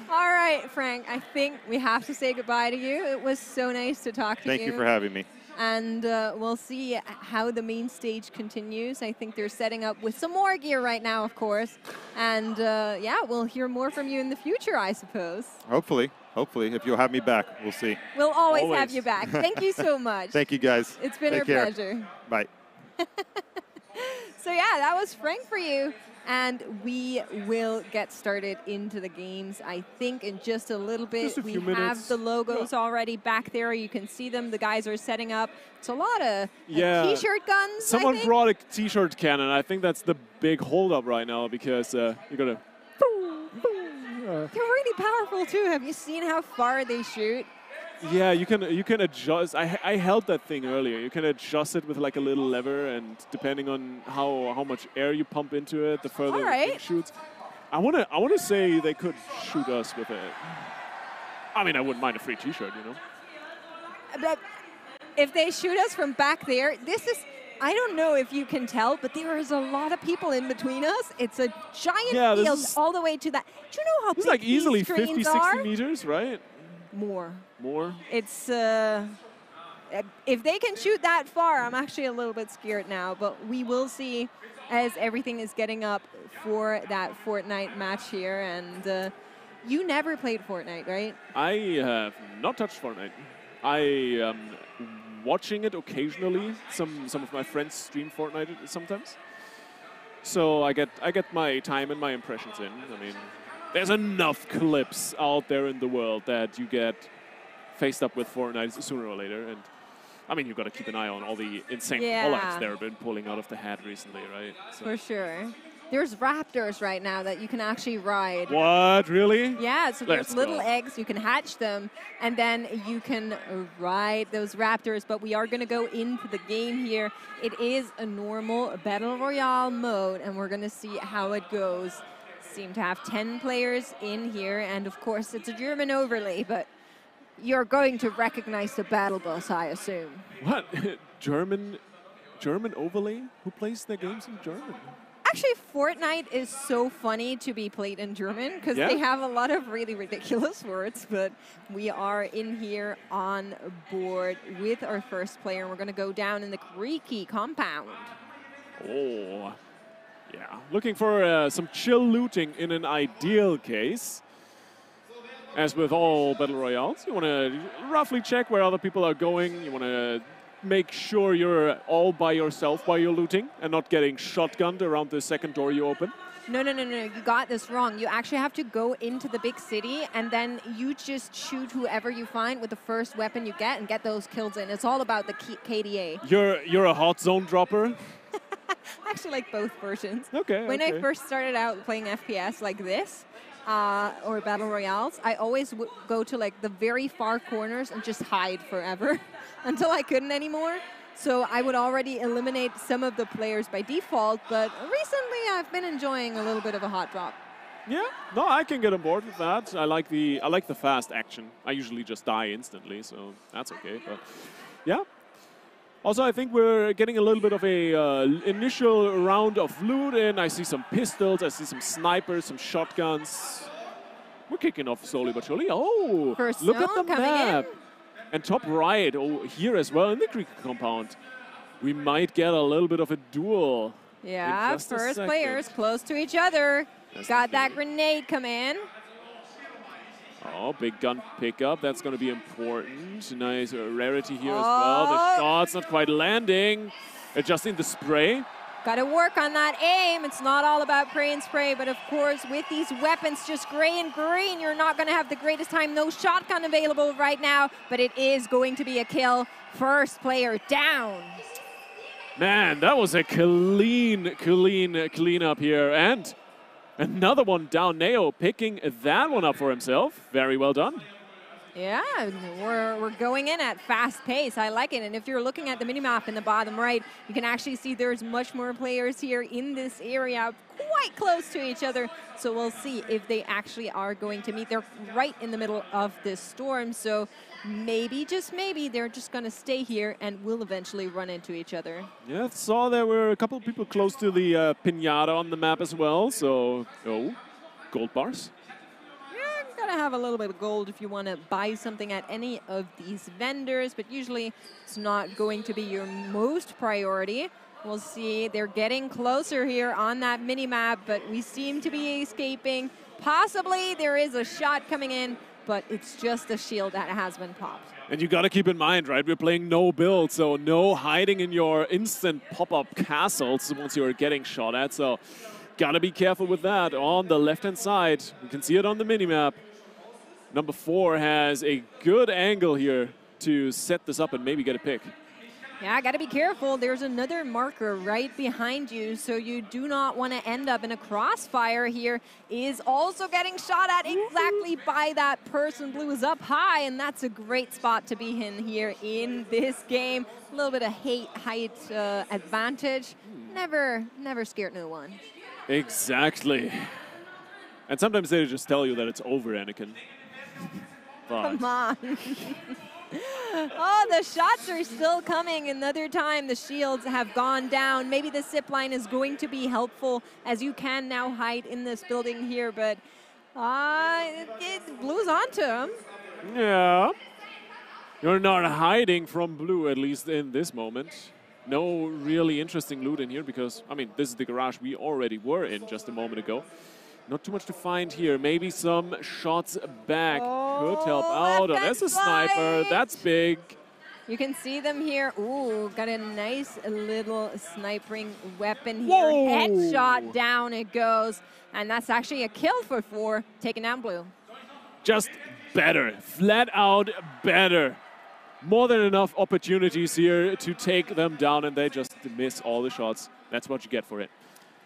Speaker 9: All right, Frank, I think we have to say goodbye to you. It was so nice to talk to you.
Speaker 3: Thank you for having me.
Speaker 9: And we'll see how the main stage continues. I think they're setting up with some more gear right now, of course. And yeah, we'll hear more from you in the future, I suppose.
Speaker 3: Hopefully. If you'll have me back, we'll see.
Speaker 9: We'll always have you back. Thank you so much.
Speaker 3: Thank you, guys.
Speaker 9: It's been a pleasure.
Speaker 3: Bye.
Speaker 9: So yeah, that was Frank for you. And we will get started into the games, I think, in just a little bit. We have the logos already back there. You can see them. The guys are setting up. It's a lot of T-shirt guns,
Speaker 2: Someone brought a T-shirt cannon. I think that's the big holdup right now because you got to...
Speaker 9: They're really powerful, too. Have you seen how far they shoot?
Speaker 2: Yeah, you can adjust. I held that thing earlier. You can adjust it with like a little lever, and depending on how much air you pump into it, the further it shoots. I wanna say they could shoot us with it. I mean, I wouldn't mind a free T-shirt, you know.
Speaker 9: But if they shoot us from back there, this is. I don't know if you can tell, but there is a lot of people in between us. It's a giant field all the way to that. Do you know how big
Speaker 2: like easily
Speaker 9: these screens
Speaker 2: 50, 60
Speaker 9: are?
Speaker 2: meters, right?
Speaker 9: More. It's, if they can shoot that far, I'm actually a little bit scared now, but we will see as everything is getting up for that Fortnite match here. And you never played Fortnite, right?
Speaker 2: I have not touched Fortnite. I am watching it occasionally. Some of my friends stream Fortnite sometimes. So I get my time and my impressions in. I mean, there's enough clips out there in the world that you get faced up with Fortnite sooner or later. And I mean, you've got to keep an eye on all the insane highlights they've been pulling out of the hat recently, right? So.
Speaker 9: For sure. There's raptors right now that you can actually ride.
Speaker 2: What, really?
Speaker 9: Yeah, so there's little eggs. You can hatch them, and then you can ride those raptors. But we are going to go into the game here. It is a normal Battle Royale mode, and we're going to see how it goes. Seem to have 10 players in here, and of course it's a German overlay, but you're going to recognize the battle bus, I assume.
Speaker 2: What? German overlay? Who plays their games in German?
Speaker 9: Actually, Fortnite is so funny to be played in German because they have a lot of really ridiculous words, but we are in here on board with our first player, and we're going to go down in the Creaky compound.
Speaker 2: Oh. Yeah, looking for some chill looting in an ideal case. As with all Battle Royales, you want to roughly check where other people are going. You want to make sure you're all by yourself while you're looting and not getting shotgunned around the second door you open?
Speaker 9: No, no, no, no, you got this wrong. You actually have to go into the big city, and then you just shoot whoever you find with the first weapon you get and get those kills in. It's all about the KDA.
Speaker 2: You're a hot zone dropper?
Speaker 9: I actually like both versions.
Speaker 2: Okay,
Speaker 9: When
Speaker 2: okay.
Speaker 9: I first started out playing FPS like this, or Battle Royales, I always would go to like the very far corners and just hide forever until I couldn't anymore. So I would already eliminate some of the players by default, but recently I've been enjoying a little bit of a hot drop.
Speaker 2: Yeah, no, I can get on board with that. I like the fast action. I usually just die instantly, so that's okay. But yeah. Also, I think we're getting a little bit of a initial round of loot in. I see some pistols, I see some snipers, some shotguns. We're kicking off slowly but surely. Oh,
Speaker 9: First
Speaker 2: look at
Speaker 9: zone
Speaker 2: the
Speaker 9: coming
Speaker 2: map.
Speaker 9: in.
Speaker 2: And top right, oh, here as well in the Greek compound. We might get a little bit of a duel.
Speaker 9: Yeah,
Speaker 2: just a
Speaker 9: first
Speaker 2: second.
Speaker 9: players close to each other.
Speaker 2: That's
Speaker 9: Got
Speaker 2: the
Speaker 9: that
Speaker 2: key.
Speaker 9: grenade come in.
Speaker 2: Oh, big gun pickup. That's going to be important. Nice rarity here as well. The shot's not quite landing. Adjusting the spray.
Speaker 9: Got to work on that aim. It's not all about pray and spray, but of course, with these weapons just gray and green, you're not going to have the greatest time. No shotgun available right now, but it is going to be a kill. First player down.
Speaker 2: Man, that was a clean up here. And another one down. Neo picking that one up for himself. Very well done.
Speaker 9: Yeah, we're going in at fast pace. I like it. And if you're looking at the minimap in the bottom right, you can actually see there's much more players here in this area, quite close to each other. So we'll see if they actually are going to meet. They're right in the middle of this storm. So maybe, just maybe, they're just going to stay here and will eventually run into each other.
Speaker 2: Yeah, saw there were a couple of people close to the pinata on the map as well. So, oh, gold bars.
Speaker 9: Gotta have a little bit of gold if you want to buy something at any of these vendors, but usually it's not going to be your most priority. We'll see. They're getting closer here on that mini-map, but we seem to be escaping. Possibly there is a shot coming in, but it's just a shield that has been popped.
Speaker 2: And you got to keep in mind, right, we're playing no build, so no hiding in your instant pop-up castles once you're getting shot at. So got to be careful with that. On the left-hand side, you can see it on the mini-map. Number 4 has a good angle here to set this up and maybe get a pick.
Speaker 9: Yeah, got to be careful. There's another marker right behind you, so you do not want to end up in a crossfire here. Is also getting shot at exactly by that person. Blue is up high, and that's a great spot to be in here in this game. A little bit of height advantage. Never scared no one.
Speaker 2: Exactly. And sometimes they just tell you that it's over, Anakin. But
Speaker 9: Come on. Oh, the shots are still coming. Another time the shields have gone down. Maybe the zip line is going to be helpful as you can now hide in this building here, but Blue's onto him.
Speaker 2: yeah. You're not hiding from Blue, at least in this moment. No really interesting loot in here because, I mean, this is the garage we already were in just a moment ago. Not too much to find here. Maybe some shots back could help out. Oh, there's a sniper. That's big.
Speaker 9: You can see them here. Ooh, got a nice little sniping weapon here.
Speaker 2: Whoa.
Speaker 9: Headshot down it goes. And that's actually a kill for 4, taking down Blue.
Speaker 2: Just better. Flat out better. More than enough opportunities here to take them down, and they just miss all the shots. That's what you get for it.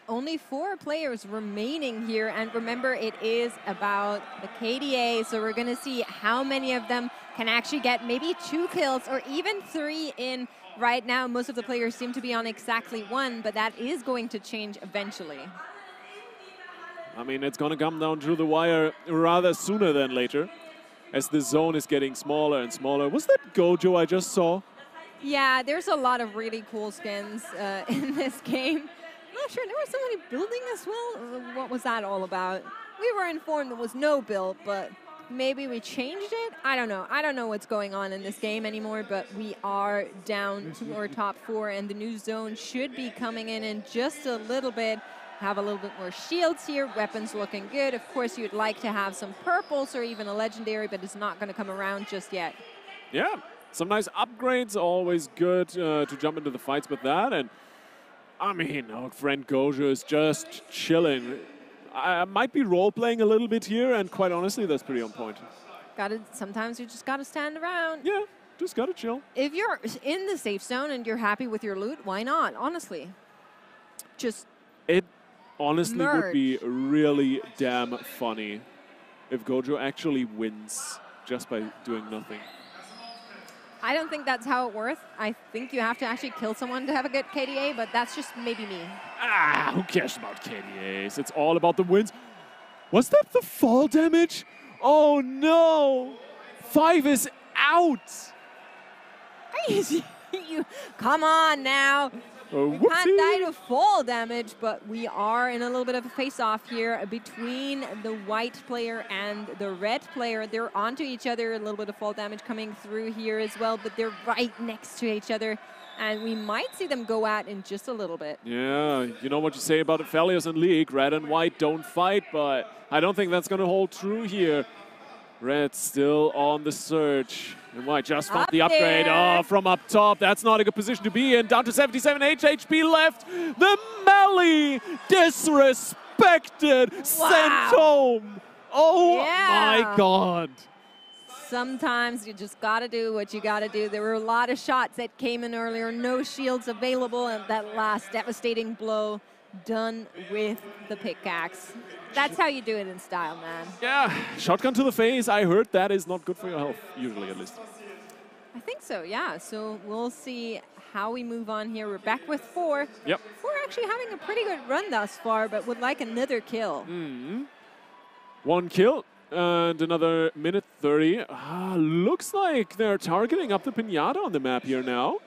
Speaker 9: Only 4 players remaining here, and remember, it is about the KDA, so we're going to see how many of them can actually get maybe 2 kills or even 3 in. Right now, most of the players seem to be on exactly 1, but that is going to change eventually.
Speaker 2: I mean, it's going to come down to the wire rather sooner than later, as the zone is getting smaller and smaller. Was that Gojo I just saw?
Speaker 9: Yeah, there's a lot of really cool skins in this game. I'm not sure, there was somebody building as well? What was that all about? We were informed there was no build, but maybe we changed it? I don't know. I don't know what's going on in this game anymore, but we are down to our top 4, and the new zone should be coming in just a little bit. Have a little bit more shields here, weapons looking good. Of course, you'd like to have some purples or even a legendary, but it's not going to come around just yet.
Speaker 2: Yeah, Some nice upgrades, always good to jump into the fights with that. And I mean, our friend Gojo is just chilling. I might be role-playing a little bit here, and quite honestly, that's pretty on point.
Speaker 9: Sometimes you just gotta stand around.
Speaker 2: Yeah, just gotta chill.
Speaker 9: If you're in the safe zone and you're happy with your loot, why not? Honestly, just
Speaker 2: it honestly
Speaker 9: merge.
Speaker 2: would be really damn funny if Gojo actually wins just by doing nothing.
Speaker 9: I don't think that's how it works. I think you have to actually kill someone to have a good KDA, but that's just maybe me.
Speaker 2: Ah, who cares about KDAs? It's all about the wins. Was that the fall damage? Oh no! 5 is out!
Speaker 9: Come on now. We can't die to fall damage, but we are in a little bit of a face-off here between the white player and the red player. They're onto each other, a little bit of fall damage coming through here as well, but they're right next to each other, and we might see them go at in just a little bit.
Speaker 2: Yeah, you know what you say about Aphelios and League, red and white don't fight, but I don't think that's going to hold true here. Red still on the search. And white just found the upgrade. Oh, from up top. That's not a good position to be in. Down to 77 HP left. The melee disrespected. Sent home. Oh my God.
Speaker 9: Sometimes you just got to do what you got to do. There were a lot of shots that came in earlier. No shields available. And that last devastating blow done with the pickaxe. That's how you do it in style, man.
Speaker 2: Yeah, shotgun to the face. I heard that is not good for your health, usually at least.
Speaker 9: I think so, yeah. So we'll see how we move on here. We're back with 4.
Speaker 2: Yep.
Speaker 9: We're actually having a pretty good run thus far, but would like another kill.
Speaker 2: 1 kill and another minute 30. Looks like they're targeting up the Pinata on the map here now.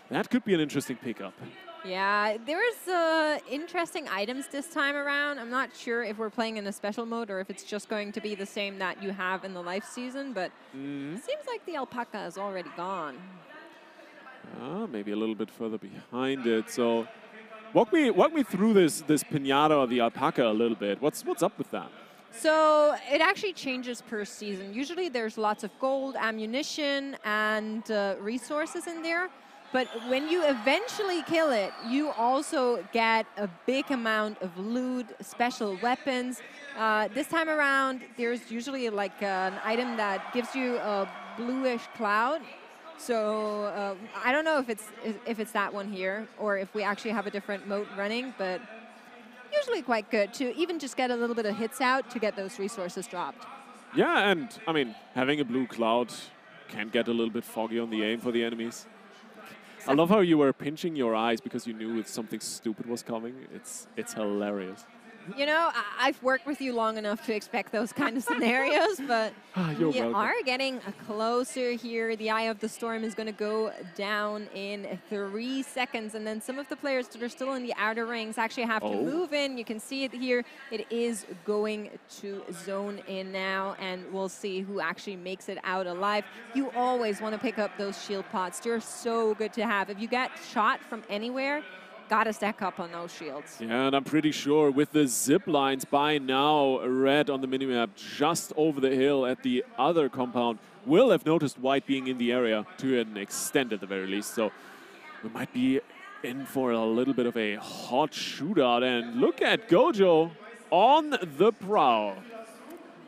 Speaker 2: That could be an interesting pickup.
Speaker 9: Yeah, there's interesting items this time around. I'm not sure if we're playing in a special mode or if it's just going to be the same that you have in the life season, but it seems like the alpaca is already gone.
Speaker 2: Maybe a little bit further behind it. So walk me through this Pinata or the alpaca a little bit. What's up with that?
Speaker 9: So it actually changes per season. Usually there's lots of gold, ammunition, and resources in there. But when you eventually kill it, you also get a big amount of loot, special weapons. This time around, there's usually like an item that gives you a bluish cloud. So I don't know if it's that one here or if we actually have a different mode running, but usually quite good to even just get a little bit of hits out to get those resources dropped.
Speaker 2: Yeah, and I mean, having a blue cloud can get a little bit foggy on the aim for the enemies. I love how you were pinching your eyes because you knew if something stupid was coming. It's hilarious.
Speaker 9: You know, I've worked with you long enough to expect those kind of scenarios, but we are getting closer here. The Eye of the Storm is going to go down in 3 seconds, and then some of the players that are still in the outer rings actually have to move in. You can see it here. It is going to zone in now, and we'll see who actually makes it out alive. You always want to pick up those shield pots. They're so good to have. If you get shot from anywhere, gotta stack up on those shields.
Speaker 2: Yeah, and I'm pretty sure with the zip lines by now, red on the minimap just over the hill at the other compound will have noticed white being in the area to an extent at the very least. So we might be in for a little bit of a hot shootout. And look at Gojo on the prowl.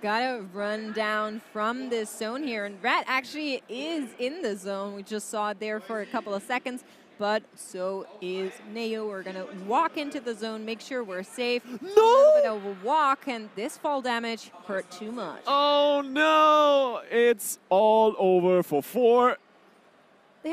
Speaker 9: Gotta run down from this zone here. And red actually is in the zone. We just saw it there for a couple of seconds. But so is Neo. We're going to walk into the zone, make sure we're safe. No! A little bit of a walk, and this fall damage hurt too much.
Speaker 2: Oh, no! It's all over for 4.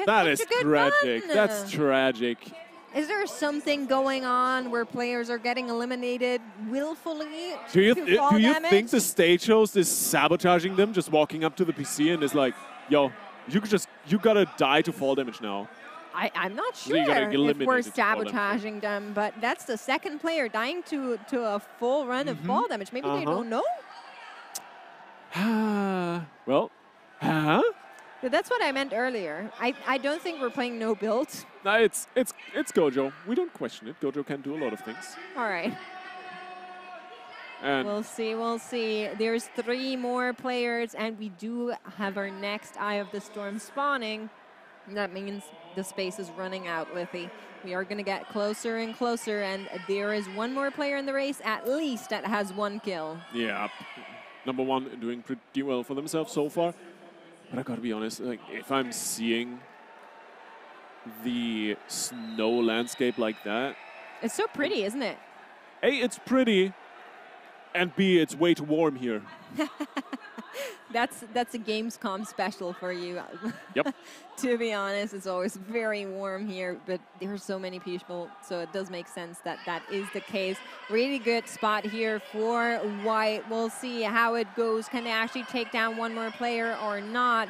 Speaker 2: That is tragic. That's tragic.
Speaker 9: Is there something going on where players are getting eliminated willfully?
Speaker 2: Do you think the stage host is sabotaging them, just walking up to the PC and is like, yo, you gotta die to fall damage now?
Speaker 9: I'm not sure if we're sabotaging them, but that's the second player dying to a full run of fall damage. Maybe they don't know?
Speaker 2: Well,
Speaker 9: That's what I meant earlier. I don't think we're playing no build.
Speaker 2: No, it's Gojo. We don't question it. Gojo can do a lot of things.
Speaker 9: All right.
Speaker 2: And
Speaker 9: we'll see, we'll see. There's 3 more players, and we do have our next Eye of the Storm spawning. That means the space is running out, Liffy. We are going to get closer and closer, and there is 1 more player in the race, at least, that has 1 kill.
Speaker 2: Yeah, number 1 doing pretty well for themselves so far. But I gotta be honest, like, if I'm seeing the snow landscape like that...
Speaker 9: It's so pretty, isn't it?
Speaker 2: A, it's pretty, and B, it's way too warm here.
Speaker 9: That's a Gamescom special for you.
Speaker 2: Yep.
Speaker 9: To be honest, it's always very warm here, but there are so many people, so it does make sense that that is the case. Really good spot here for White. We'll see how it goes. Can they actually take down 1 more player or not?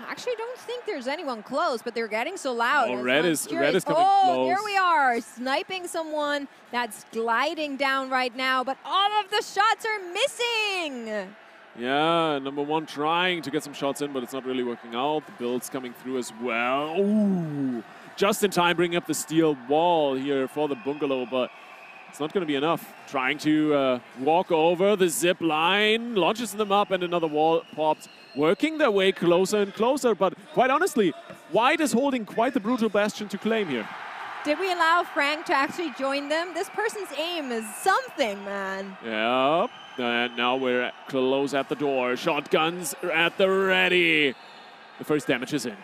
Speaker 9: I actually don't think there's anyone close, but they're getting so loud.
Speaker 2: Oh, Red is coming close.
Speaker 9: Oh, there we are, sniping someone that's gliding down right now, but all of the shots are missing.
Speaker 2: Yeah, number 1 trying to get some shots in, but it's not really working out. The build's coming through as well. Ooh, just in time, bringing up the steel wall here for the bungalow, but it's not going to be enough. Trying to walk over the zip line, launches them up, and another wall pops, working their way closer and closer. But quite honestly, White is holding quite the brutal bastion to claim here.
Speaker 9: Did we allow Frank to actually join them? This person's aim is something, man.
Speaker 2: Yep. And now we're close at the door. Shotguns at the ready. The first damage is in.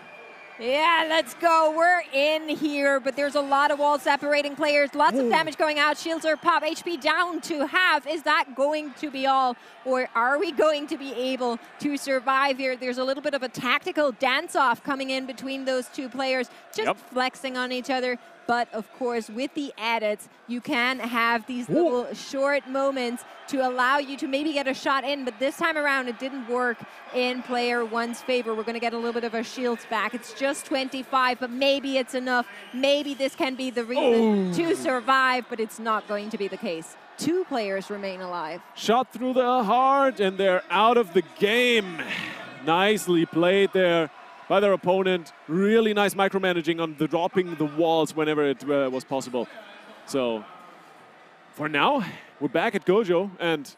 Speaker 9: Yeah, let's go. We're in here, but there's a lot of walls separating players. Lots of damage going out. Shields are pop. HP down to half. Is that going to be all? Or are we going to be able to survive here? There's a little bit of a tactical dance-off coming in between those 2 players, just flexing on each other. But, of course, with the edits, you can have these little short moments to allow you to maybe get a shot in. But this time around, it didn't work in player 1's favor. We're going to get a little bit of our shields back. It's just 25, but maybe it's enough. Maybe this can be the reason to survive, but it's not going to be the case. 2 players remain alive.
Speaker 2: Shot through the heart, and they're out of the game. Nicely played there by their opponent. Really nice micromanaging on dropping the walls whenever it was possible. So, for now, we're back at Gojo, and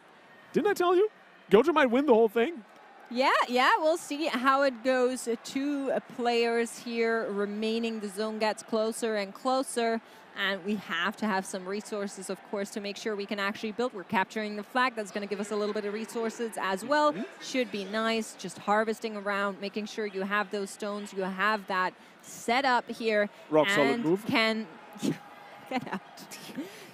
Speaker 2: didn't I tell you? Gojo might win the whole thing.
Speaker 9: Yeah, we'll see how it goes. 2 players here remaining. The zone gets closer and closer. And we have to have some resources, of course, to make sure we can actually build. We're capturing the flag. That's going to give us a little bit of resources as well. Should be nice. Just harvesting around, making sure you have those stones. You have that set up here.
Speaker 2: Rock solid move.
Speaker 9: Can get out.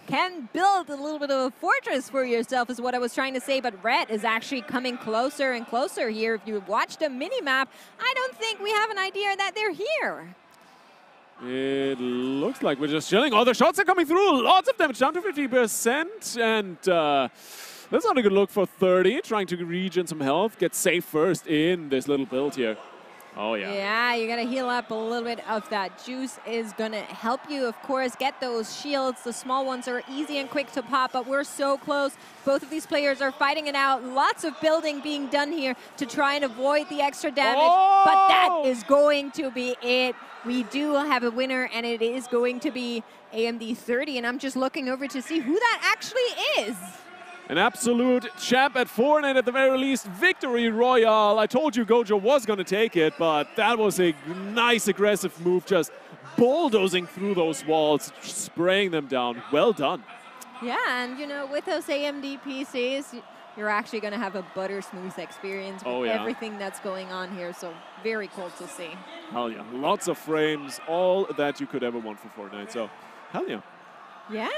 Speaker 9: Can build a little bit of a fortress for yourself is what I was trying to say, but Red is actually coming closer and closer here. If you watch the mini-map, I don't think we have an idea that they're here.
Speaker 2: It looks like we're just chilling. Oh, the shots are coming through. Lots of damage, down to 50%. And that's not a good look for 30. Trying to regen some health. Get safe first in this little build here. Oh, yeah.
Speaker 9: Yeah, you got to heal up a little bit of that juice is going to help you, of course, get those shields. The small ones are easy and quick to pop, but we're so close. Both of these players are fighting it out. Lots of building being done here to try and avoid the extra damage, but that is going to be it. We do have a winner, and it is going to be AMD 30, and I'm just looking over to see who that actually is.
Speaker 2: An absolute champ at Fortnite at the very least. Victory Royale. I told you Gojo was going to take it, but that was a nice aggressive move, just bulldozing through those walls, spraying them down. Well done.
Speaker 9: Yeah, and you know, with those AMD PCs, you're actually going to have a butter smooth experience with everything that's going on here, so very cool to see.
Speaker 2: Hell yeah. Lots of frames, all that you could ever want for Fortnite, so hell yeah.
Speaker 9: Yeah.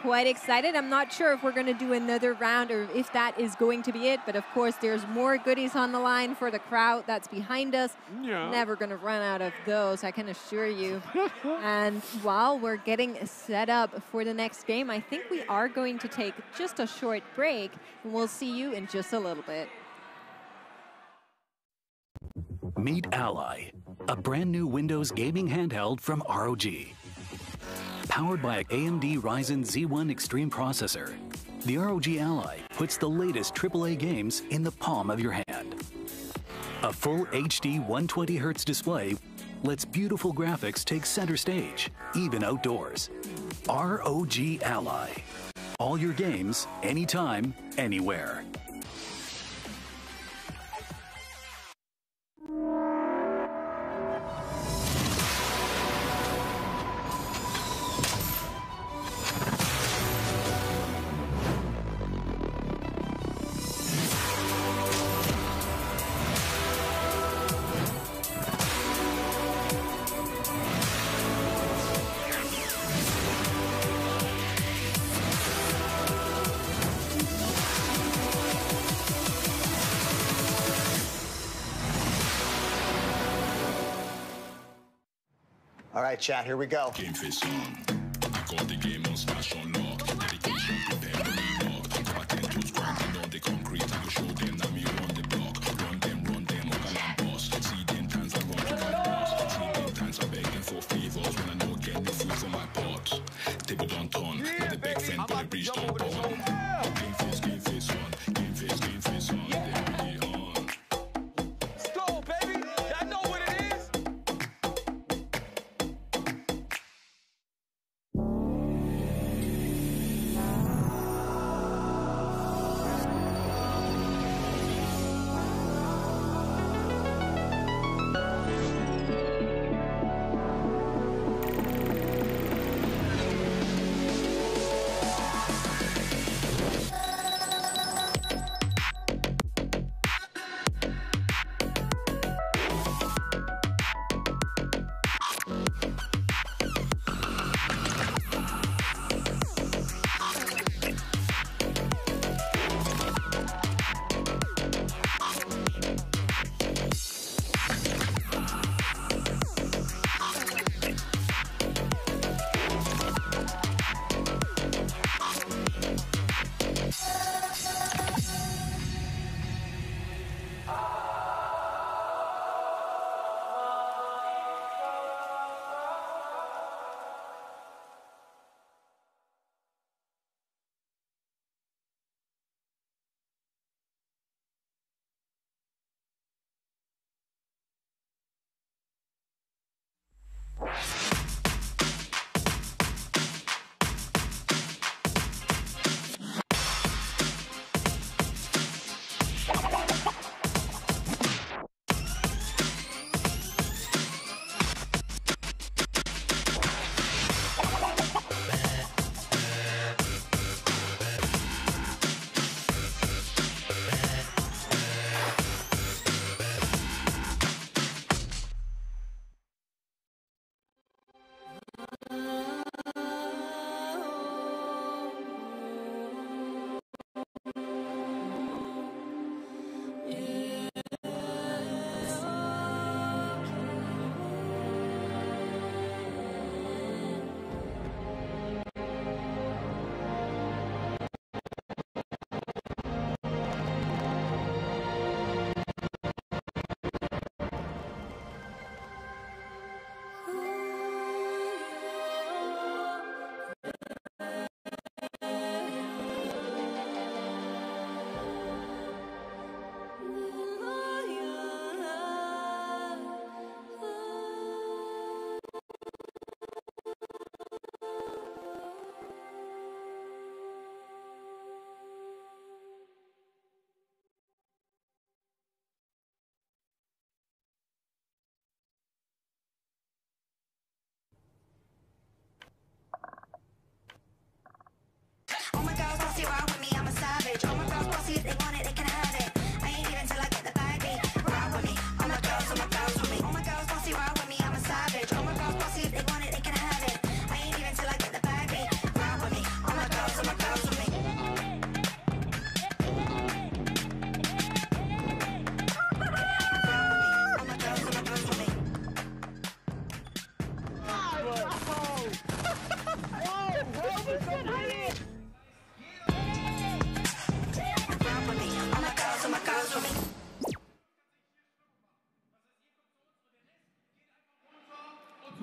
Speaker 9: Quite excited. I'm not sure if we're going to do another round or if that is going to be it, but of course there's more goodies on the line for the crowd that's behind us.
Speaker 2: Yeah.
Speaker 9: Never going to run out of those, I can assure you. And while we're getting set up for the next game, I think we are going to take just a short break, and we'll see you in just a little bit.
Speaker 5: Meet Ally, a brand new Windows gaming handheld from ROG. Powered by an AMD Ryzen Z1 Extreme processor, the ROG Ally puts the latest AAA games in the palm of your hand. A full HD 120Hz display lets beautiful graphics take center stage, even outdoors. ROG Ally. all your games, anytime, anywhere.
Speaker 6: All right, chat, here we go.
Speaker 7: Game face on. I got the game on smash on lock. Dedication, prepare to relock. Potentials grinding on the concrete. I will show them that me run the block. Run them, Ogalan boss. See them times I run to my boss. See them times I begging for favors when I know get the food from my pot. Table don't turn. With the big friend, but I reach don't burn. Game face on. Game face on. Then we on.
Speaker 8: Go, baby. I know what it is.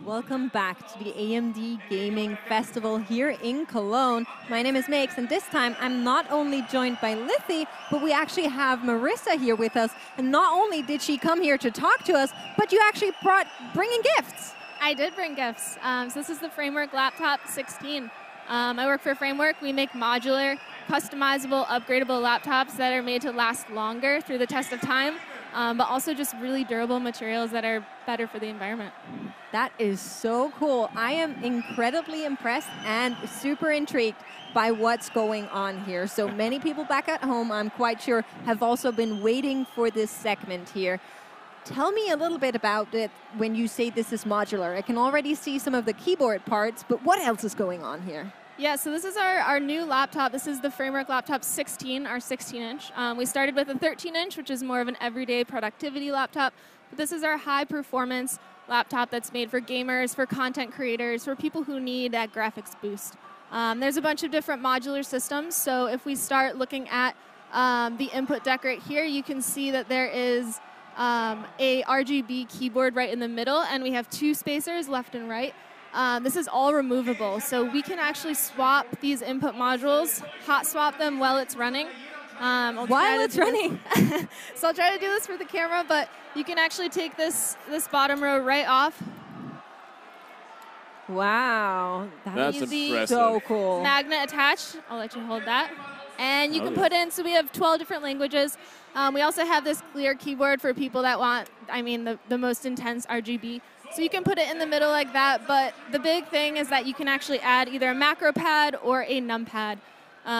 Speaker 9: Welcome back to the AMD Gaming Festival here in Cologne. My name is Makes, and this time I'm not only joined by Lithy, but we actually have Marissa here with us. And not only did she come here to talk to us, but you actually bringing gifts.
Speaker 11: I did bring gifts. So this is the Framework Laptop 16. I work for Framework. We make modular, customizable, upgradable laptops that are made to last longer through the test of time, but also just really durable materials that are better for the environment.
Speaker 9: That is so cool. I am incredibly impressed and super intrigued by what's going on here. So many people back at home, I'm quite sure, have also been waiting for this segment here. Tell me a little bit about it when you say this is modular. I can already see some of the keyboard parts, but what else is going on here?
Speaker 11: Yeah, so this is our new laptop. This is the Framework Laptop 16, our 16-inch. We started with a 13-inch, which is more of an everyday productivity laptop. But this is our high-performance laptop that's made for gamers, for content creators, for people who need that graphics boost. There's a bunch of different modular systems. So if we start looking at the input deck right here, you can see that there is a RGB keyboard right in the middle, and we have 2 spacers left and right. This is all removable, so we can actually swap these input modules, hot swap them while it's running.
Speaker 9: While it's running.
Speaker 11: So I'll try to do this for the camera, but you can actually take this bottom row right off.
Speaker 9: Wow,
Speaker 2: That's
Speaker 11: easy.
Speaker 2: impressive.
Speaker 9: So cool.
Speaker 11: Magnet attached. I'll let you hold that. And you can put in, so we have 12 different languages. We also have this clear keyboard for people that want, the most intense RGB. So you can put it in the middle like that, but the big thing is that you can actually add either a macro pad or a numpad.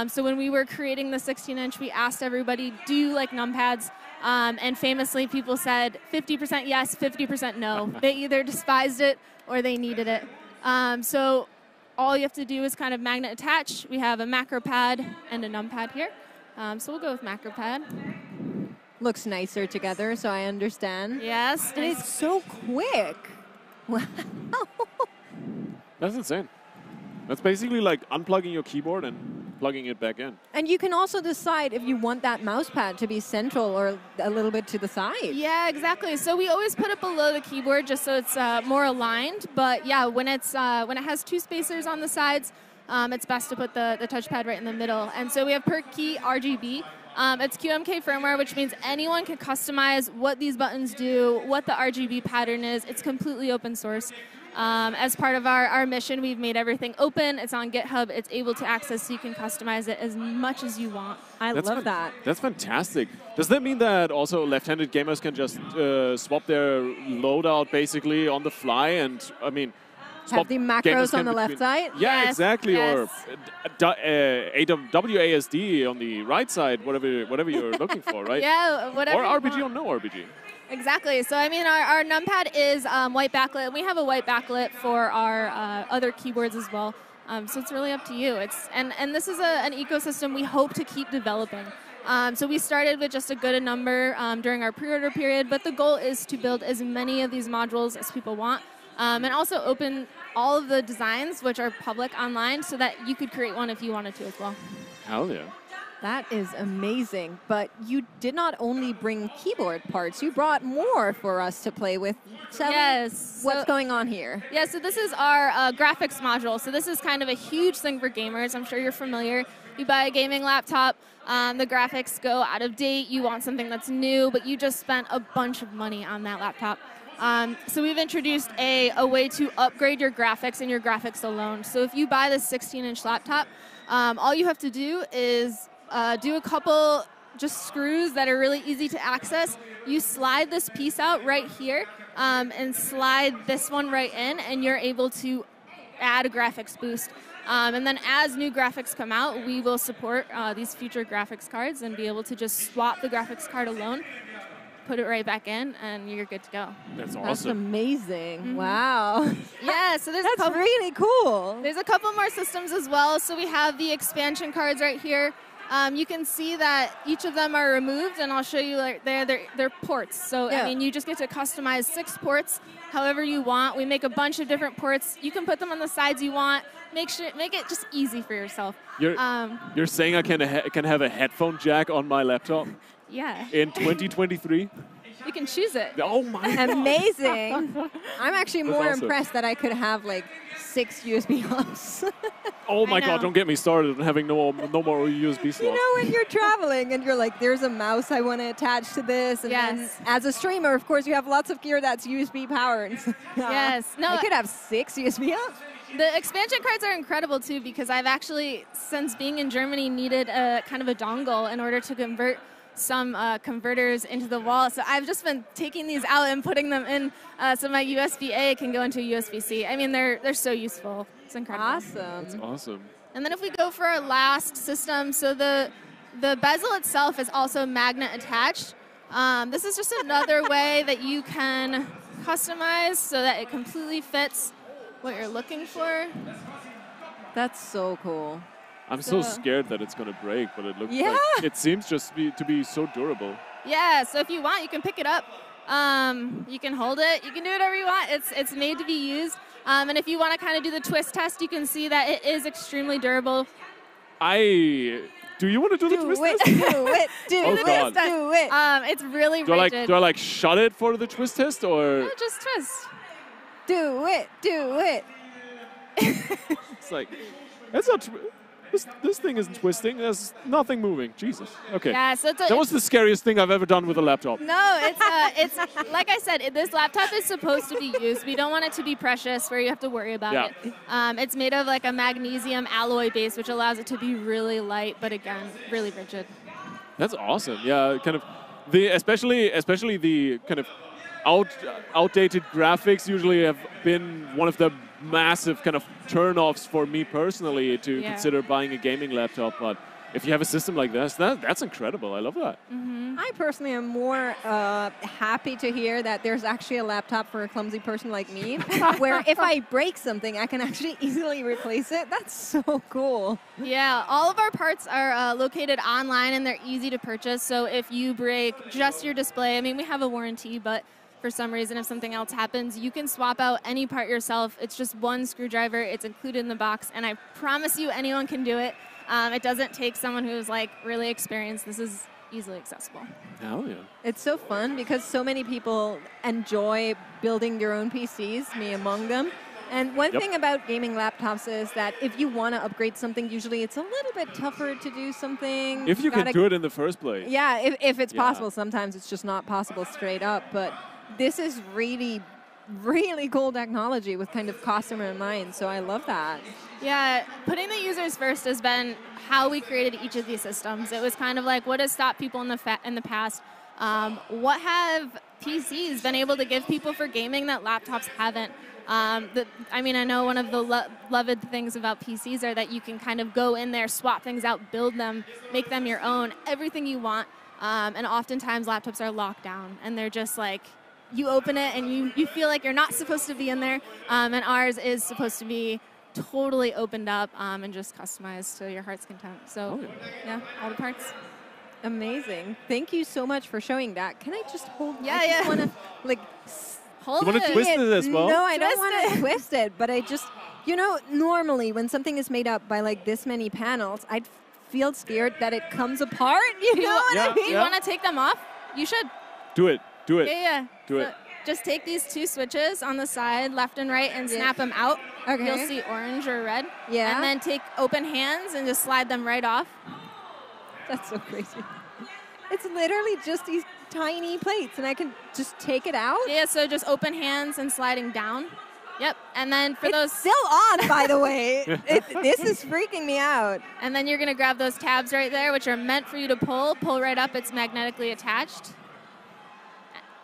Speaker 11: So when we were creating the 16-inch, we asked everybody, do you like numpads? And famously, people said 50% yes, 50% no. They either despised it or they needed it. So all you have to do is kind of magnet attach. We have a macro pad and a numpad here. So we'll go with macro pad.
Speaker 9: Looks nicer together, so I understand.
Speaker 11: Yes.
Speaker 9: And it's so quick. Wow.
Speaker 2: That's insane. That's basically like unplugging your keyboard and plugging it back in.
Speaker 9: And you can also decide if you want that mouse pad to be central or a little bit to the side.
Speaker 11: Yeah, exactly. So we always put it below the keyboard just so it's more aligned. But yeah, when it has 2 spacers on the sides, it's best to put the touchpad right in the middle. And so we have per key RGB. It's QMK firmware, which means anyone can customize what these buttons do, what the RGB pattern is. It's completely open source. As part of our mission, we've made everything open. It's on GitHub. It's able to access, so you can customize it as much as you want.
Speaker 9: I love that.
Speaker 2: That's fantastic. Does that mean that also left-handed gamers can just swap their loadout basically on the fly? And
Speaker 9: have the macros on the left side?
Speaker 2: Yeah,
Speaker 11: yes,
Speaker 2: exactly.
Speaker 11: Yes.
Speaker 2: Or WASD on the right side, whatever you're looking for, right?
Speaker 11: Yeah, whatever.
Speaker 2: Or RBG or no RBG.
Speaker 11: Exactly. So our numpad is white backlit. We have a white backlit for our other keyboards as well. So it's really up to you. And this is an ecosystem we hope to keep developing. So we started with just a good number during our pre-order period, but the goal is to build as many of these modules as people want. And also open all of the designs, which are public online, so that you could create one if you wanted to as well.
Speaker 2: Hell yeah.
Speaker 9: That is amazing. But you did not only bring keyboard parts, you brought more for us to play with. Tell me what's going on here?
Speaker 11: Yeah, so this is our graphics module. So this is kind of a huge thing for gamers. I'm sure you're familiar. You buy a gaming laptop, the graphics go out of date, you want something that's new, but you just spent a bunch of money on that laptop. So we've introduced a way to upgrade your graphics and your graphics alone. So if you buy this 16-inch laptop, all you have to do is do a couple just screws that are really easy to access. You slide this piece out right here and slide this one right in, and you're able to add a graphics boost. And then as new graphics come out, we will support these future graphics cards and be able to just swap the graphics card alone, put it right back in, and you're good to go.
Speaker 2: That's awesome.
Speaker 9: That's amazing. Wow.
Speaker 11: Yeah, so there's
Speaker 9: That's really cool.
Speaker 11: There's a couple more systems as well. So we have the expansion cards right here. You can see that each of them are removed, and I'll show you they're ports. So
Speaker 9: yeah.
Speaker 11: you just get to customize 6 ports however you want. We make a bunch of different ports. You can put them on the sides you want. Make it just easy for yourself.
Speaker 2: You're saying I can have a headphone jack on my laptop?
Speaker 11: Yeah.
Speaker 2: In 2023?
Speaker 11: You can choose it.
Speaker 2: Oh my God.
Speaker 9: Amazing. I'm actually more
Speaker 2: awesome.
Speaker 9: impressed that I could have like 6 USB hubs.
Speaker 2: Oh my God, don't get me started on having no more USB slots.
Speaker 9: You know, when you're traveling and you're like, there's a mouse I want to attach to this. And then as a streamer, of course, you have lots of gear that's USB powered.
Speaker 11: Yes. No,
Speaker 9: I could have 6 USB hubs.
Speaker 11: The expansion cards are incredible too because I've actually, since being in Germany, needed a kind of a dongle in order to convert some converters into the wall. So I've just been taking these out and putting them in so my USB-A can go into USB-C. I mean, they're so useful. It's incredible.
Speaker 9: Awesome.
Speaker 2: That's awesome.
Speaker 11: And then if we go for our last system, so the bezel itself is also magnet attached. This is just another way that you can customize so that it completely fits what you're looking for.
Speaker 9: That's so cool.
Speaker 2: I'm so scared that it's going to break, but it looks
Speaker 9: Yeah.
Speaker 2: like it seems just to be so durable.
Speaker 11: Yeah, so if you want, you can pick it up. You can hold it. You can do whatever you want. It's made to be used. And if you want to kind of do the twist test, you can see that it is extremely durable.
Speaker 2: Do you want to do the twist test?
Speaker 9: Do it. Do
Speaker 2: Oh,
Speaker 9: it.
Speaker 2: God.
Speaker 9: Do it.
Speaker 11: It's really
Speaker 2: Do I
Speaker 11: rigid.
Speaker 2: like shut it for the twist test or?
Speaker 11: No, just twist.
Speaker 9: Do it. Do it.
Speaker 2: It's like it's not. This thing isn't twisting. There's nothing moving. Jesus. Okay.
Speaker 11: Yeah, so
Speaker 2: that was the scariest thing I've ever done with a laptop.
Speaker 11: No, it's like I said, this laptop is supposed to be used. We don't want it to be precious where you have to worry about it. It's made of like a magnesium alloy base, which allows it to be really light, but again, really rigid.
Speaker 2: That's awesome. Yeah, kind of especially the kind of outdated graphics usually have been one of the massive kind of turn-offs for me personally to consider buying a gaming laptop. But if you have a system like this, that's incredible. I love that.
Speaker 9: I personally am more happy to hear that there's actually a laptop for a clumsy person like me, where if I break something, I can actually easily replace it. That's so cool.
Speaker 11: Yeah, all of our parts are located online and they're easy to purchase. So if you break just your display, I mean, we have a warranty, but for some reason, if something else happens, you can swap out any part yourself. It's just one screwdriver. It's included in the box, and I promise you anyone can do it. It doesn't take someone who's like really experienced. This is easily accessible.
Speaker 2: Hell yeah.
Speaker 9: It's so fun because so many people enjoy building their own PCs, me among them. And one thing about gaming laptops is that if you want to upgrade something, usually it's a little bit tougher to do something.
Speaker 2: If you can do it in the first place.
Speaker 9: Yeah, if it's possible. Sometimes it's just not possible straight up. But this is really, really cool technology with kind of customer in mind. So I love that.
Speaker 11: Yeah, putting the users first has been how we created each of these systems. It was kind of like, what has stopped people in the past? What have PCs been able to give people for gaming that laptops haven't? I mean, I know one of the loved things about PCs are that you can kind of go in there, swap things out, build them, make them your own, everything you want. And oftentimes laptops are locked down, and they're just like, you open it and you feel like you're not supposed to be in there. And ours is supposed to be totally opened up and just customized to your heart's content. So, yeah, all the parts.
Speaker 9: Amazing. Thank you so much for showing that. Can I just hold?
Speaker 11: Yeah,
Speaker 9: I just want to like
Speaker 11: hold
Speaker 2: it. You want to twist it as well?
Speaker 9: No, I don't want to twist it, but I just, you know, normally when something is made up by like this many panels, I'd feel scared that it comes apart. You know what I mean?
Speaker 11: You want to take them off? You should.
Speaker 2: Do it. Do it.
Speaker 11: Yeah.
Speaker 2: Do it.
Speaker 11: Just take these two switches on the side, left and right, and snap them out.
Speaker 9: Okay.
Speaker 11: You'll see orange or red.
Speaker 9: Yeah.
Speaker 11: And then take open hands and just slide them right off.
Speaker 9: That's so crazy. It's literally just these tiny plates, and I can just take it out?
Speaker 11: Yeah, so just open hands and sliding down. Yep, and then for
Speaker 9: it's
Speaker 11: those...
Speaker 9: still on, by the way. This is freaking me out.
Speaker 11: And then you're going to grab those tabs right there, which are meant for you to pull. Pull right up. It's magnetically attached.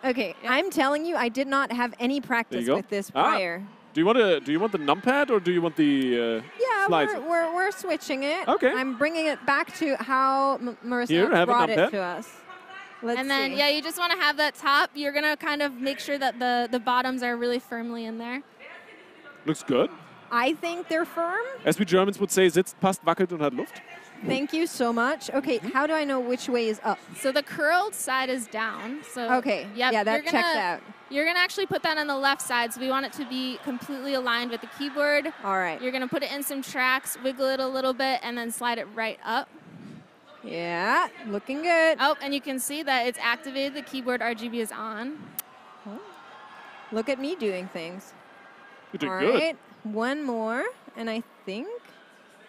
Speaker 9: Okay, I'm telling you, I did not have any practice with this prior.
Speaker 2: Do you want the numpad or do you want the slides?
Speaker 9: We're switching it.
Speaker 2: Okay.
Speaker 9: I'm bringing it back to how Marissa
Speaker 2: Here,
Speaker 9: brought it to us.
Speaker 11: And then, you just want to have that top. You're going to kind of make sure that the bottoms are really firmly in there.
Speaker 2: Looks good.
Speaker 9: I think they're firm.
Speaker 2: As we Germans would say, sitzt, passt, wackelt und hat Luft.
Speaker 9: Thank you so much. Okay, how do I know which way is up?
Speaker 11: So the curled side is down. So
Speaker 9: okay, yeah, that checks out.
Speaker 11: You're going to actually put that on the left side, so we want it to be completely aligned with the keyboard.
Speaker 9: All right.
Speaker 11: You're going to put it in some tracks, wiggle it a little bit, and then slide it right up.
Speaker 9: Yeah, looking good.
Speaker 11: Oh, and you can see that it's activated. The keyboard RGB is on.
Speaker 9: Oh. Look at me doing things.
Speaker 2: You're doing
Speaker 9: All
Speaker 2: good.
Speaker 9: right, one more, and I think...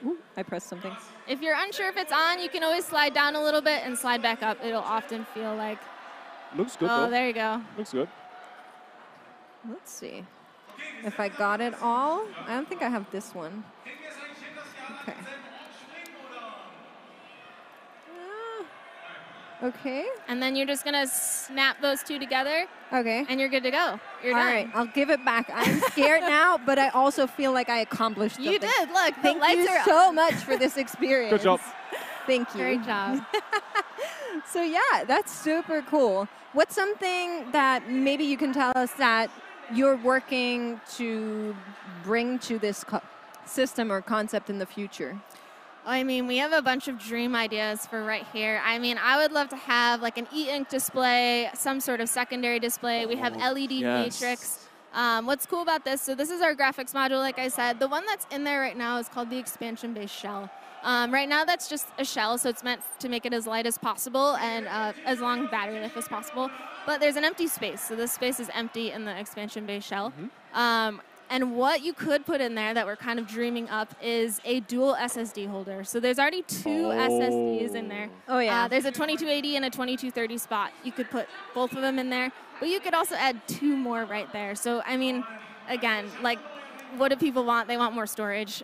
Speaker 9: Ooh, I pressed something.
Speaker 11: If you're unsure if it's on, you can always slide down a little bit and slide back up. It'll often feel like...
Speaker 2: Looks good,
Speaker 11: Oh,
Speaker 2: though.
Speaker 11: there you go.
Speaker 2: Looks good.
Speaker 9: Let's see. if I got it all. I don't think I have this one. Okay. Okay.
Speaker 11: And then you're just going to snap those two together.
Speaker 9: Okay.
Speaker 11: And you're good to go. You're
Speaker 9: all
Speaker 11: done.
Speaker 9: right, I'll give it back. I'm scared now, but I also feel like I accomplished something.
Speaker 11: You did. Look,
Speaker 9: Thank you so much for this experience.
Speaker 2: Good job.
Speaker 9: Thank you.
Speaker 11: Great job.
Speaker 9: So yeah, that's super cool. What's something that maybe you can tell us that you're working to bring to this system or concept in the future?
Speaker 11: I mean, we have a bunch of dream ideas for right here. I mean, I would love to have like an e-ink display, some sort of secondary display. We have LED matrix. What's cool about this, so this is our graphics module, like I said. The one that's in there right now is called the expansion-based shell. Right now, that's just a shell, so it's meant to make it as light as possible and as long battery life as possible. But there's an empty space, so this space is empty in the expansion-based shell. And what you could put in there that we're kind of dreaming up is a dual SSD holder. So there's already two SSDs in there.
Speaker 9: Oh, yeah.
Speaker 11: There's a 2280 and a 2230 spot. You could put both of them in there, but you could also add two more right there. So, I mean, again, like, what do people want? They want more storage.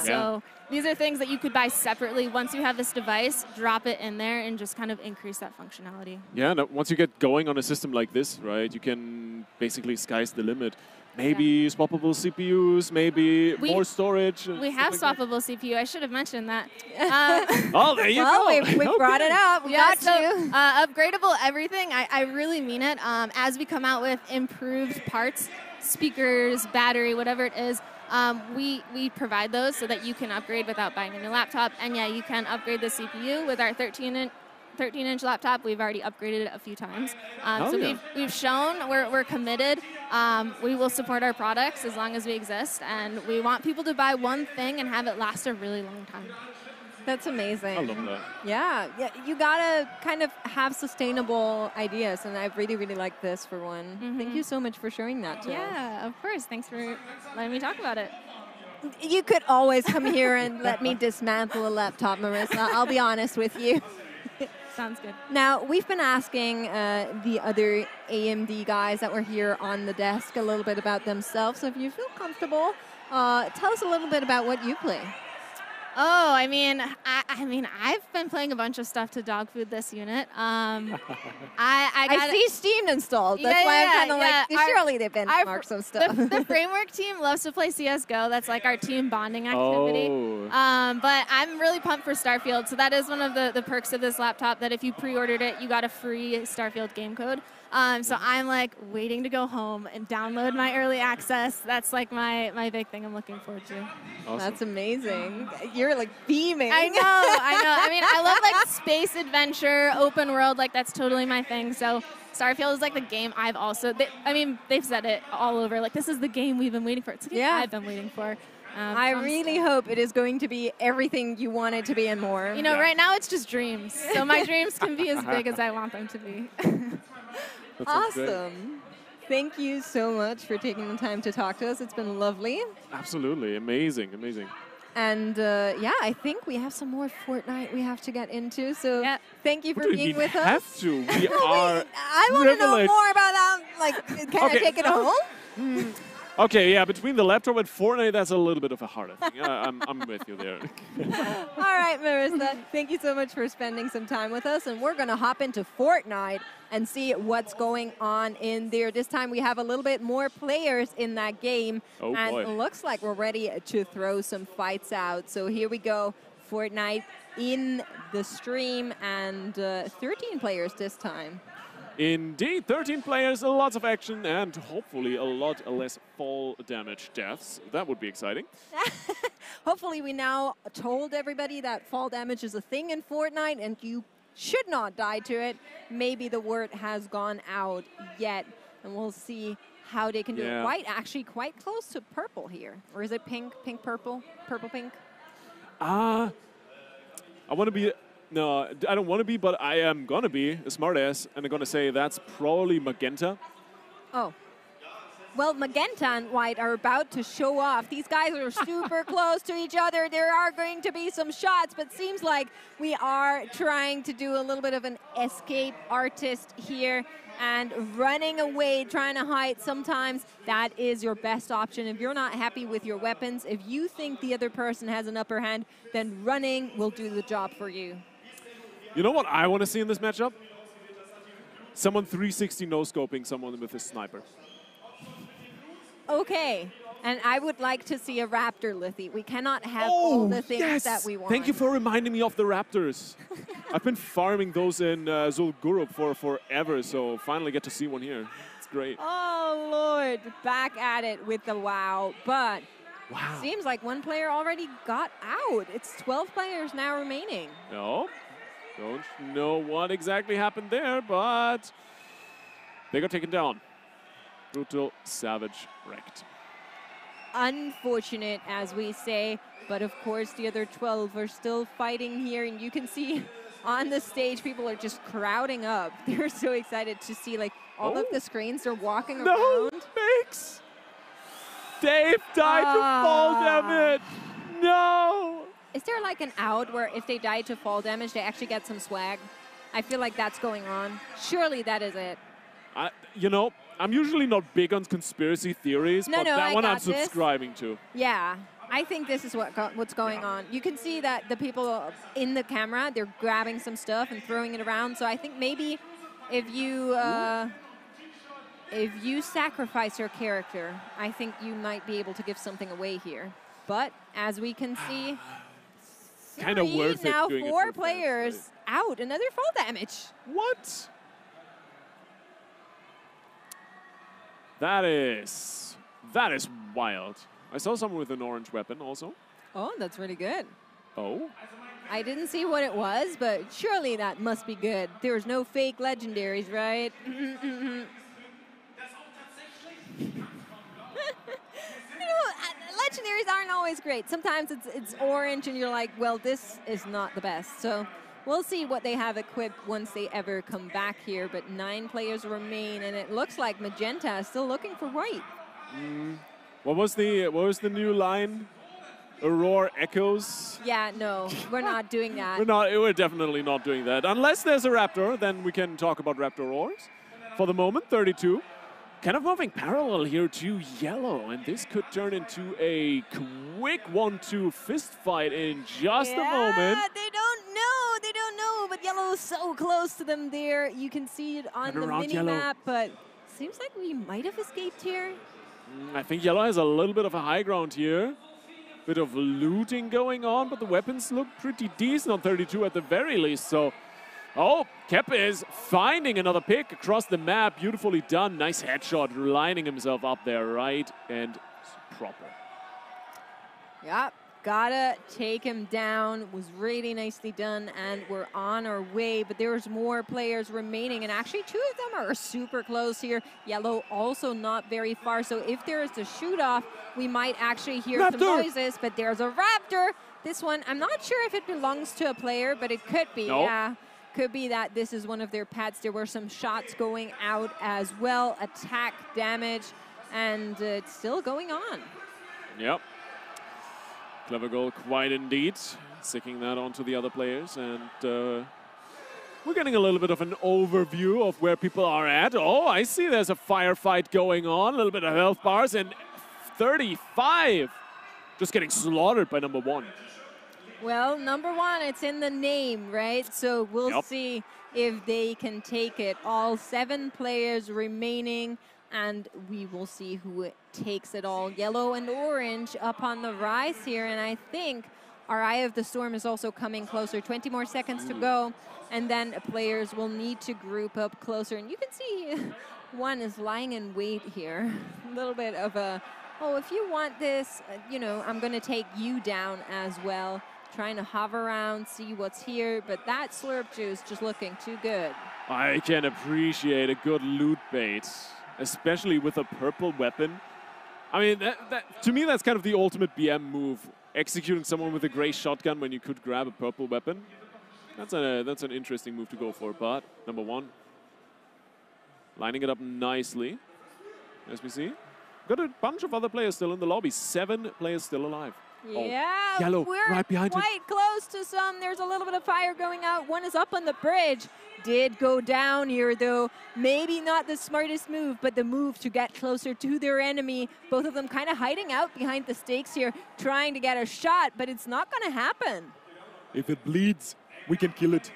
Speaker 11: So these are things that you could buy separately. Once you have this device, drop it in there and just kind of increase that functionality.
Speaker 2: Yeah, no, once you get going on a system like this, right, you can basically sky's the limit. Maybe swappable CPUs, maybe more storage.
Speaker 11: We have swappable CPU. I should have mentioned that.
Speaker 2: Oh, there you go.
Speaker 9: We brought it up. We got you.
Speaker 11: Upgradable everything. I really mean it. As we come out with improved parts, speakers, battery, whatever it is, we provide those so that you can upgrade without buying a new laptop. And yeah, you can upgrade the CPU with our 13-inch laptop. We've already upgraded it a few times. We've shown we're committed. We will support our products as long as we exist, and we want people to buy one thing and have it last a really long time.
Speaker 9: That's amazing.
Speaker 2: I love that.
Speaker 9: Yeah, you gotta kind of have sustainable ideas, and I really, really like this for one. Thank you so much for sharing that to us.
Speaker 11: Yeah, of course. Thanks for letting me talk about it.
Speaker 9: You could always come here and let me dismantle a laptop, Marissa. I'll be honest with you.
Speaker 11: Sounds good.
Speaker 9: Now, we've been asking the other AMD guys that were here on the desk a little bit about themselves. So if you feel comfortable, tell us a little bit about what you play.
Speaker 11: Oh, I mean, I've been playing a bunch of stuff to dog food this unit. I
Speaker 9: see Steam installed. That's why I'm kind of like, surely they benchmark some stuff.
Speaker 11: The framework team loves to play CSGO. That's like our team bonding activity. But I'm really pumped for Starfield. So that is one of the perks of this laptop, that if you pre-ordered it, you got a free Starfield game code. So I'm like waiting to go home and download my early access. That's like my big thing I'm looking forward to.
Speaker 2: Awesome.
Speaker 9: That's amazing. You're like beaming.
Speaker 11: I know. I mean, I love like space adventure, open world. Like that's totally my thing. So Starfield is like the game I've also, they've said it all over. Like this is the game we've been waiting for. It's the game I've been waiting for.
Speaker 9: I really hope it is going to be everything you want it to be and more.
Speaker 11: You know, right now it's just dreams. So my dreams can be as big as I want them to be.
Speaker 9: Awesome. Thank you so much for taking the time to talk to us. It's been lovely.
Speaker 2: Absolutely. Amazing. Amazing.
Speaker 9: And yeah, I think we have some more Fortnite we have to get into. So thank you for being with us.
Speaker 2: Have to. We are.
Speaker 9: I want to know more about that. Like, can I take it home?
Speaker 2: Okay, yeah, between the laptop and Fortnite, that's a little bit of a harder thing. I'm with you there.
Speaker 9: All right, Marissa, thank you so much for spending some time with us. And we're going to hop into Fortnite and see what's going on in there. This time we have a little bit more players in that game.
Speaker 2: Oh,
Speaker 9: and
Speaker 2: boy.
Speaker 9: It looks like we're ready to throw some fights out. So here we go, Fortnite in the stream, and 13 players this time.
Speaker 2: Indeed, 13 players, lots of action, and hopefully a lot less fall damage deaths. That would be exciting.
Speaker 9: Hopefully we now told everybody that fall damage is a thing in Fortnite, and you should not die to it. Maybe the word has gone out yet, and we'll see how they can do it. White actually quite close to purple here. Or is it pink, pink, purple, purple, pink?
Speaker 2: I want to be... No, I don't want to be, but I am going to be a smartass, and I'm going to say that's probably magenta.
Speaker 9: Oh. Well, Magenta and White are about to show off. These guys are super close to each other. There are going to be some shots, but seems like we are trying to do a little bit of an escape artist here and running away, trying to hide. Sometimes that is your best option. If you're not happy with your weapons, if you think the other person has an upper hand, then running will do the job for you.
Speaker 2: You know what I want to see in this matchup? Someone 360 no-scoping someone with a sniper.
Speaker 9: Okay, and I would like to see a Raptor, Lithy. We cannot have all the things that we want.
Speaker 2: Thank you for reminding me of the Raptors. I've been farming those in Zul'Gurub for forever, so finally get to see one here. It's great.
Speaker 9: Oh, Lord. Back at it with the WoW, but seems like one player already got out. It's 12 players now remaining.
Speaker 2: No, don't know what exactly happened there, but they got taken down. Brutal, savage, wrecked.
Speaker 9: Unfortunate, as we say, but of course the other 12 are still fighting here, and you can see on the stage people are just crowding up. They're so excited to see like all of the screens. They're walking around.
Speaker 2: Fakes! Dave died to fall damage! No!
Speaker 9: Is there like an out where if they die to fall damage, they actually get some swag? I feel like that's going on. Surely that is it.
Speaker 2: You know, I'm usually not big on conspiracy theories, but that one I'm subscribing to.
Speaker 9: Yeah, I think this is what's going on. You can see that the people in the camera, they're grabbing some stuff and throwing it around. So I think maybe if you sacrifice your character, I think you might be able to give something away here. But as we can see,
Speaker 2: kind of worth it.
Speaker 9: Now 4 players out. Another fall damage.
Speaker 2: What? That is wild. I saw someone with an orange weapon also.
Speaker 9: Oh, that's really good.
Speaker 2: Oh?
Speaker 9: I didn't see what it was, but surely that must be good. There's no fake legendaries, right? You know, legendaries aren't always great. Sometimes it's orange and you're like, well, this is not the best. So we'll see what they have equipped once they ever come back here, but 9 players remain, and it looks like Magenta is still looking for White.
Speaker 2: What was the new line? Aurora echoes?
Speaker 9: Yeah, no, we're not doing that.
Speaker 2: We're definitely not doing that. Unless there's a Raptor, then we can talk about Raptor Roars. For the moment, 32. Kind of moving parallel here to yellow, and this could turn into a quick 1-2 fist fight in just a moment.
Speaker 9: They don't know, but yellow is so close to them there. You can see it on the mini-map, but seems like we might have escaped here.
Speaker 2: I think yellow has a little bit of a high ground here. Bit of looting going on, but the weapons look pretty decent on 32 at the very least, so... Oh, Keppe is finding another pick across the map. Beautifully done. Nice headshot, lining himself up there right and proper.
Speaker 9: Yep, gotta take him down. Was really nicely done, and we're on our way, but there's more players remaining, and actually 2 of them are super close here. Yellow also not very far, so if there is a shoot-off, we might actually hear some noises, but there's a Raptor. This one, I'm not sure if it belongs to a player, but it could be, yeah. Could be that this is one of their pets. There were some shots going out as well, attack damage, and it's still going on.
Speaker 2: Yep. Clever goal, quite indeed. Sticking that onto the other players, and we're getting a little bit of an overview of where people are at. Oh, I see there's a firefight going on, a little bit of health bars, and 35 just getting slaughtered by number 1.
Speaker 9: Well, number 1, it's in the name, right? So we'll see if they can take it. All 7 players remaining, and we will see who takes it all. Yellow and orange up on the rise here, and I think our Eye of the Storm is also coming closer. 20 more seconds to go, and then players will need to group up closer. And you can see one is lying in wait here. A little bit of a, oh, if you want this, you know, I'm going to take you down as well. Trying to hover around, see what's here, but that slurp juice just looking too good.
Speaker 2: I can appreciate a good loot bait, especially with a purple weapon. I mean, to me, that's kind of the ultimate BM move. Executing someone with a gray shotgun when you could grab a purple weapon. That's an interesting move to go for, but number 1. Lining it up nicely, as we see. Got a bunch of other players still in the lobby. 7 players still alive.
Speaker 9: Yeah,
Speaker 2: Yellow,
Speaker 9: we're
Speaker 2: right behind him.
Speaker 9: quite close to some. There's a little bit of fire going out. One is up on the bridge. Did go down here, though. Maybe not the smartest move, but the move to get closer to their enemy. Both of them kind of hiding out behind the stakes here, trying to get a shot, but it's not going to happen.
Speaker 2: If it bleeds, we can kill it.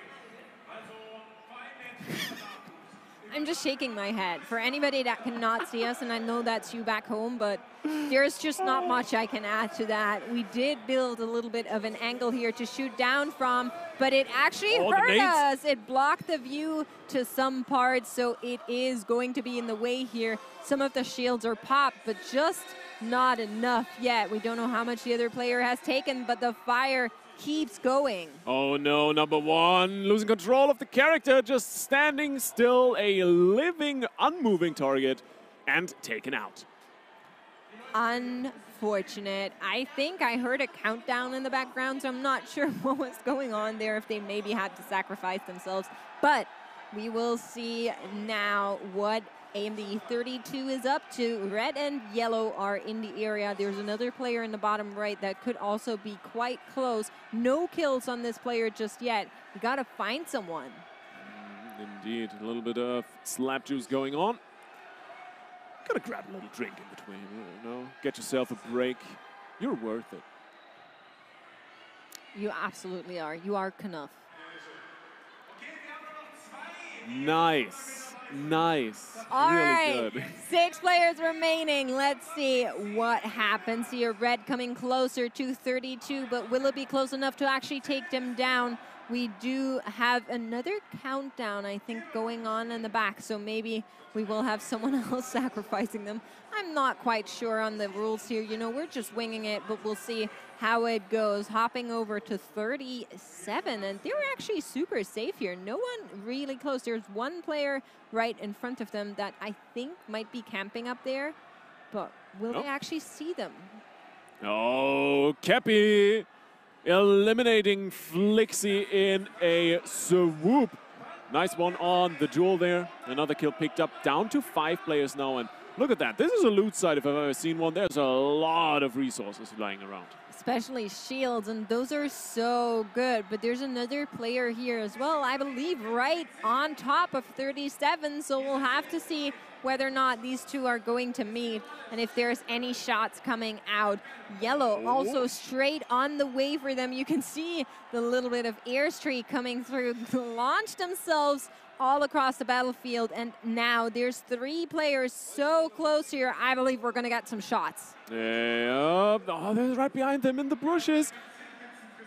Speaker 9: I'm just shaking my head. For anybody that cannot see us, and I know that's you back home, but there's just not much I can add to that. We did build a little bit of an angle here to shoot down from, but it actually hurt us. It blocked the view to some parts, so it is going to be in the way here. Some of the shields are popped, but just not enough yet. We don't know how much the other player has taken, but the fire keeps going.
Speaker 2: Oh no, number 1 losing control of the character, just standing still, a living, unmoving target, and taken out.
Speaker 9: Unfortunate. I think I heard a countdown in the background, so I'm not sure what was going on there, if they maybe had to sacrifice themselves. But we will see now what AMD 32 is up to. Red and yellow are in the area. There's another player in the bottom right that could also be quite close. No kills on this player just yet. We got to find someone.
Speaker 2: Indeed, a little bit of slap juice going on. Gotta grab a little drink in between, you know, get yourself a break. You're worth it.
Speaker 9: You absolutely are. You are Knuff.
Speaker 2: Nice. Nice.
Speaker 9: All
Speaker 2: really
Speaker 9: right,
Speaker 2: good.
Speaker 9: 6 players remaining. Let's see what happens here. Red coming closer to 32, but will it be close enough to actually take them down? We do have another countdown, I think, going on in the back, so maybe we will have someone else sacrificing them. I'm not quite sure on the rules here. You know, we're just winging it, but we'll see how it goes. Hopping over to 37, and they're actually super safe here. No one really close. There's one player right in front of them that I think might be camping up there, but will they actually see them?
Speaker 2: Oh, Kepi eliminating Flixie in a swoop. Nice one on the duel there. Another kill picked up, down to 5 players now, and look at that. This is a loot site if I've ever seen one. There's a lot of resources lying around.
Speaker 9: Especially shields, and those are so good. But there's another player here as well, I believe, right on top of 37, so we'll have to see whether or not these two are going to meet, and if there's any shots coming out. Yellow also straight on the way for them. You can see the little bit of airstreak coming through, launched themselves all across the battlefield, and now there's 3 players so close here. I believe we're gonna get some shots.
Speaker 2: Yeah, oh, they're right behind them in the bushes.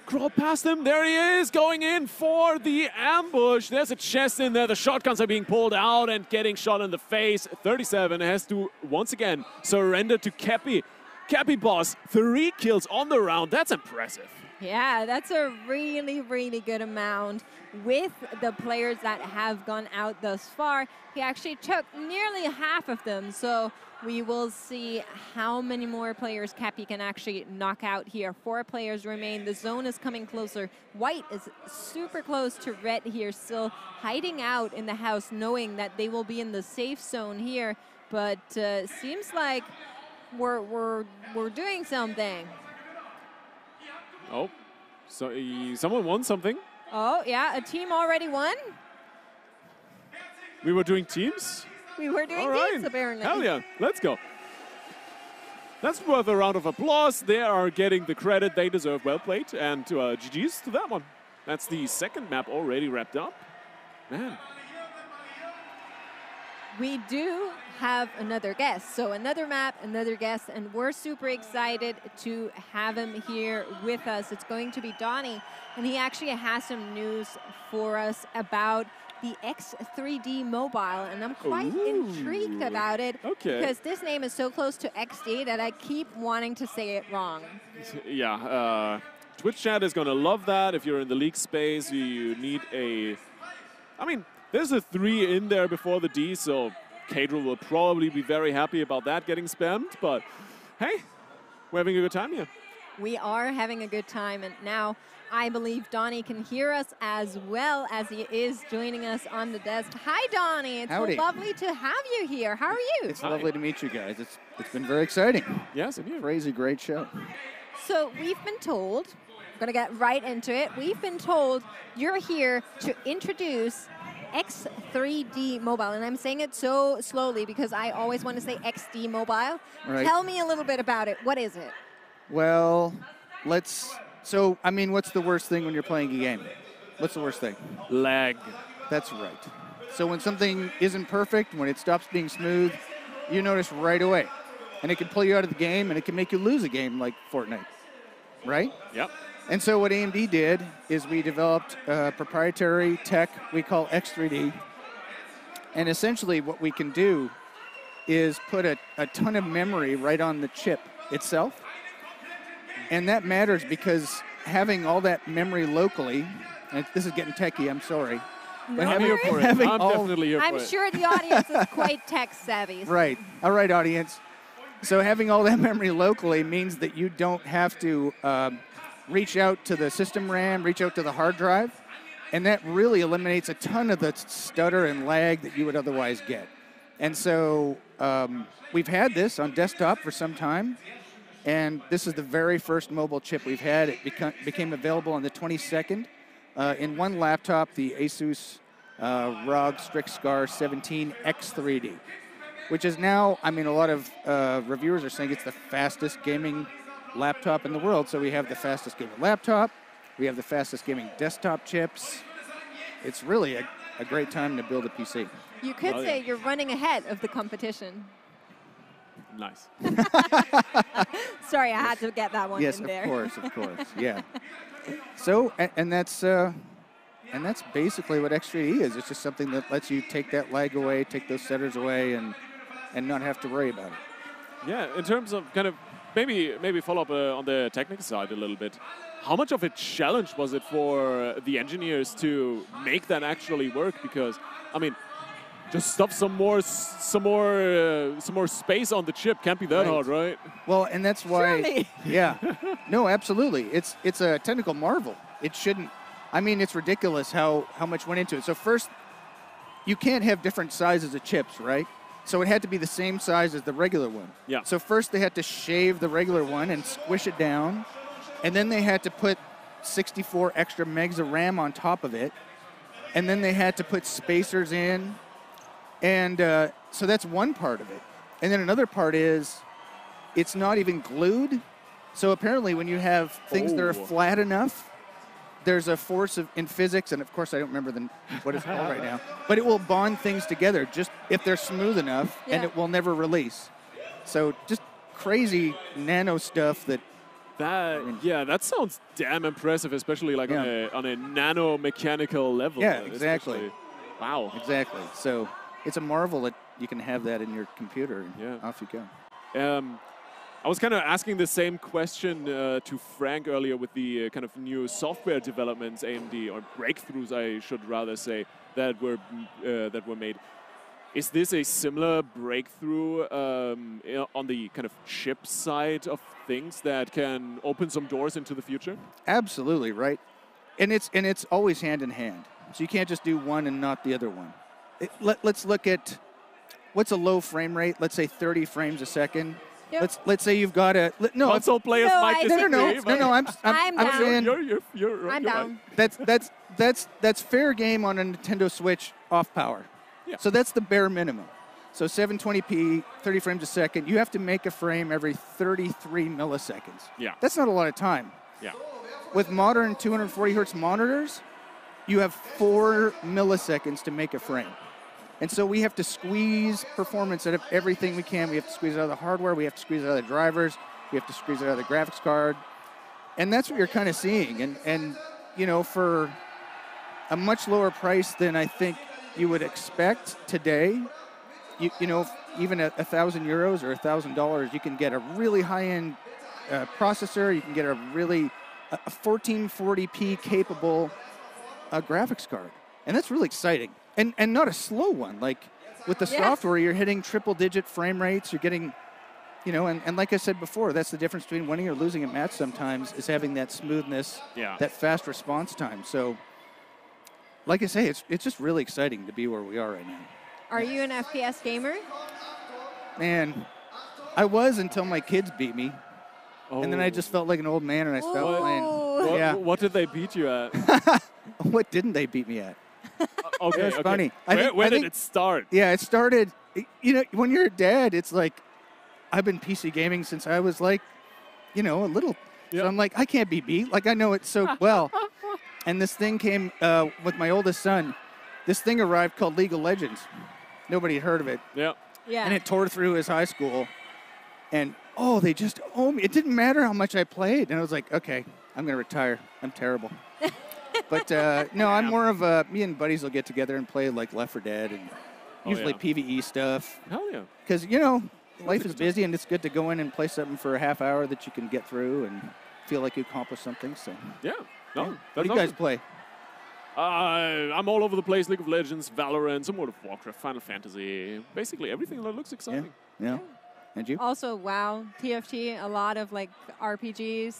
Speaker 2: Crawl past him, there he is, going in for the ambush. There's a chest in there, the shotguns are being pulled out and getting shot in the face. 37 has to, once again, surrender to Kepi. Kepi boss, 3 kills on the round, that's impressive.
Speaker 9: Yeah, that's a really, really good amount. With the players that have gone out thus far, he actually took nearly half of them, so we will see how many more players Kepi can actually knock out here. 4 players remain. The zone is coming closer. White is super close to red here, still hiding out in the house, knowing that they will be in the safe zone here. But seems like we're doing something.
Speaker 2: Oh, so someone won something.
Speaker 9: Oh, yeah, a team already won.
Speaker 2: We were doing teams?
Speaker 9: We were doing teams, apparently.
Speaker 2: Hell yeah, let's go. That's worth a round of applause. They are getting the credit they deserve. Well played, and GG's to that one. That's the second map already wrapped up. Man.
Speaker 9: We do have another guest. So another map, another guest, and we're super excited to have him here with us. It's going to be Donnie, and he actually has some news for us about the X3D mobile, and I'm quite intrigued about it because this name is so close to XD that I keep wanting to say it wrong.
Speaker 2: Yeah, Twitch chat is going to love that. If you're in the league space, you need a... I mean, there's a 3 in there before the D, so Cadril will probably be very happy about that getting spammed, but hey, we're having a good time here.
Speaker 9: We are having a good time, and now I believe Donnie can hear us as well as he is joining us on the desk. Hi, Donnie. It's
Speaker 12: Howdy.
Speaker 9: lovely to have you here. How are you?
Speaker 12: It's lovely to meet you guys. It's been very exciting.
Speaker 2: Yes, and you.
Speaker 12: Crazy great show.
Speaker 9: So we've been told, I'm going to get right into it. We've been told you're here to introduce X3D Mobile. And I'm saying it so slowly because I always want to say XD Mobile.
Speaker 12: Right.
Speaker 9: Tell me a little bit about it. What is it?
Speaker 12: Well, what's the worst thing when you're playing a game? What's the worst thing?
Speaker 2: Lag.
Speaker 12: That's right. So when something isn't perfect, when it stops being smooth, you notice right away. And it can pull you out of the game, and it can make you lose a game like Fortnite, right?
Speaker 2: Yep.
Speaker 12: And so what AMD did is we developed proprietary tech we call X3D. And essentially what we can do is put a ton of memory right on the chip itself. And that matters because having all that memory locally, and this is getting techie, I'm sorry. But
Speaker 2: I'm here for it. I'm definitely here for it.
Speaker 9: I'm sure the audience is quite tech savvy.
Speaker 12: Right. All right, audience. So having all that memory locally means that you don't have to reach out to the system RAM, reach out to the hard drive, and that really eliminates a ton of the stutter and lag that you would otherwise get. And so we've had this on desktop for some time, and this is the very first mobile chip we've had. It became available on the 22nd in one laptop, the Asus ROG Strix-Scar 17 X3D, which is now, I mean, a lot of reviewers are saying it's the fastest gaming laptop in the world. So we have the fastest gaming laptop, we have the fastest gaming desktop chips. It's really a great time to build a PC.
Speaker 9: You could say you're running ahead of the competition.
Speaker 2: Nice.
Speaker 9: Sorry, I had to get that one in there.
Speaker 12: Yes, of course, yeah. So, and that's basically what X3D is. It's just something that lets you take that lag away, take those setters away, and not have to worry about it.
Speaker 2: Yeah, in terms of kind of maybe follow up on the technical side a little bit. How much of a challenge was it for the engineers to make that actually work? Because I mean, just stuff some more space on the chip can't be that hard, right?
Speaker 12: Well, and that's why.
Speaker 9: Surely.
Speaker 12: Yeah. No, absolutely. It's a technical marvel. It shouldn't. I mean, it's ridiculous how much went into it. So first, you can't have different sizes of chips, right? So it had to be the same size as the regular one.
Speaker 2: Yeah.
Speaker 12: So first they had to shave the regular one and squish it down, and then they had to put 64 extra megs of RAM on top of it, and then they had to put spacers in, and so that's one part of it. And then another part is it's not even glued. So apparently when you have things that are flat enough, there's a force in physics, and of course I don't remember what it's called right now, but it will bond things together just if they're smooth enough, and it will never release. So just crazy nano stuff that.
Speaker 2: That sounds damn impressive, especially like on a nano mechanical level.
Speaker 12: Yeah, exactly.
Speaker 2: Wow.
Speaker 12: Exactly. So it's a marvel that you can have that in your computer, and off you go.
Speaker 2: I was kind of asking the same question to Frank earlier with the kind of new software developments, AMD, or breakthroughs, I should rather say, that were made. Is this a similar breakthrough on the kind of chip side of things that can open some doors into the future?
Speaker 12: Absolutely, right. And it's always hand in hand. So you can't just do one and not the other one. Let's look at what's a low frame rate. Let's say 30 frames a second.
Speaker 9: Yep.
Speaker 12: Let's say you've got a
Speaker 2: console players might disagree.
Speaker 12: No. I'm saying
Speaker 9: I'm down.
Speaker 12: That's fair game on a Nintendo Switch off power.
Speaker 2: Yeah.
Speaker 12: So that's the bare minimum. So 720p, 30 frames a second. You have to make a frame every 33 milliseconds.
Speaker 2: Yeah.
Speaker 12: That's not a lot of time.
Speaker 2: Yeah.
Speaker 12: With modern 240 hertz monitors, you have 4 milliseconds to make a frame. And so we have to squeeze performance out of everything we can. We have to squeeze it out of the hardware. We have to squeeze it out of the drivers. We have to squeeze it out of the graphics card. And that's what you're kind of seeing. And you know, for a much lower price than I think you would expect today, you know, even at €1,000 or $1,000, you can get a really high-end processor. You can get a 1440p capable graphics card. And that's really exciting. And not a slow one. Like with the software, you're hitting triple-digit frame rates. You're getting You know, and like I said before, that's the difference between winning or losing a match sometimes is having that smoothness, that fast response time. So, like I say, it's just really exciting to be where we are right now.
Speaker 9: Are you an FPS gamer?
Speaker 12: Man, I was until my kids beat me.
Speaker 2: Oh.
Speaker 12: And then I just felt like an old man and I stopped playing.
Speaker 2: What did they beat you at?
Speaker 12: What didn't they beat me at?
Speaker 2: Okay,
Speaker 12: That's funny.
Speaker 2: Where did it start?
Speaker 12: Yeah, it started, you know, when you're a dad, it's like, I've been PC gaming since I was like, you know, a little. So I'm like, I can't be beat. Like, I know it so well. And this thing came with my oldest son. This thing arrived called League of Legends. Nobody had heard of it.
Speaker 2: Yeah.
Speaker 12: And it tore through his high school. And, oh, they just owned me. It didn't matter how much I played. And I was like, okay, I'm going to retire. I'm terrible. But, no, I'm more of a, me and buddies will get together and play, like, Left 4 Dead and usually PvE stuff.
Speaker 2: Hell yeah.
Speaker 12: Because, you know, life is busy, and it's good to go in and play something for a half hour that you can get through and feel like you accomplished something. So,
Speaker 2: no,
Speaker 12: what do you guys play?
Speaker 2: I'm all over the place. League of Legends, Valorant, some World of Warcraft, Final Fantasy, basically everything that looks exciting.
Speaker 12: Yeah. And you?
Speaker 9: Also, WoW, TFT, a lot of like RPGs,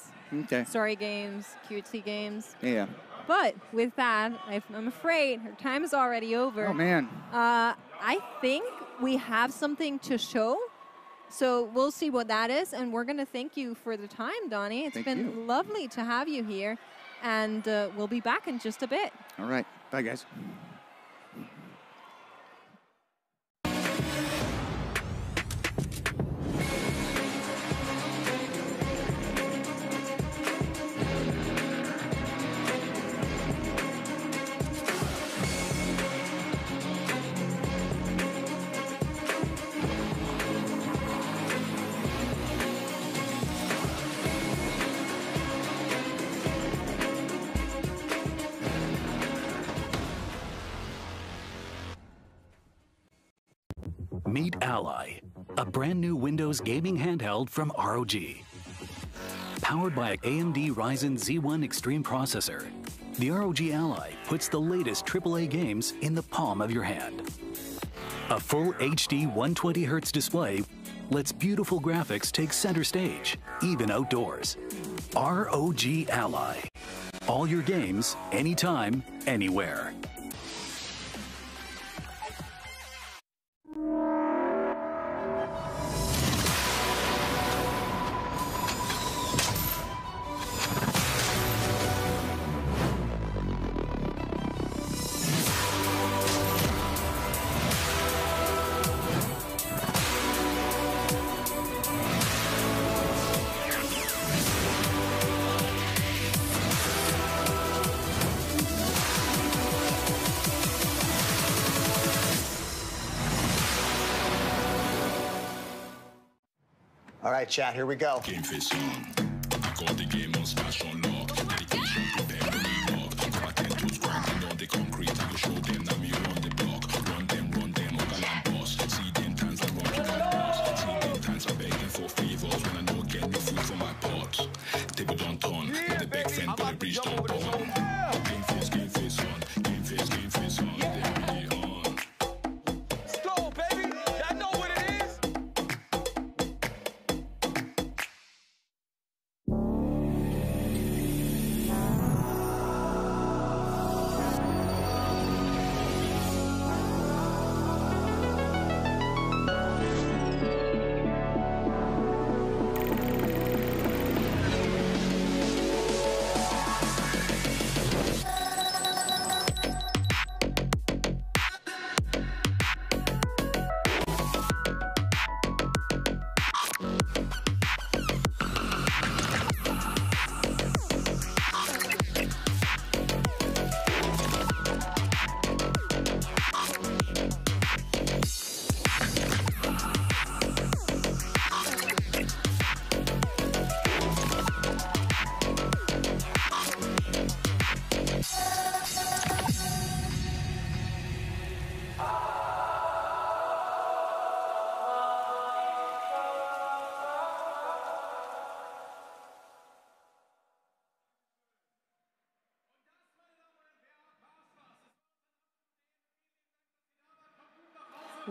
Speaker 9: story games, cutesy games.
Speaker 12: Yeah.
Speaker 9: But with that, I'm afraid our time is already over.
Speaker 12: Oh, man.
Speaker 9: I think we have something to show. So we'll see what that is. And we're going to thank you for the time, Donnie. It's been lovely to have you here. And we'll be back in just a bit.
Speaker 12: All right. Bye, guys.
Speaker 5: Meet Ally, a brand new Windows gaming handheld from ROG. Powered by an AMD Ryzen Z1 Extreme processor, the ROG Ally puts the latest AAA games in the palm of your hand. A full HD 120Hz display lets beautiful graphics take center stage, even outdoors. ROG Ally. All your games, anytime, anywhere.
Speaker 6: All right, chat, here we go.
Speaker 7: Game face on. I got the game on slash on lock. Dedication to them, reload. Got 10 tools grinding on the concrete. I will show them that me on the block. Run them, Ogalan boss. See them times I run to my boss. See them times I'm begging for favors when I know get no food from my pot. Table don't turn. With the big friend, but the bridge don't burn. Game face on. Game face on. They're really on.
Speaker 8: Let's go, baby. I know what it is.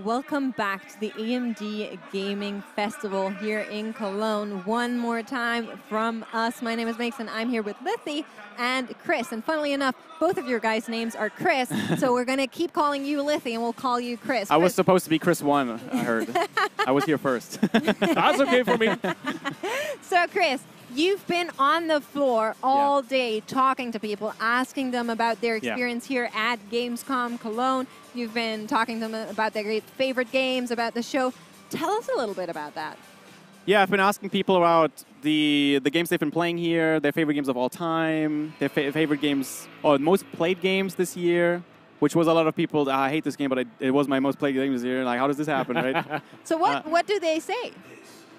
Speaker 9: Welcome back to the AMD Gaming Festival here in Cologne. One more time from us. My name is Max, and I'm here with Lithy and Chris. And funnily enough, both of your guys' names are Chris, so we're going to keep calling you Lithy, and we'll call you Chris.
Speaker 13: I was supposed to be Chris 1, I heard. I was here first.
Speaker 2: That's okay for me.
Speaker 9: So, Chris, you've been on the floor all day talking to people, asking them about their experience here at Gamescom Cologne. You've been talking to them about their favorite games, about the show. Tell us a little bit about that.
Speaker 13: Yeah, I've been asking people about the games they've been playing here, their favorite games of all time, their favorite games, or most played games this year, which was a lot of people, I hate this game, but it was my most played game this year. Like, how does this happen, right?
Speaker 9: So what do they say?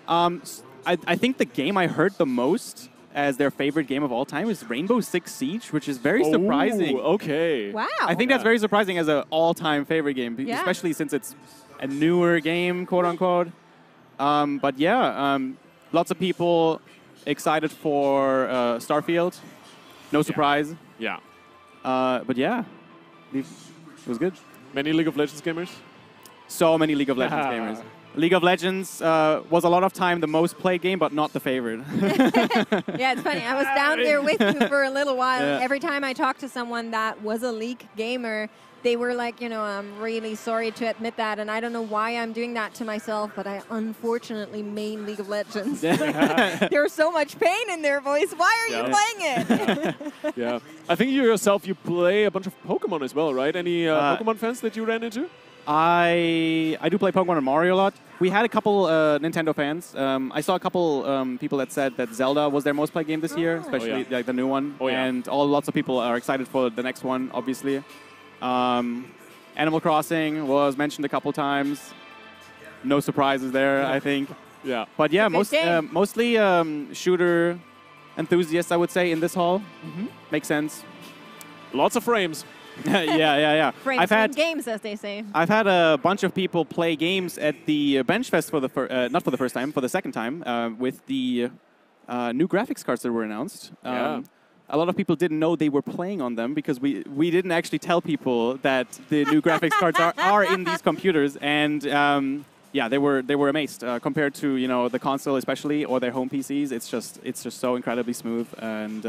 Speaker 13: I think the game I heard the most as their favorite game of all time is Rainbow Six Siege, which is very surprising.
Speaker 2: Okay.
Speaker 9: Wow.
Speaker 13: I think that's very surprising as an all-time favorite game, especially since it's a newer game, quote-unquote. But yeah, lots of people excited for Starfield. No surprise.
Speaker 2: Yeah.
Speaker 13: But yeah, it was good.
Speaker 2: Many League of Legends gamers?
Speaker 13: So many League of Legends gamers. League of Legends was a lot of time the most played game, but not the favorite.
Speaker 9: Yeah, it's funny. I was down there with you for a little while.
Speaker 13: Yeah.
Speaker 9: Every time I talked to someone that was a League gamer, they were like, you know, I'm really sorry to admit that, and I don't know why I'm doing that to myself, but I unfortunately main League of Legends. There's so much pain in their voice. Why are you playing it?
Speaker 2: Yeah. I think you yourself, you play a bunch of Pokemon as well, right? Any Pokemon fans that you ran into?
Speaker 13: I do play Pokemon and Mario a lot. We had a couple Nintendo fans. I saw a couple people that said that Zelda was their most played game this year, especially like the new one. And lots of people are excited for the next one, obviously. Animal Crossing was mentioned a couple times. No surprises there, I think.
Speaker 2: Yeah.
Speaker 13: But yeah, mostly shooter enthusiasts, I would say, in this hall. Makes sense.
Speaker 2: Lots of frames.
Speaker 13: yeah.
Speaker 9: Frames from games, as they say.
Speaker 13: I've had a bunch of people play games at the Bench Fest for the not for the first time, for the second time, with the new graphics cards that were announced. A lot of people didn't know they were playing on them because we didn't actually tell people that the new graphics cards are in these computers, and yeah, they were amazed compared to the console especially or their home PCs. It's just so incredibly smooth and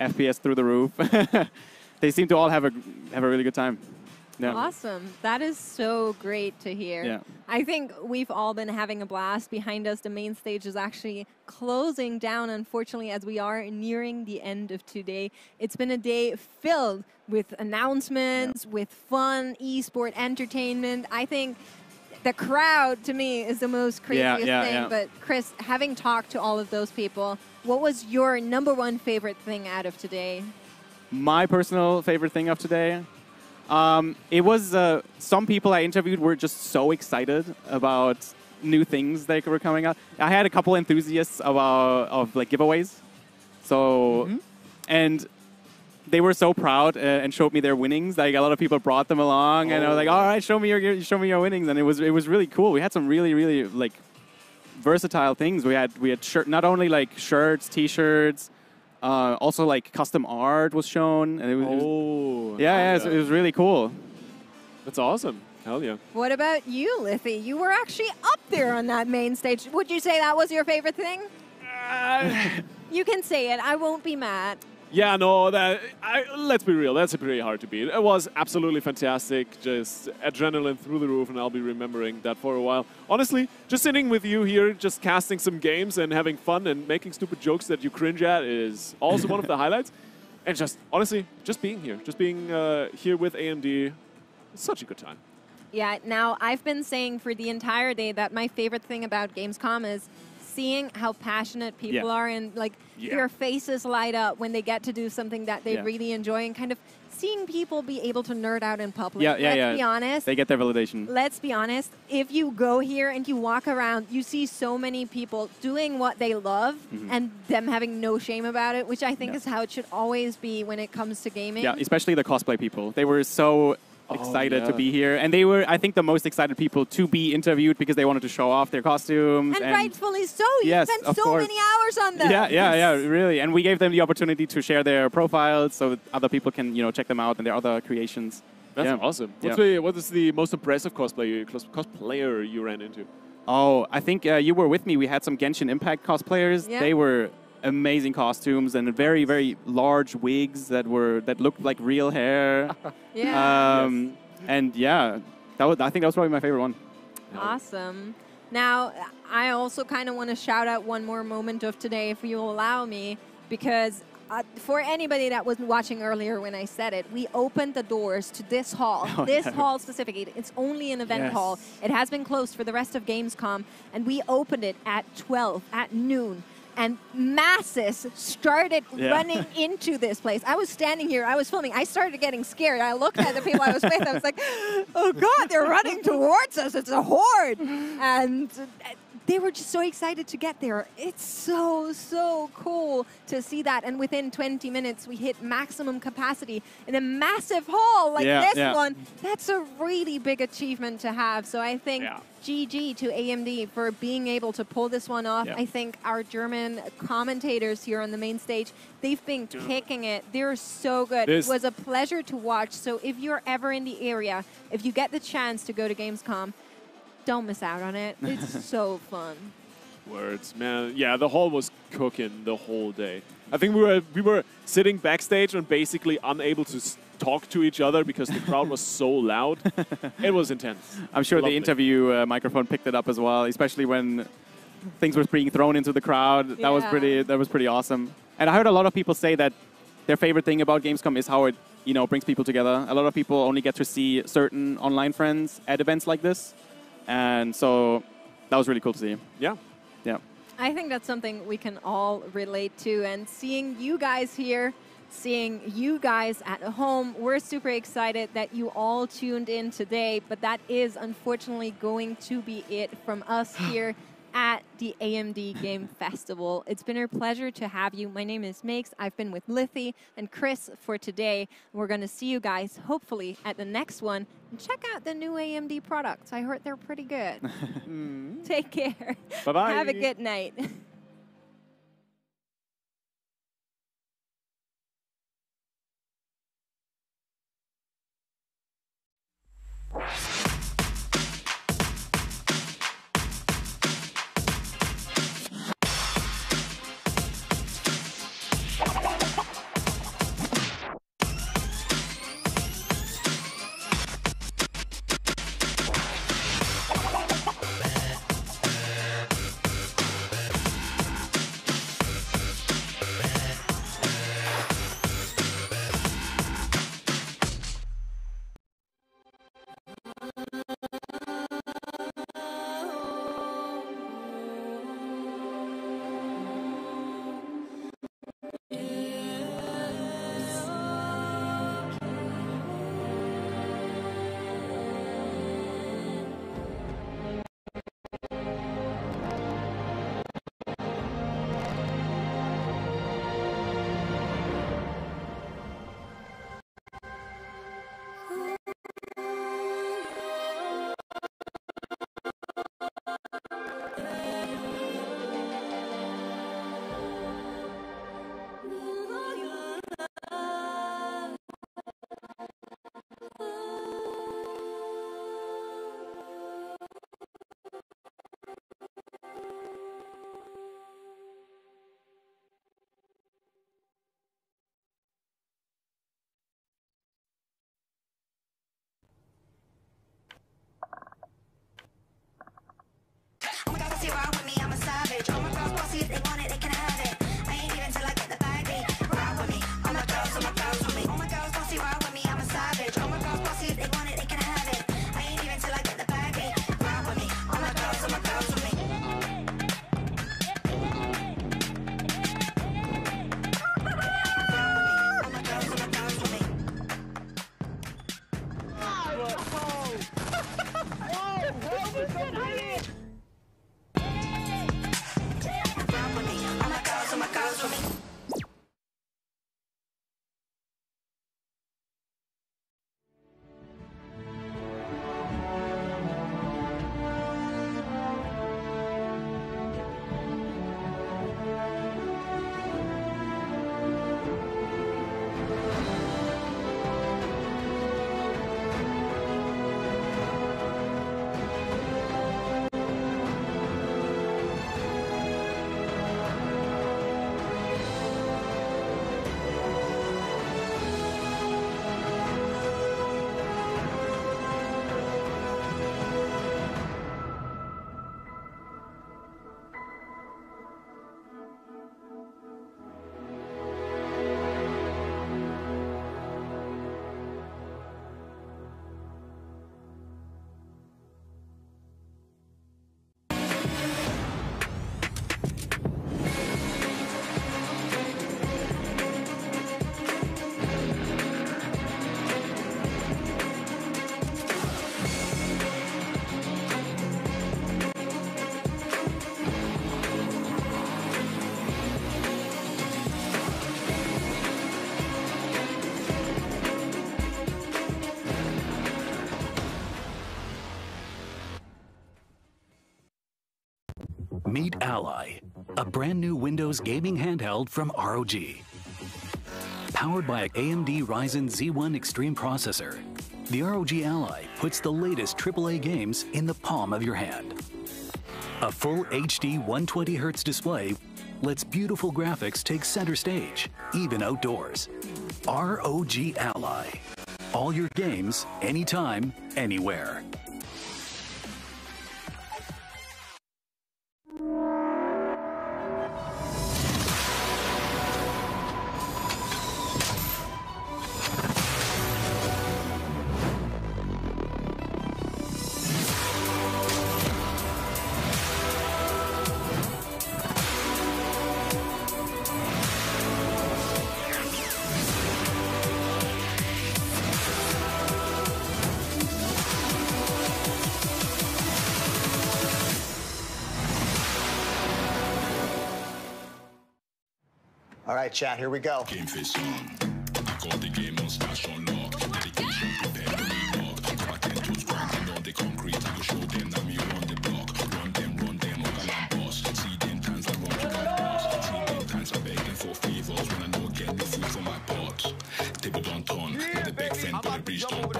Speaker 13: FPS through the roof. They seem to all have a really good time. Yeah.
Speaker 9: Awesome. That is so great to hear.
Speaker 13: Yeah.
Speaker 9: I think we've all been having a blast. Behind us, the main stage is actually closing down, unfortunately, as we are nearing the end of today. It's been a day filled with announcements, with fun, esport, entertainment. I think the crowd, to me, is the most craziest thing.
Speaker 13: Yeah.
Speaker 9: But Chris, having talked to all of those people, what was your #1 favorite thing out of today?
Speaker 13: My personal favorite thing of today, it was some people I interviewed were just so excited about new things that were coming out. I had a couple enthusiasts of like giveaways, so and they were so proud and showed me their winnings. Like a lot of people brought them along, and I was like, "All right, show me your winnings," and it was really cool. We had some really like versatile things. We had not only like shirts, T-shirts. Also, like custom art was shown, and it was really cool.
Speaker 2: That's awesome. Hell yeah.
Speaker 9: What about you, Lithy? You were actually up there on that main stage. Would you say that was your favorite thing? You can say it. I won't be mad.
Speaker 2: Yeah, no, let's be real. That's pretty hard to beat. It was absolutely fantastic. Just adrenaline through the roof, and I'll be remembering that for a while. Honestly, just sitting with you here, just casting some games and having fun and making stupid jokes that you cringe at is also one of the highlights. And just, honestly, just being here. Just being here with AMD, it's such a good time.
Speaker 9: Yeah, now I've been saying for the entire day that my favorite thing about Gamescom is seeing how passionate people are and like their faces light up when they get to do something that they really enjoy, and kind of seeing people be able to nerd out in public. Let's be honest.
Speaker 13: They get their validation.
Speaker 9: Let's be honest. If you go here and you walk around, you see so many people doing what they love and them having no shame about it, which I think is how it should always be when it comes to gaming.
Speaker 13: Yeah, especially the cosplay people. They were so excited to be here, and they were, I think, the most excited people to be interviewed because they wanted to show off their costumes.
Speaker 9: And rightfully so. You spent so many hours on them.
Speaker 13: Yeah, really. And we gave them the opportunity to share their profiles so that other people can, check them out and their other creations.
Speaker 2: That's
Speaker 13: yeah.
Speaker 2: awesome.
Speaker 13: Yeah.
Speaker 2: What is the most impressive cosplayer you ran into?
Speaker 13: Oh, I think you were with me. We had some Genshin Impact cosplayers.
Speaker 9: Yeah.
Speaker 13: They were amazing costumes and very, very large wigs that looked like real hair.
Speaker 9: Yeah.
Speaker 13: And yeah, I think that was probably my favorite one.
Speaker 9: Awesome. Now, I also kind of want to shout out one more moment of today, if you'll allow me, because for anybody that wasn't watching earlier when I said it, we opened the doors to this hall. Hall specifically. It's only an event hall. It has been closed for the rest of Gamescom, and we opened it at 12, at noon. And masses started running into this place. I was standing here, I was filming, I started getting scared. I looked at the people I was with, I was like, oh God, they're running towards us, it's a horde. And they were just so excited to get there. It's so cool to see that. And within 20 minutes, we hit maximum capacity in a massive hall like this one. That's a really big achievement to have. So I think GG to AMD for being able to pull this one off. I think our German commentators here on the main stage, they've been kicking it. They're so good. It was a pleasure to watch. So if you're ever in the area, if you get the chance to go to Gamescom, don't miss out on it. It's so fun.
Speaker 2: Words, man. Yeah, the hall was cooking the whole day. I think we were sitting backstage and basically unable to talk to each other because the crowd was so loud. It was intense.
Speaker 13: I'm sure the interview microphone picked it up as well, especially when things were being thrown into the crowd. That was pretty awesome. And I heard a lot of people say that their favorite thing about Gamescom is how it brings people together. A lot of people only get to see certain online friends at events like this. And so that was really cool to see.
Speaker 2: Yeah.
Speaker 13: Yeah.
Speaker 9: I think that's something we can all relate to. And seeing you guys here, seeing you guys at home, we're super excited that you all tuned in today. But that is unfortunately going to be it from us here at the AMD Game Festival. It's been a pleasure to have you. My name is Makes. I've been with Lithy and Chris for today. We're going to see you guys hopefully at the next one. And check out the new AMD products. I heard they're pretty good. Take care.
Speaker 2: Bye-bye.
Speaker 9: Have a good night.
Speaker 5: Meet Ally, a brand new Windows gaming handheld from ROG. Powered by an AMD Ryzen Z1 Extreme processor, the ROG Ally puts the latest AAA games in the palm of your hand. A full HD 120Hz display lets beautiful graphics take center stage, even outdoors. ROG Ally. All your games, anytime, anywhere.
Speaker 6: All right, chat, here we go.
Speaker 7: Game face on. I got the game on stash on lock. Dedication, prepare to reload. Crack them tools, grinding on the concrete. I go show them that me on the block. Run them, all I'm boss. See them times I run to my boss. See them times I begging for favors when I know get the food from my pot. Table don't turn, with the big friend, but the bridge don't